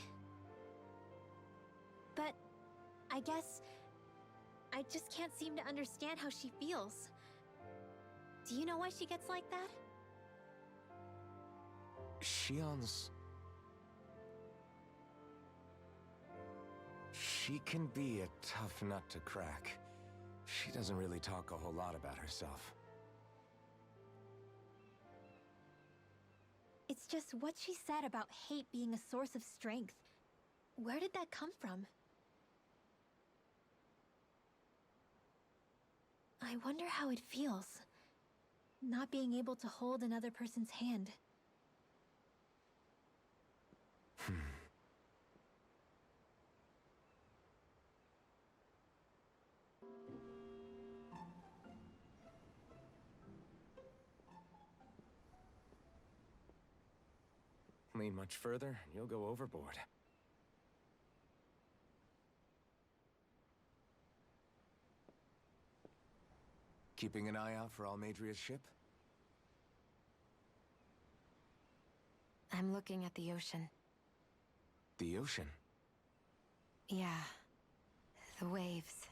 But I guess I just can't seem to understand how she feels. Do you know why she gets like that? Xion's... She can be a tough nut to crack. She doesn't really talk a whole lot about herself. It's just what she said about hate being a source of strength. Where did that come from? I wonder how it feels, not being able to hold another person's hand. Lean much further, and you'll go overboard. Keeping an eye out for Almeidrea's ship? I'm looking at the ocean. The ocean? Yeah. The waves.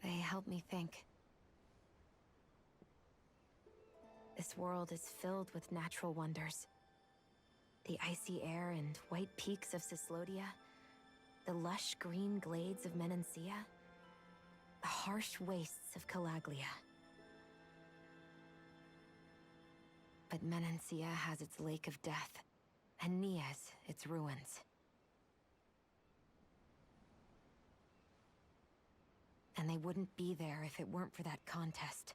They help me think. This world is filled with natural wonders. The icy air and white peaks of Cyslodia, the lush green glades of Menancia, the harsh wastes of Calaglia. But Menancia has its lake of death, and Nias its ruins. And they wouldn't be there if it weren't for that contest.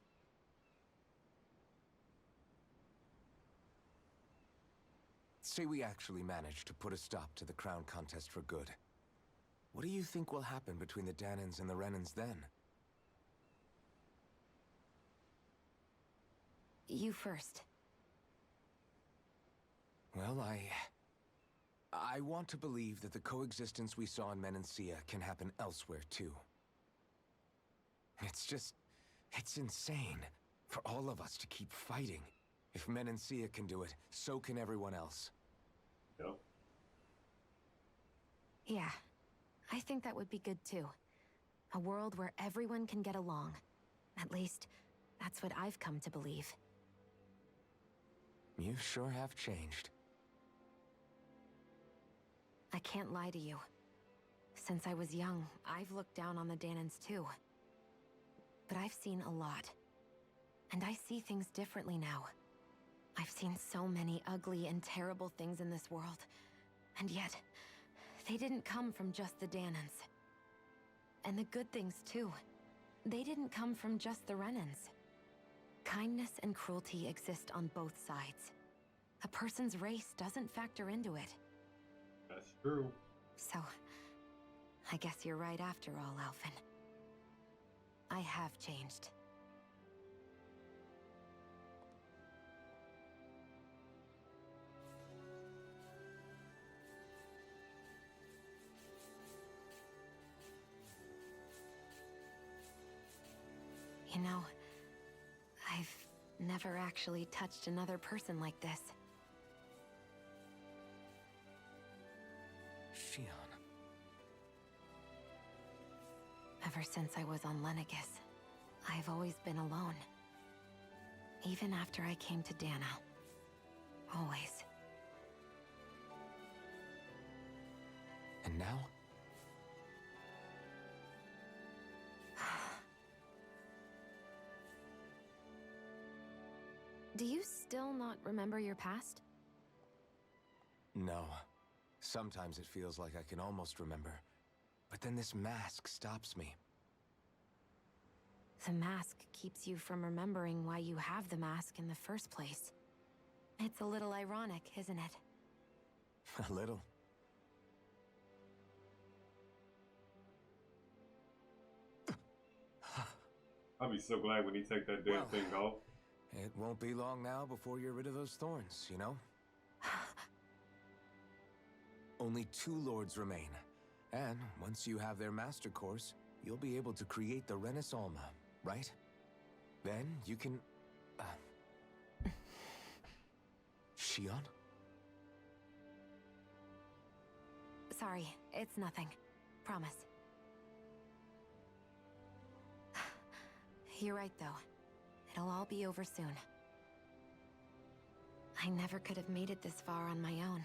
Say we actually manage to put a stop to the crown contest for good. What do you think will happen between the Dahnans and the Renans then? You first. Well, I want to believe that the coexistence we saw in Menancia can happen elsewhere, too. It's insane for all of us to keep fighting. If Menancia can do it, so can everyone else. Yep. Yeah, I think that would be good too. A world where everyone can get along. At least, that's what I've come to believe. You sure have changed. I can't lie to you. Since I was young, I've looked down on the Dahnans too. But I've seen a lot. And I see things differently now. I've seen so many ugly and terrible things in this world. And yet, they didn't come from just the Dahnans. And the good things too. They didn't come from just the Renans. Kindness and cruelty exist on both sides. A person's race doesn't factor into it. That's true. So, I guess you're right after all, Alphen. I have changed. You know, I've never actually touched another person like this. Xion. Ever since I was on Lenegis, I've always been alone. Even after I came to Dahna. Always. And now? Do you still not remember your past? No. Sometimes it feels like I can almost remember. But then this mask stops me. The mask keeps you from remembering why you have the mask in the first place. It's a little ironic, isn't it? A little. I'll be so glad when he take that damn thing off. It won't be long now before you're rid of those thorns, you know? Only 2 lords remain. And once you have their master course, you'll be able to create the Renis Alma, right? Then you can... Shion? Sorry, it's nothing. Promise. You're right, though. It'll all be over soon. I never could have made it this far on my own.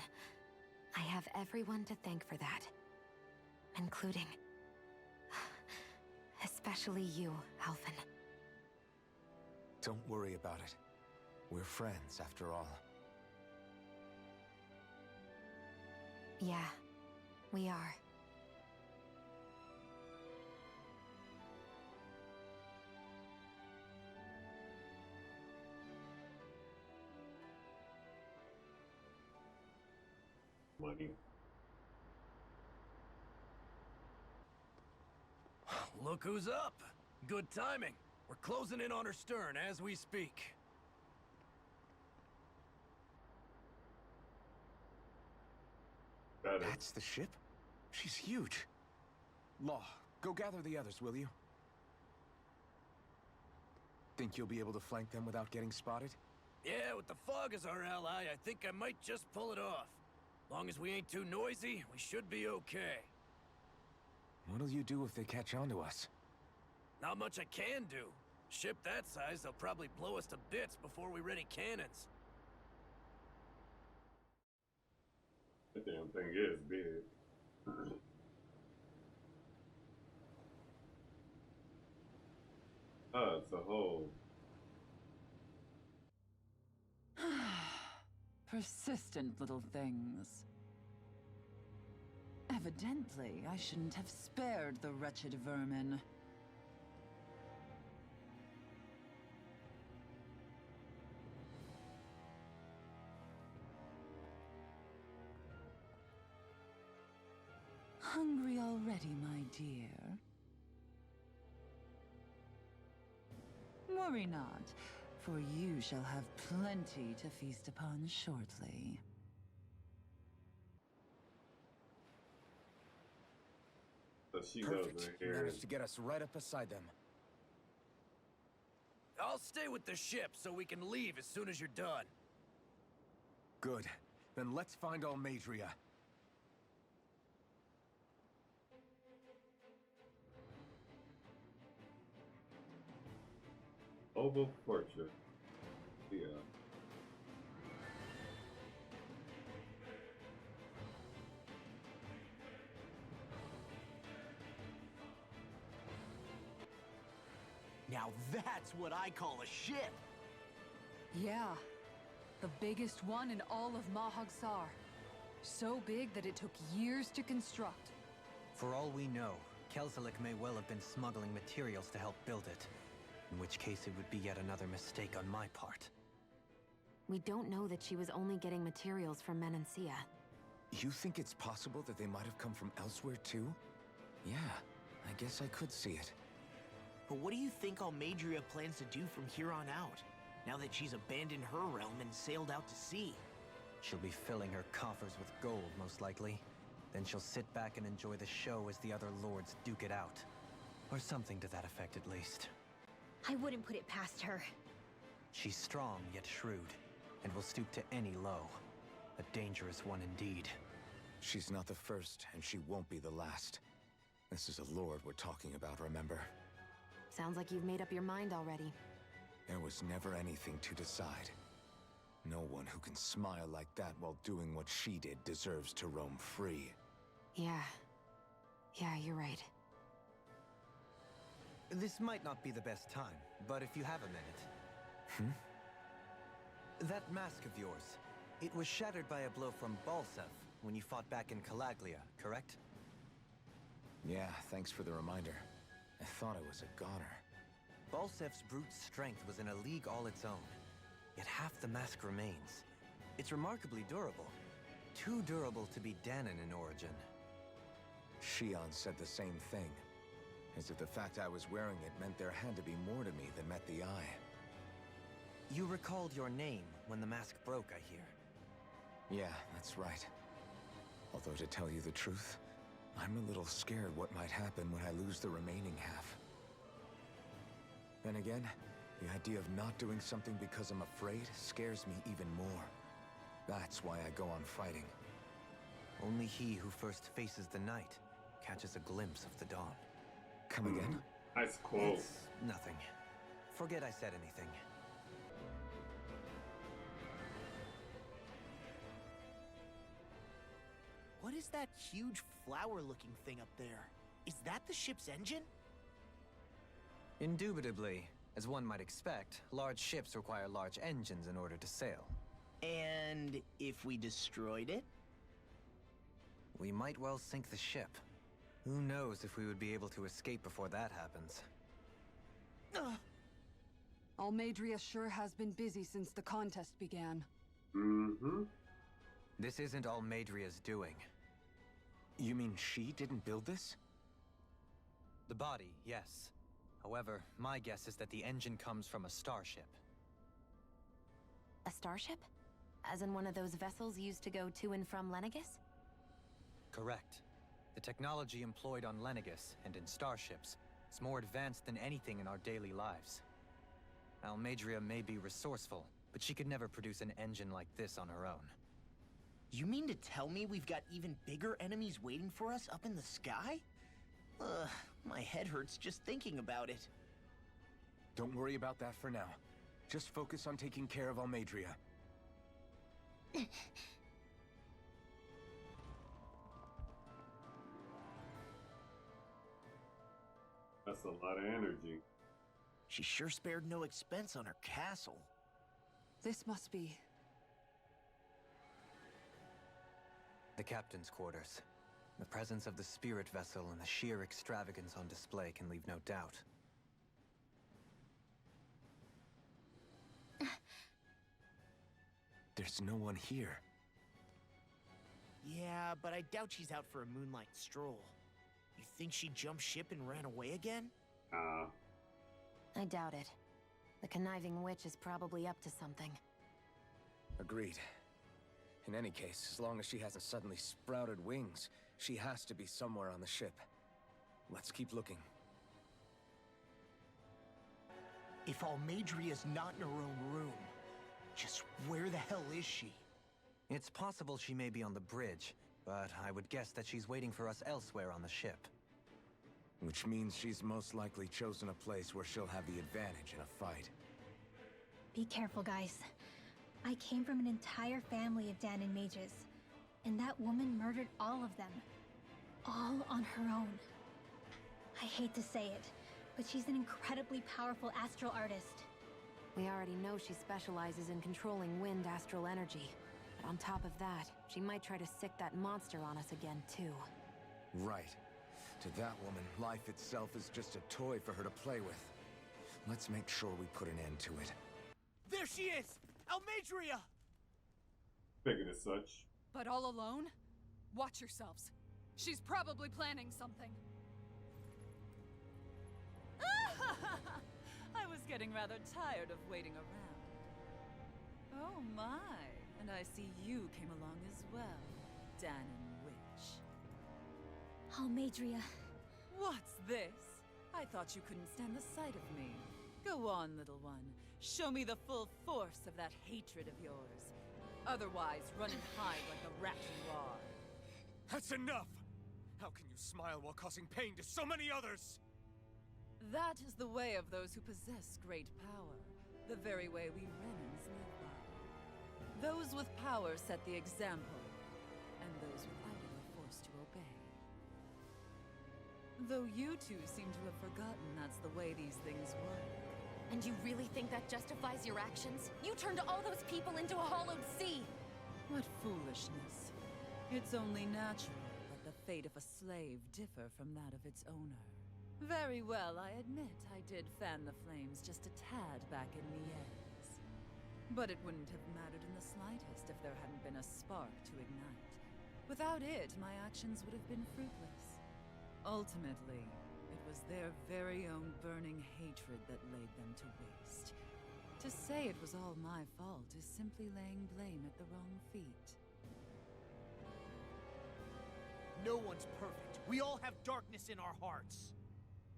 I have everyone to thank for that. Including... especially you, Alphen. Don't worry about it. We're friends, after all. Yeah, we are. Money. Look who's up! Good timing. We're closing in on her stern as we speak. That's the ship? She's huge. Law, go gather the others, will you? Think you'll be able to flank them without getting spotted? Yeah, with the fog as our ally, I think I might just pull it off. Long as we ain't too noisy, we should be okay. What'll you do if they catch on to us? Not much I can do. Ship that size, they'll probably blow us to bits before we ready cannons. That damn thing is big. It's a hole. Persistent little things. Evidently, I shouldn't have spared the wretched vermin. Hungry already, my dear? Worry not, for you shall have plenty to feast upon shortly. So she Perfect. goes in You here. managed to get us right up beside them. I'll stay with the ship so we can leave as soon as you're done. Good. Then let's find Almeidrea. Oval Fortune. Yeah. Now that's what I call a ship! Yeah. The biggest one in all of Mahag Saar. So big that it took years to construct. For all we know, Kelzelik may well have been smuggling materials to help build it. In which case it would be yet another mistake on my part. We don't know that she was only getting materials from Menancia. You think it's possible that they might have come from elsewhere too? Yeah, I guess I could see it. But what do you think Almeidrea plans to do from here on out, now that she's abandoned her realm and sailed out to sea? She'll be filling her coffers with gold, most likely. Then she'll sit back and enjoy the show as the other lords duke it out. Or something to that effect, at least. I wouldn't put it past her. She's strong, yet shrewd, and will stoop to any low. A dangerous one indeed. She's not the first, and she won't be the last. This is a lord we're talking about, remember? Sounds like you've made up your mind already. There was never anything to decide. No one who can smile like that while doing what she did deserves to roam free. Yeah. Yeah, you're right. This might not be the best time, but if you have a minute... That mask of yours, it was shattered by a blow from Balsef when you fought back in Calaglia, correct? Yeah, thanks for the reminder. I thought it was a goner. Balsef's brute strength was in a league all its own. Yet half the mask remains. It's remarkably durable. Too durable to be Dahnan in origin. Shion said the same thing. As if the fact I was wearing it meant there had to be more to me than met the eye. You recalled your name when the mask broke, I hear. Yeah, that's right. Although to tell you the truth, I'm a little scared what might happen when I lose the remaining half. Then again, the idea of not doing something because I'm afraid scares me even more. That's why I go on fighting. Only he who first faces the night catches a glimpse of the dawn. Come again? Nice quote. It's nothing. Forget I said anything. What is that huge flower-looking thing up there? Is that the ship's engine? Indubitably. As one might expect, large ships require large engines in order to sail. And if we destroyed it? We might well sink the ship. Who knows if we would be able to escape before that happens. Almeidrea sure has been busy since the contest began. This isn't Almeidrea's doing. You mean she didn't build this? The body, yes. However, my guess is that the engine comes from a starship. A starship? As in one of those vessels used to go to and from Lenegis? Correct. The technology employed on Lenegis and in starships is more advanced than anything in our daily lives. Almeidrea may be resourceful, but she could never produce an engine like this on her own. You mean to tell me we've got even bigger enemies waiting for us up in the sky? Ugh, my head hurts just thinking about it. Don't worry about that for now. Just focus on taking care of Almeidrea. That's a lot of energy. She sure spared no expense on her castle. This must be... The captain's quarters. The presence of the spirit vessel and the sheer extravagance on display can leave no doubt. There's no one here. Yeah, but I doubt she's out for a moonlight stroll. You think she jumped ship and ran away again? I doubt it. The conniving witch is probably up to something. Agreed. In any case, as long as she hasn't suddenly sprouted wings, she has to be somewhere on the ship. Let's keep looking. If Almeidrea's not in her own room, just where the hell is she? It's possible she may be on the bridge, but I would guess that she's waiting for us elsewhere on the ship. Which means she's most likely chosen a place where she'll have the advantage in a fight. Be careful, guys. I came from an entire family of Dahnan mages, and that woman murdered all of them. All on her own. I hate to say it, but she's an incredibly powerful astral artist. We already know she specializes in controlling wind astral energy. But on top of that, she might try to sick that monster on us again, too. Right. To that woman, life itself is just a toy for her to play with. Let's make sure we put an end to it. There she is! Almeidrea! Figured as such. But all alone? Watch yourselves. She's probably planning something. I was getting rather tired of waiting around. Oh my, and I see you came along as well, Dahnan Witch. Almeidrea. What's this? I thought you couldn't stand the sight of me. Go on, little one. Show me the full force of that hatred of yours. Otherwise, run and hide like the rat you are. That's enough! How can you smile while causing pain to so many others? That is the way of those who possess great power. The very way we Renans live by. Those with power set the example, and those without it are forced to obey. Though you two seem to have forgotten that's the way these things work. And you really think that justifies your actions? You turned all those people into a hollowed sea! What foolishness. It's only natural that the fate of a slave differ from that of its owner. Very well, I admit I did fan the flames just a tad back in Mies. But it wouldn't have mattered in the slightest if there hadn't been a spark to ignite. Without it, my actions would have been fruitless. Ultimately, it was their very own burning hatred that laid them to waste. To say it was all my fault is simply laying blame at the wrong feet. No one's perfect. We all have darkness in our hearts.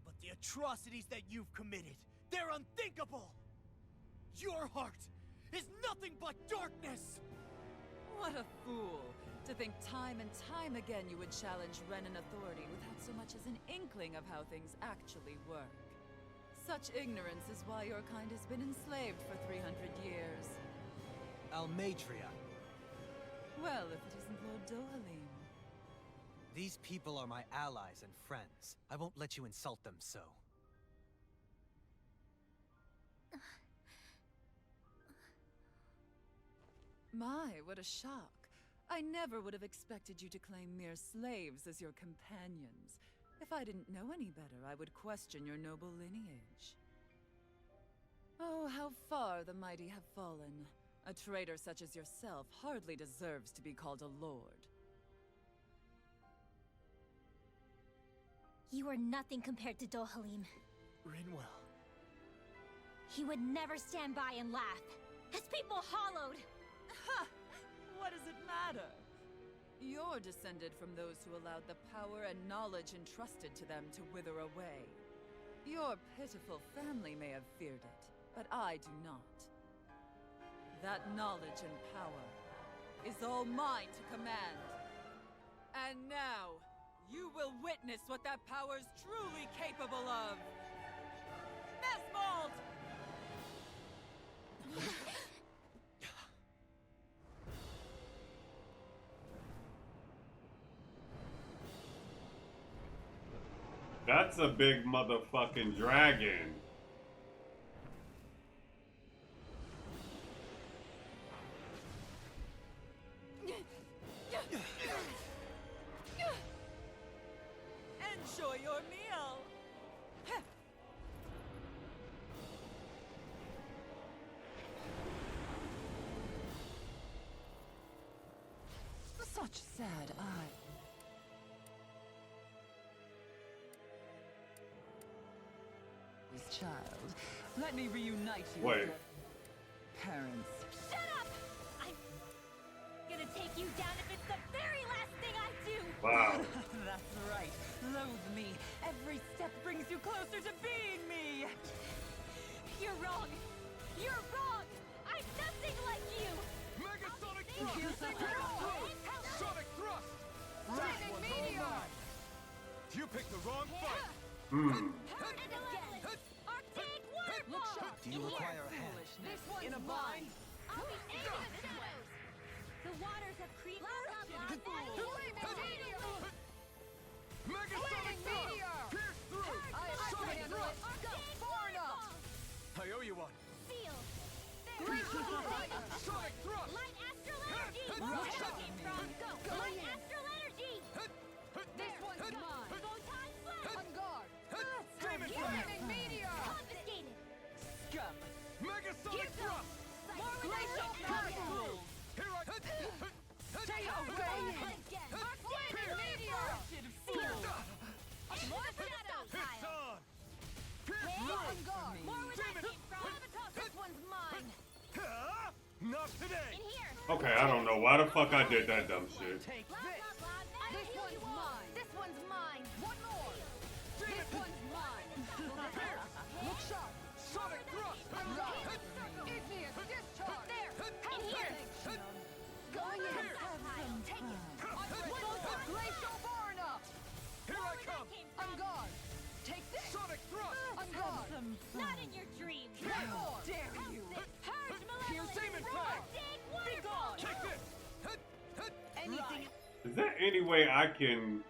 But the atrocities that you've committed, they're unthinkable! Your heart is nothing but darkness! What a fool! To think time and time again you would challenge Renan authority without so much as an inkling of how things actually work. Such ignorance is why your kind has been enslaved for 300 years. Almeidrea. Well, if it isn't Lord Dohalim. These people are my allies and friends. I won't let you insult them so. My, what a shock. I never would have expected you to claim mere slaves as your companions. If I didn't know any better, I would question your noble lineage. Oh, how far the mighty have fallen. A traitor such as yourself hardly deserves to be called a lord. You are nothing compared to Dohalim. Rinwell. He would never stand by and laugh. His people hollowed! Ha! What does it matter? You're descended from those who allowed the power and knowledge entrusted to them to wither away. Your pitiful family may have feared it, but I do not. That knowledge and power is all mine to command. And now, you will witness what that power's truly capable of! Mesmold! That's a big motherfucking dragon. Enjoy your meal! Such sad eyes. Child, let me reunite you with your parents. Shut up! I'm gonna take you down if it's the very last thing I do! Wow. That's right. Loathe me. Every step brings you closer to being me. You're wrong. You're wrong. I'm nothing like you. Mega Sonic Thrust! Sonic Thrust! Lightning Meteor! You picked the wrong fight. Do you require a hand? This one's mine. I'll be aiming at the shadows. The waters have creeped. Mega Sonic Meteor! Pierce through! Sonic Thrust! Far enough! I owe you one. Seal. Sonic Thrust! Light astral energy. Go. Light astral energy. This one's mine. Photon blast. On guard. Demon Lightning meteor. Confiscated. Scum. Mega Sonic Thrust! More glacial power. Here I Stay away. Lightning meteor. Seal. More shadows. It's on! On guard. More where that came from. This one's mine. Not today! In here. Okay, I don't know why the fuck I did that dumb shit. Take this. This one's mine. This one's mine. One more. This one's mine. Look sharp. Sonic Thrust! Igneous discharge. There. In here. Going in. Take it. Glacial far enough. Here I come! On guard. Take this. Sonic Thrust! On guard. Not in your dreams. How dare you? Purge Here's malevolence. Demon Fang! Dig waterfall. Take this! Anything Is there any way I can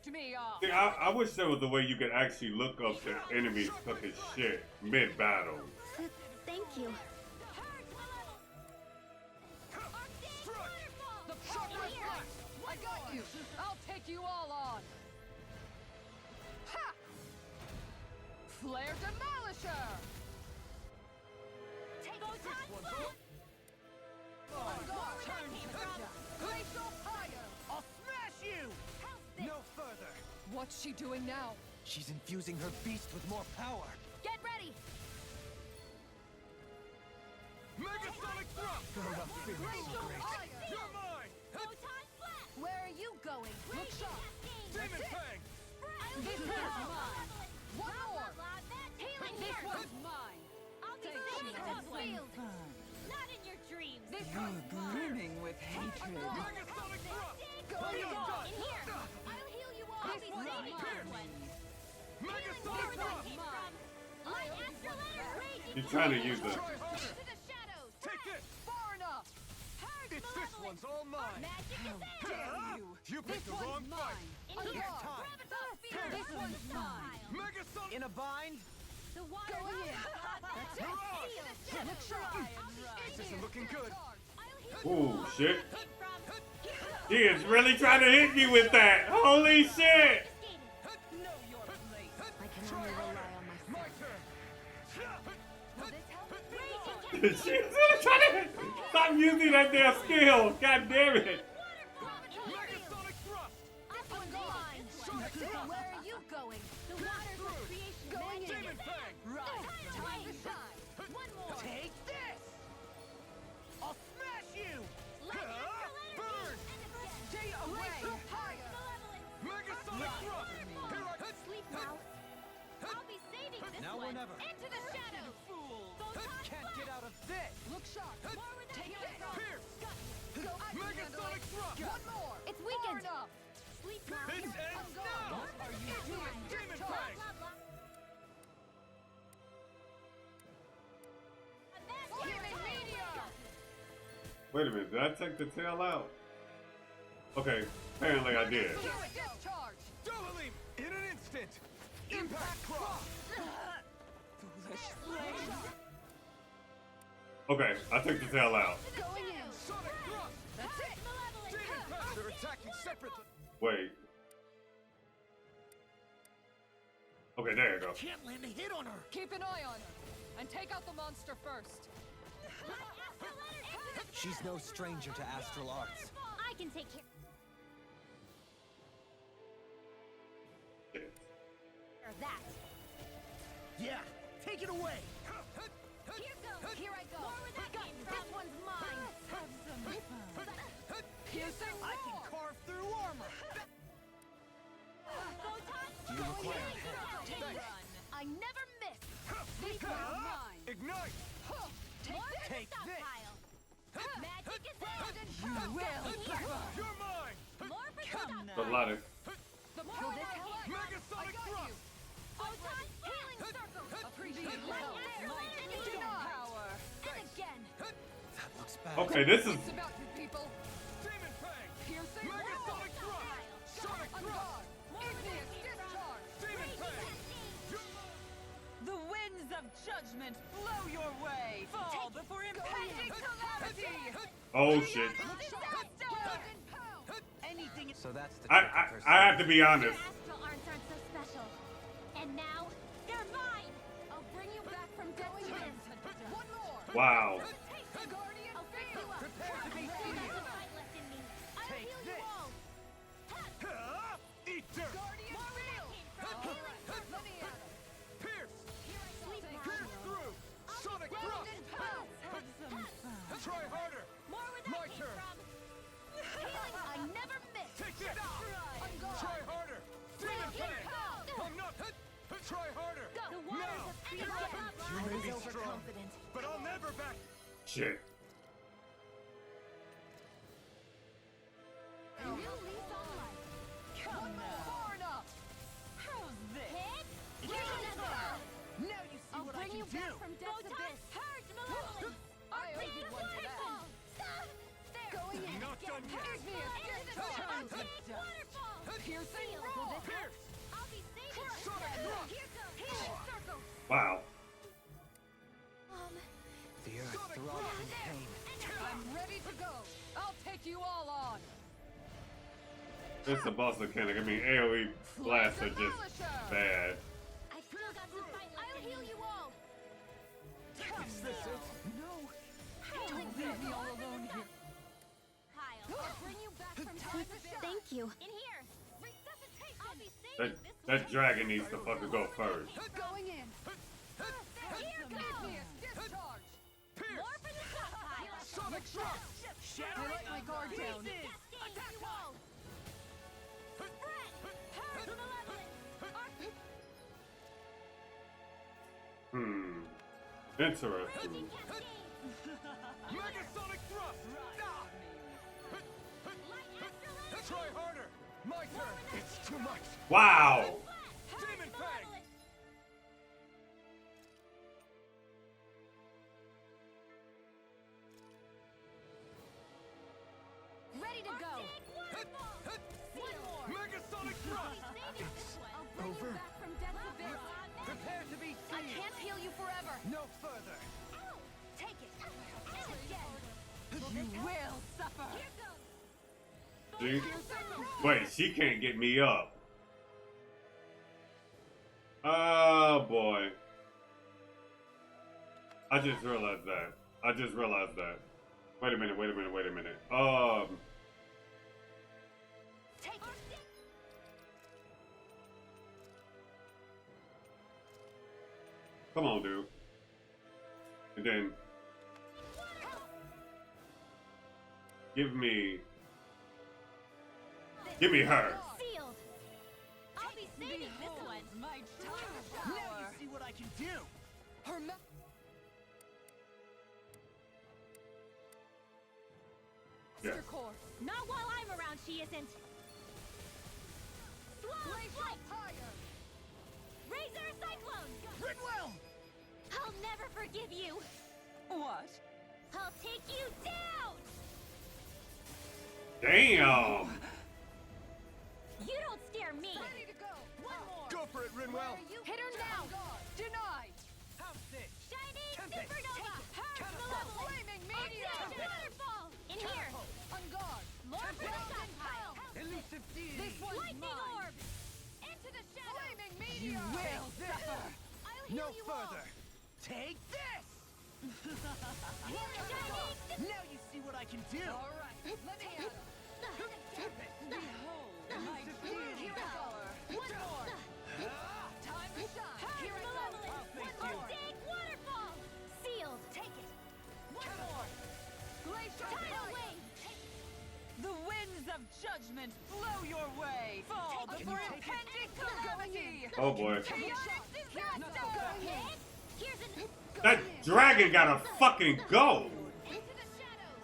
Ticked me off. See, I wish there was a way you could actually look up the enemy's fucking shit mid-battle. Thank you. The progress right. I got you. I'll take you all on. Ha! Flare Demolisher. Glacial Fire. I'll smash you! No further! What's she doing now? She's infusing her beast with more power. Get ready! Megasonic thrust! Glacial Fire. You're mine! Where are you going? Look sharp. Demon Fang! This one's mine. One more. This one's mine. I'll be saving this field. Not in your dreams. This You're one's mine. brimming with hatred. Megasonic thrust! Go on. In here. I'll heal you all. I'll be saving this one. Megasonic thrust! My astral letter raging. He's trying to use it. Try harder! To the shadows. Take this! Far enough. It's this one's all mine! Magic is in. Dare you. You This picked the wrong one's fight! mine. In here. time. This one's mine. Megasonic! In a bind? The water. Going in. That's it. Look sharp. This isn't looking good. Oh shit. He is really trying to hit me with that. Holy shit. Know your place. I can only rely on My myself. turn! She's really trying to hit. Stop using that damn skill. God damn it. Megasonic thrust! Where are you going? The waters of creation. Going in. Demon Fang! Time to shine. One more. Take this! I'll smash you! Burn! Stay away. Higher. Megasonic thrust! Here I Sleep now. I'll be saving this Now or one. never. Into the shadows. Can't get out of this! Look sharp. More where the Take healing this. goes. Pierce! Go. I can handle Megasonic it. thrust! One more. It's Far weakened. enough. Sleep now. It ends now! What are you doing? Demon Blah, Fang! blah, blah. Human media. Wait a minute. Did I take the tail out? Okay. Apparently I did. Discharge. Double him! In an instant! Impact cross! Okay. I took the tail out. Going in. Sonic thrust! That's it. Demon Fang! They're attacking separately! Wait. Okay. There you go. Can't land a hit on her! Keep an eye on her. And take out the monster first. She's no stranger to astral arts. I can take care of that. Yeah, take it away! Here goes. Here I go. More where that came from. This one's mine. Piercing I can roar. carve through armor! Do you require I never miss. This one's mine. Ignite! Take this! Magic is in. You will. You're mine! More for Come The now. ladder. The power. Megasonic thrust! Photon healing circle. Appreciate the help. Energy. Power. And again. That looks bad. Okay. This is. It's about you people. Demon Fang! Piercing Megasonic thrust! Sonic On thrust! guard. Igneous discharge. Demon Fang! The winds of judgment blow your way. Fall before impending calamity. Oh shit. Anything. So that's the I trick of her I have to be honest. Astral arts aren't so special. And now, they're mine. I'll bring you back from desolation. One more. Wow. Guardian I'll pick you up. Prepare to be There's healed! a fight left in me. I'll Take heal this. you all. Eat dirt! Guardian field. Healing circle. Let me at him. Pierce! Sleep now. Pierce through! Sonic thrust! Try harder! More where My that came turn. from. Healing. I never miss. Take this! On guard. Try harder! Demon Fang! I'm not... Try harder! The waters Now! of creation. You may be strong, but I'll never back... Shit. A new lease on life. Come now. Far enough. How's this? Hit. Here's another. Now you see I'll what I bring can you do! back from death's abyss. Purge malevolence. I owe you one to that. Stop. There. Going in. Not done yet! Igneous discharge. Big waterfall. Piercing roll! Pierce! I'll be saving Sonic thrust! Here goes! Healing circle! Wow. The earth throbs in pain. I'm ready to go. I'll take you all on. This is a boss mechanic. I mean, AoE blasts are just bad. I still got some fight. I'll heal you all. Is this it? No. Don't leave me all alone here. I'll bring you back from time to time. Thank you. In here. Resuscitation. I'll be saving That dragon needs to fucking go first. Going in. Here goes. Igneous discharge. More for the stockpile. Sonic thrust! I let my guard down. Attack you all. Spread. Purge malevolence. Interesting. Mega Sonic thrust! Try harder! My turn! It's too much! Wow. Demon Fang! Ready to go. One more. Mega Sonic thrust! I'll bring over. you back from death's abyss. Prepare to be I seized! can't heal you forever. No further! Ow! Take it. And again. You will suffer. Here goes. She, wait, she can't get me up. Oh boy. I just realized that. Wait a minute. Take it. Come on, dude. And then give me her. Sealed. I'll be saving this one. My Now you see what I can do. Yeah. core. Not while I'm around, she isn't. Slow flight. Razor cyclone. Riddler! I'll never forgive you. What? I'll take you down. Damn. You don't scare me. Ready to go. One more. Go for it, Rinwell! Hit her now. Denied. How's this? Shining Tempest. supernova. Purge malevolence. Flaming meteor. Object waterfall. In here. On guard. Lord for the stockpile. Elusive deity! This one's Lightning mine. orb. Into the shadows. Flaming You meteor. will suffer! I'll heal No you further! Take this! Shining. Now you see what I can do! All right. Let me at 'em. Behold, my deity power. One more. Time to shine. Purge Here I go. malevolence. One more. Dig waterfall. Sealed. Take it. One more. Glacial Tidal fire. wave. The winds of judgment blow your way. Fall before impending calamity. Oh boy. Chaotic disaster. Here's an That dragon gotta fucking go. into the shadows.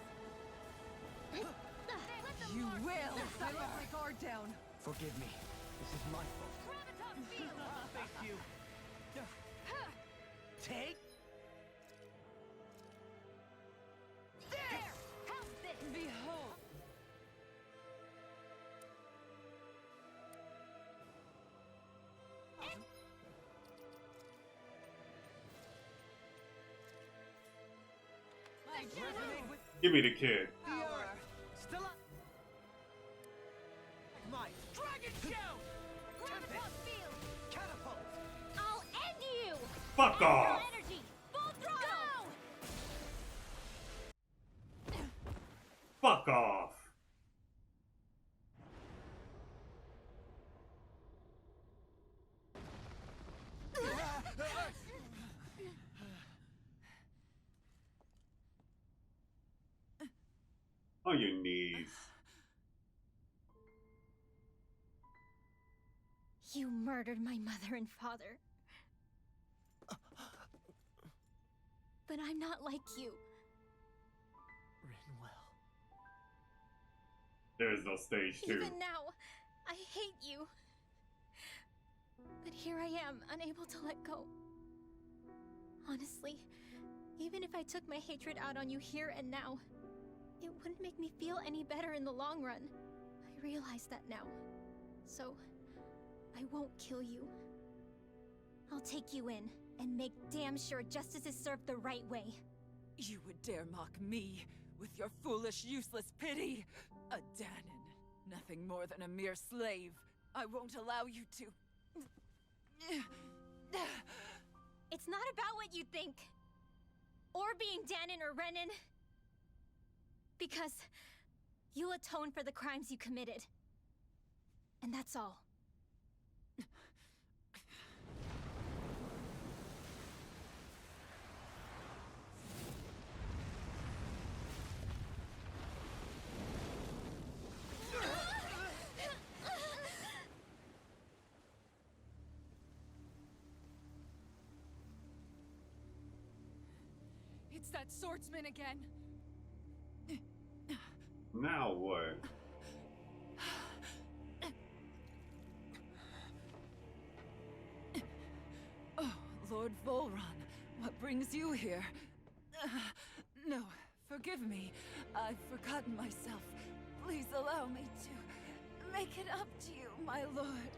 You will I suffer. let my guard down. Forgive me. This is my fault. Graviton field. I'll face you. Take There. How's this? Behold. resonate with Give me the kid. the earth. Still up. Might. Dragon shout! Graviton field. Catapult! I'll end you. Fuck off. Energy. Full throttle. Fuck off. On your knees. You murdered my mother and father. But I'm not like you. Rinwell. There is no stage 2. Even now, I hate you. But here I am, unable to let go. Honestly, even if I took my hatred out on you here and now, it wouldn't make me feel any better in the long run. I realize that now. So, I won't kill you. I'll take you in, and make damn sure justice is served the right way. You would dare mock me with your foolish, useless pity? A Dahnan, nothing more than a mere slave. I won't allow you to... It's not about what you think. Or being Dahnan or Renan. Because you'll atone for the crimes you committed. And that's all. It's that swordsman again. Now what? Oh, Lord Volron, what brings you here? No, forgive me. I've forgotten myself. Please allow me to make it up to you, my lord.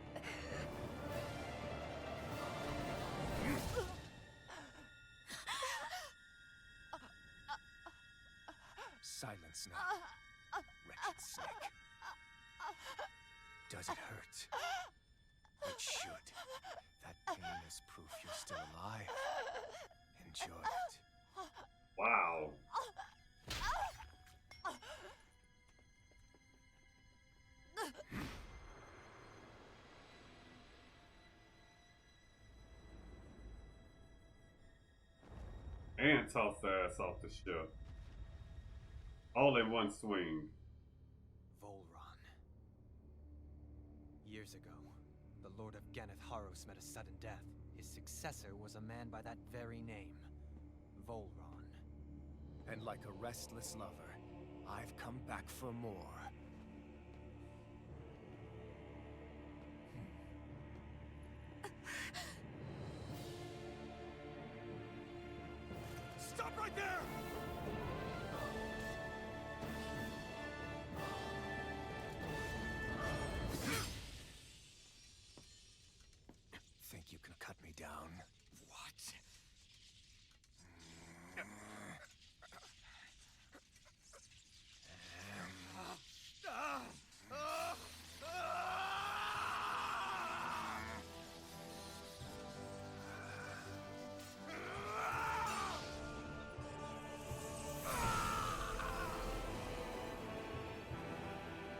Silence now, wretched snake. Does it hurt? It should. That pain is proof you're still alive. Enjoy it. Wow. And toss the ass off the ship. All in one swing. Volron. Years ago, the Lord of Ganeth Haros met a sudden death. His successor was a man by that very name, Volron. And like a restless lover, I've come back for more. Stop right there! Think you can cut me down? What?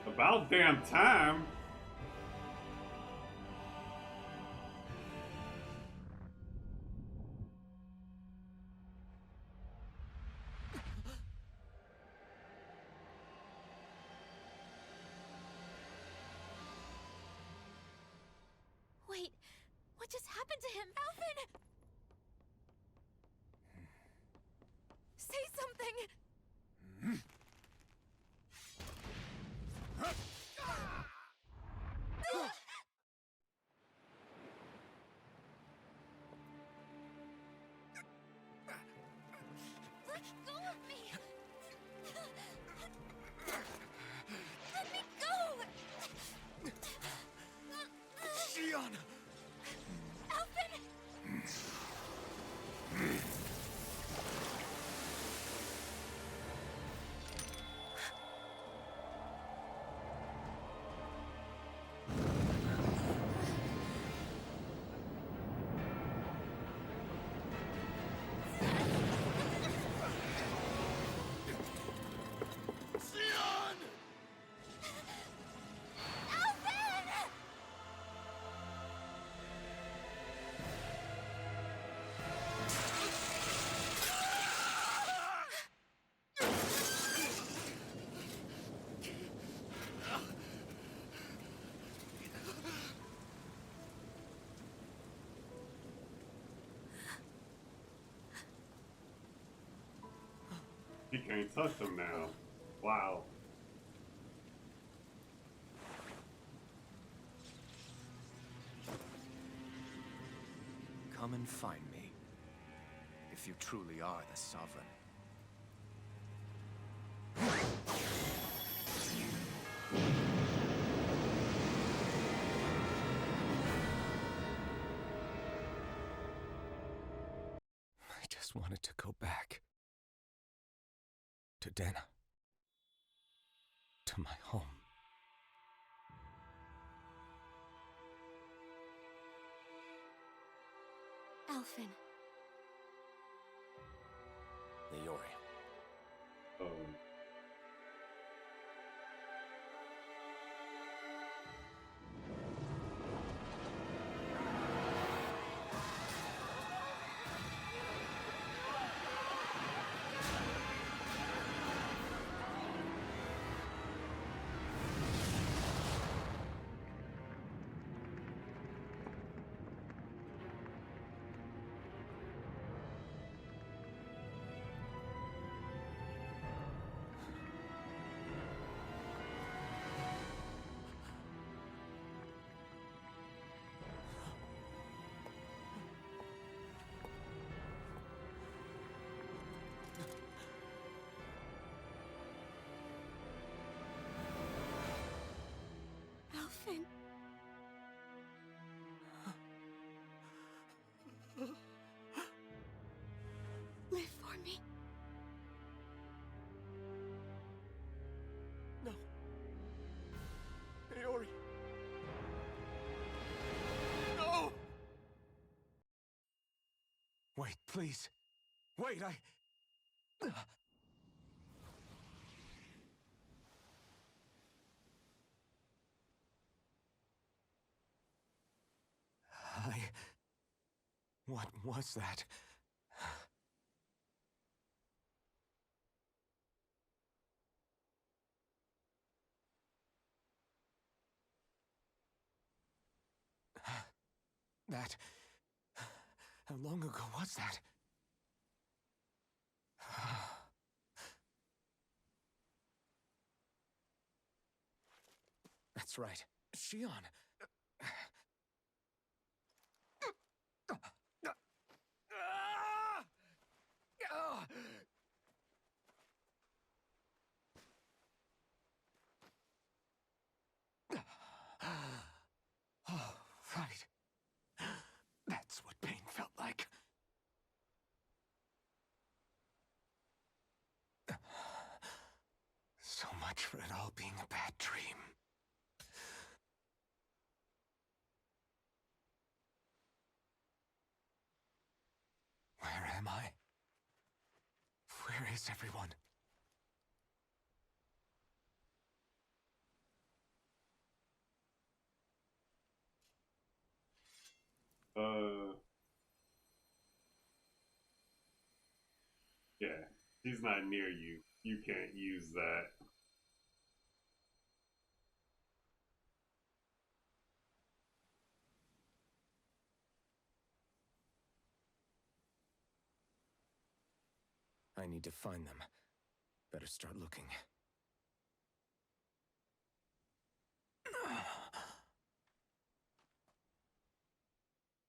About damn time. Wait, what just happened to him? Alvin! Say something! Let go of me! Let me go! Xion! Alvin! Xion! Alvin! He can't touch him now. Wow. Come and find me, if you truly are the Sovereign. just wanted to go back. To Dahna. To my home. Alphen. Leori. Oh. Alphen. Live for me. No. Leori. No! Wait, please. Wait, What was that? That... How long ago was that? That's right. Shion. Oh, right. That's what pain felt like. So much for it all being a bad dream. Where am I? Where is everyone? Yeah, he's not near you. You can't use that. I need to find them. Better start looking.